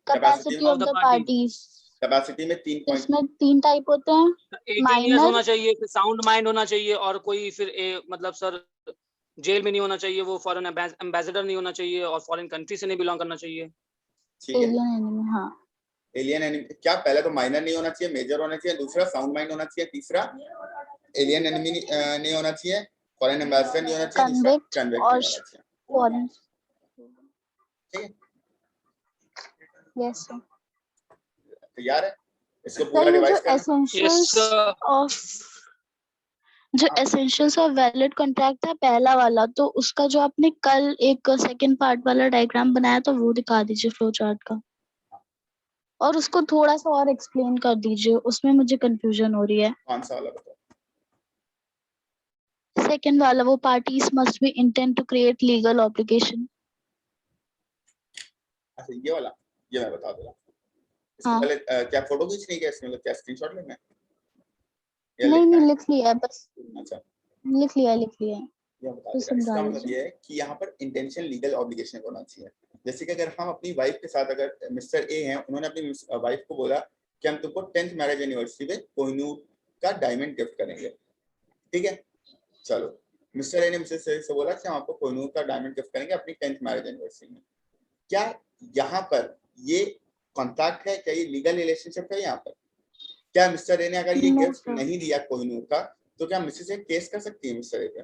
capacity of the parties. Capacity में 3 पॉइंट, इसमें 3 टाइप होते हैं। 18 years Minor. होना चाहिए, फिर साउंड माइंड होना चाहिए, और कोई फिर मतलब सर जेल में नहीं होना चाहिए, वो फॉरेन एम्बेसडर नहीं होना चाहिए, और फॉरेन कंट्री से नहीं बिलोंग करना चाहिए। ठीक है। एलियन एनिमी, हाँ। एलियन एनिमी क्या, पहले तो माइनर नहीं होना चाहिए, मेजर होना चाहिए, दूसरा साउंड माइंड होना चाहिए, तीसरा एलियन एनिमी नहीं होना चाहिए, फॉरेन एम्बेसडर नहीं होना चाहिए, दूसरा कन्विक्ट कन्विक्ट और नहीं होना चाहिए। फॉरेन। ठीक है, यस सर। तैयार है, इसको सर पूरा ये जो रिवाइज करना। एसेंशियल्स Yes, ऑफ जो हाँ। एसेंशियल्स ऑफ वैलिड कॉन्ट्रैक्ट था पहला वाला, तो उसका जो आपने कल एक सेकंड पार्ट वाला डायग्राम बनाया था वो दिखा दीजिए फ्लो चार्ट का, और उसको थोड़ा सा और एक्सप्लेन कर दीजिए, उसमें मुझे कंफ्यूजन हो रही है। कौन सा वाला बताओ? सेकंड वाला, वो parties must be intend to create legal obligation. अच्छा ये वाला, ये मैं बता दूंगा। इसके हाँ। पहले क्या फोटो खींचनी है क्या इसमें, मतलब क्या स्क्रीनशॉट लेना है या नहीं लिखना नहीं, है? लिख लिया है बस। अच्छा लिख लिया लिख लिया है। ये बता तो देगा। समझा इसका मतलब लीजिए। ये है कि यहाँ पर इंटेंशन लीगल ऑब्लिगेशन होना चाहिए। जैसे कि अगर हम अपनी वाइफ के साथ, अगर मिस्टर ए हैं, उन्होंने अपनी वाइफ को बोला कि हम तुमको 10th मैरिज एनिवर्सरी पे कोहिनूर का डायमंड गिफ्ट करेंगे, ठीक है? चलो, मिस्टर ए ने मिसेस ए से बोला कि हम आपको कोहिनूर का डायमंड गिफ्ट करेंगे अपनी 10th मैरिज एनिवर्सरी में। क्या यहाँ पर ये कॉन्ट्रैक्ट है? क्या ये लीगल रिलेशनशिप है? यहाँ पर क्या मिस्टर ए ने अगर ये नो गिफ्ट सर। नहीं दिया कोहिनूर का, तो क्या मिसेस ए केस कर सकती है मिस्टर ए पे?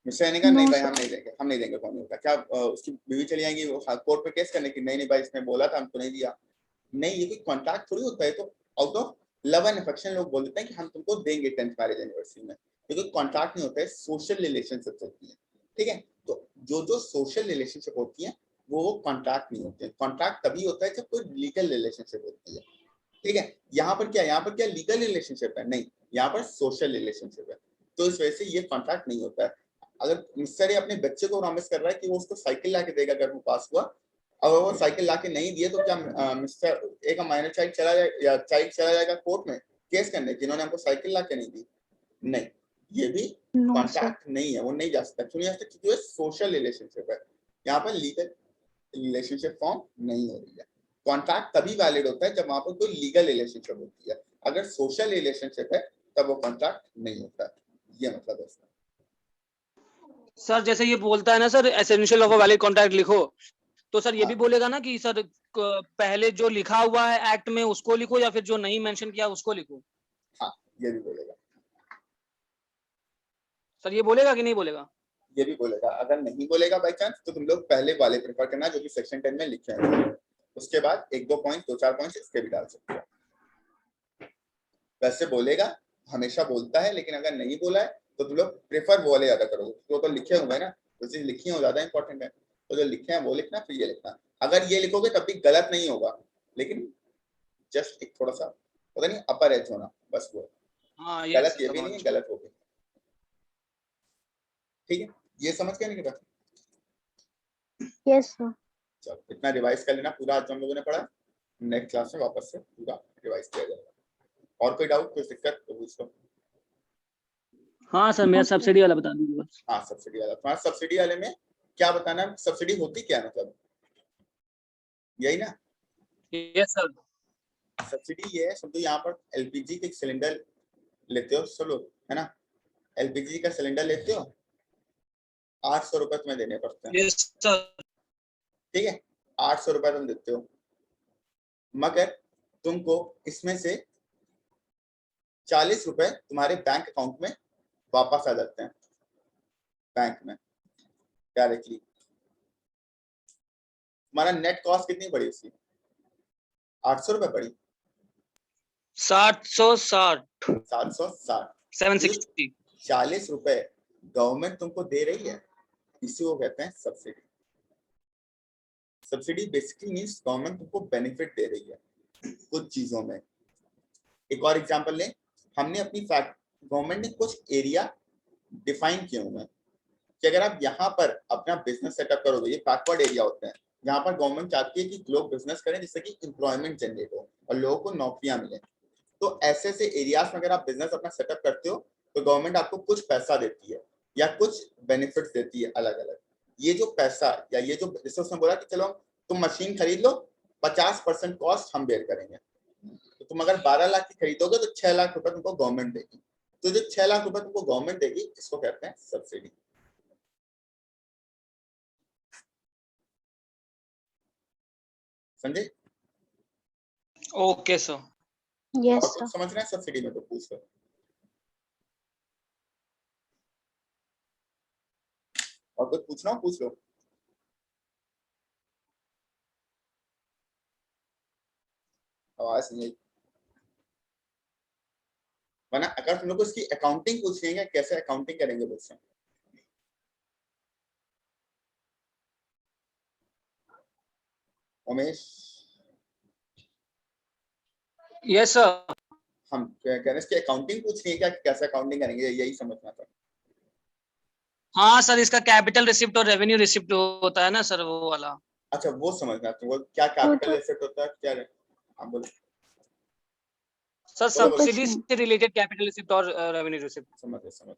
मिस्टर ए ने कहा नो नहीं भाई, सर। हम नहीं देंगे कोहिनूर का। क्या उसकी बीवी चली जाएंगी वो कोर्ट पे केस करने की, नहीं नहीं भाई इसने बोला था हमको नहीं दिया? नहीं, ये कोई कॉन्ट्रैक्ट थोड़ी होता है। तो out of love and affection लोग बोल देते हैं कि हम तुमको देंगे 10th मैरिज एनिवर्सरी में। ये कोई कॉन्ट्रैक्ट नहीं होता है, सोशल रिलेशनशिप होती है, ठीक है? तो जो जो सोशल रिलेशनशिप होती है वो कॉन्ट्रैक्ट नहीं होते हैं। कॉन्ट्रैक्ट तभी होता है जब कोई लीगल रिलेशनशिप होती है, ठीक है? यहाँ पर क्या लीगल रिलेशनशिप है? नहीं, यहाँ पर सोशल रिलेशनशिप है। तो इस वजह से ये कॉन्ट्रैक्ट नहीं होता है। अगर मिस्टर ए अपने बच्चे को प्रॉमिस कर रहा है कि वो उसको साइकिल ला के देगा अगर वो पास हुआ, अगर वो साइकिल ला के नहीं दिए, तो क्या मिस्टर ए का माइनर चाइल्ड चला जाए या चाइल्ड चला जाएगा कोर्ट में केस करने कि इन्होंने हमको साइकिल ला के नहीं दी? नहीं, ये भी नो सर। कॉन्ट्रैक्ट नहीं है, वो नहीं जा सकता। क्यों नहीं जा सकता? क्योंकि वो सोशल रिलेशनशिप है। यहाँ पर लीगल रिलेशनशिप फॉर्म नहीं हो रही है। कॉन्ट्रैक्ट तभी वैलिड होता है जब वहां पर कोई लीगल रिलेशनशिप होती है। अगर सोशल रिलेशनशिप है तब वो कॉन्ट्रैक्ट नहीं होता है। ये मतलब है इसका। सर जैसे ये बोलता है ना sir, essential of a valid contract लिखो, तो सर ये भी हाँ, बोलेगा ना कि सर पहले जो लिखा हुआ है एक्ट में उसको लिखो या फिर जो नहीं मेंशन किया उसको लिखो? हाँ, ये भी बोलेगा। सर ये बोलेगा कि नहीं बोलेगा? ये भी बोलेगा। अगर नहीं बोलेगा बाई चांस, तो तुम लोग पहले वाले प्रेफर करना जो कि सेक्शन 10 में लिखे हैं। उसके बाद एक दो पॉइंट, दो चार पॉइंट इसके भी डाल सकते हो। वैसे बोलेगा, हमेशा बोलता है, लेकिन अगर नहीं बोला है तो तुम लोग प्रेफर वो वाले ज्यादा करोगे। तो लिखे हुए हैं ना, जो चीज लिखी है वो ज्यादा इंपॉर्टेंट है। तो जो लिखे हैं वो लिखना, फिर ये लिखना। अगर ये लिखोगे तब भी गलत नहीं होगा, लेकिन जस्ट एक थोड़ा सा पता नहीं अपर एज होना, बस वो। हाँ ये गलत ये भी समझ। नहीं है, गलत हो गया, ठीक है? ये समझ के नहीं बेटा? Yes sir. चलो, इतना रिवाइज कर लेना पूरा आज जो हम लोगों ने पढ़ा। नेक्स्ट क्लास में वापस से पूरा रिवाइज किया जाएगा। और कोई डाउट, कोई दिक्कत तो पूछो। हाँ सर मेरा ओके। सब्सिडी वाला बता दीजिए बस। हाँ, सब्सिडी वाला। तुम्हारा सब्सिडी वाले में क्या बताना है? सब्सिडी होती क्या है, मतलब यही ना? Yes sir. सब्सिडी ये है, समझो यहाँ पर एलपीजी के सिलेंडर लेते हो सब लोग, है ना? एलपीजी का सिलेंडर लेते हो, 800 रुपए तुम्हें देने पड़ते हैं, यस सर। ठीक है? 800 रुपए तुम देते हो, मगर तुमको इसमें से 40 रुपए तुम्हारे बैंक अकाउंट में वापस आ जाते हैं, बैंक में डायरेक्टली। तुम्हारा नेट कॉस्ट कितनी पड़ी उसकी? 800 रुपए पड़ी। 760 760। 760। 40 रुपए गवर्नमेंट तुमको दे रही है, इसी को कहते हैं subsidy. Subsidy basically means government तुमको बेनिफिट दे रही है कुछ चीजों में। एक और एग्जांपल लें, हमने अपनी गवर्नमेंट ने कुछ एरिया डिफाइन किए हुए हैं कि अगर आप यहाँ पर अपना बिजनेस सेटअप करोगे, ये बैकवर्ड एरिया होते हैं जहाँ पर गवर्नमेंट चाहती है कि लोग बिजनेस करें जिससे कि एम्प्लॉयमेंट जनरेट हो और लोगों को नौकरियां मिले। तो ऐसे ऐसे एरियाज में अगर आप बिजनेस अपना सेटअप करते हो तो गवर्नमेंट आपको कुछ पैसा देती है या कुछ बेनिफिट्स देती है अलग अलग। ये जो पैसा या ये जो, जैसे उसने बोला कि चलो तुम मशीन खरीद लो, 50% कॉस्ट हम बेयर करेंगे। तो तुम अगर 12 लाख की खरीदोगे तो 6 लाख रुपए तुमको गवर्नमेंट देगी। तो जो 6 लाख रुपए तुमको गवर्नमेंट देगी, इसको कहते हैं सब्सिडी। समझे? Okay sir. यस और सर। कुछ समझना है सब्सिडी में तो पूछ लो। और कुछ पूछना हो पूछ लो। आवाज नहीं आई। वरना अगर तुम लोग को इसकी अकाउंटिंग पूछ लेंगे कैसे अकाउंटिंग करेंगे बोल से उमेश यस सर। हम कह रहे हैं इसकी अकाउंटिंग पूछ रही है क्या कैसे अकाउंटिंग करेंगे यही समझना था हाँ सर, इसका कैपिटल रिसिप्ट और रेवेन्यू रिसिप्ट होता है ना सर, वो वाला। अच्छा वो समझना तो वो क्या कैपिटल एसेट होता है क्या आप बोलो सर बोलो, बोलो। सब्सिडी से रिलेटेड कैपिटल रिसिप्ट और रेवेन्यू रिसिप्ट। समझ गए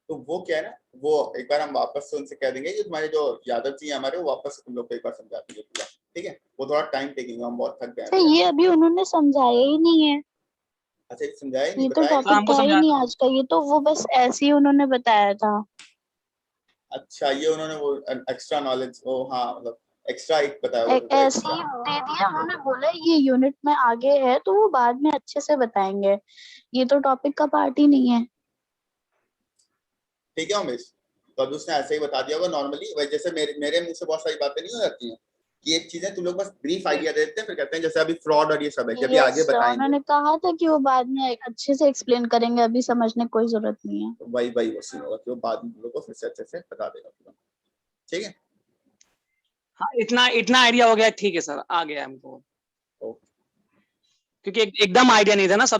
तो वो क्या है ना वो एक बार हम वापस से उनसे कह देंगे कि तुम्हारे जो यादव जी हैं हमारे वो वापस से तुम लोग को एक बार समझा देंगे पूरा ठीक है वो थोड़ा टाइम टेकिंग हम बहुत थक गए तो ये अभी उन्होंने समझाया ही नहीं है, अच्छा ये समझाया नहीं ये तो बताया सर टॉपिक हमको था ही समझा नहीं आज का, ये तो वो बस ऐसे ही उन्होंने बताया था। अच्छा ये उन्होंने वो एक्स्ट्रा नॉलेज वो हाँ मतलब एक्स्ट्रा एक बताया होगा तुमको ऐसे एक्स्ट्रा ही दे दिया उन्होंने, बोला ये यूनिट में आगे है तो वो बाद में अच्छे से बताएंगे, ये तो टॉपिक का पार्ट ही नहीं है। ठीक है उमेश तो अभी उसने ऐसे ही बता दिया होगा नॉर्मली वही जैसे मेरे मुंह से बहुत सारी बातें नहीं हो जाती हैं कि एक चीजें तुम लोग बस ब्रीफ आइडिया देते हैं फिर कहते हैं जैसे अभी फ्रॉड और ये सब है जब ये आगे यस, बताएंगे उन्होंने कहा था कि वो बाद में अच्छे से एक्सप्लेन करेंगे, अभी समझने की कोई जरूरत नहीं है। तो वही वो सीन होगा कि वो बाद में तुम लोग को फिर से अच्छे से बता देगा पूरा ठीक है हाँ, इतना इतना आइडिया हो गया, ठीक है सर, आ गया हमको, ओके क्योंकि एकदम आइडिया नहीं था ना सब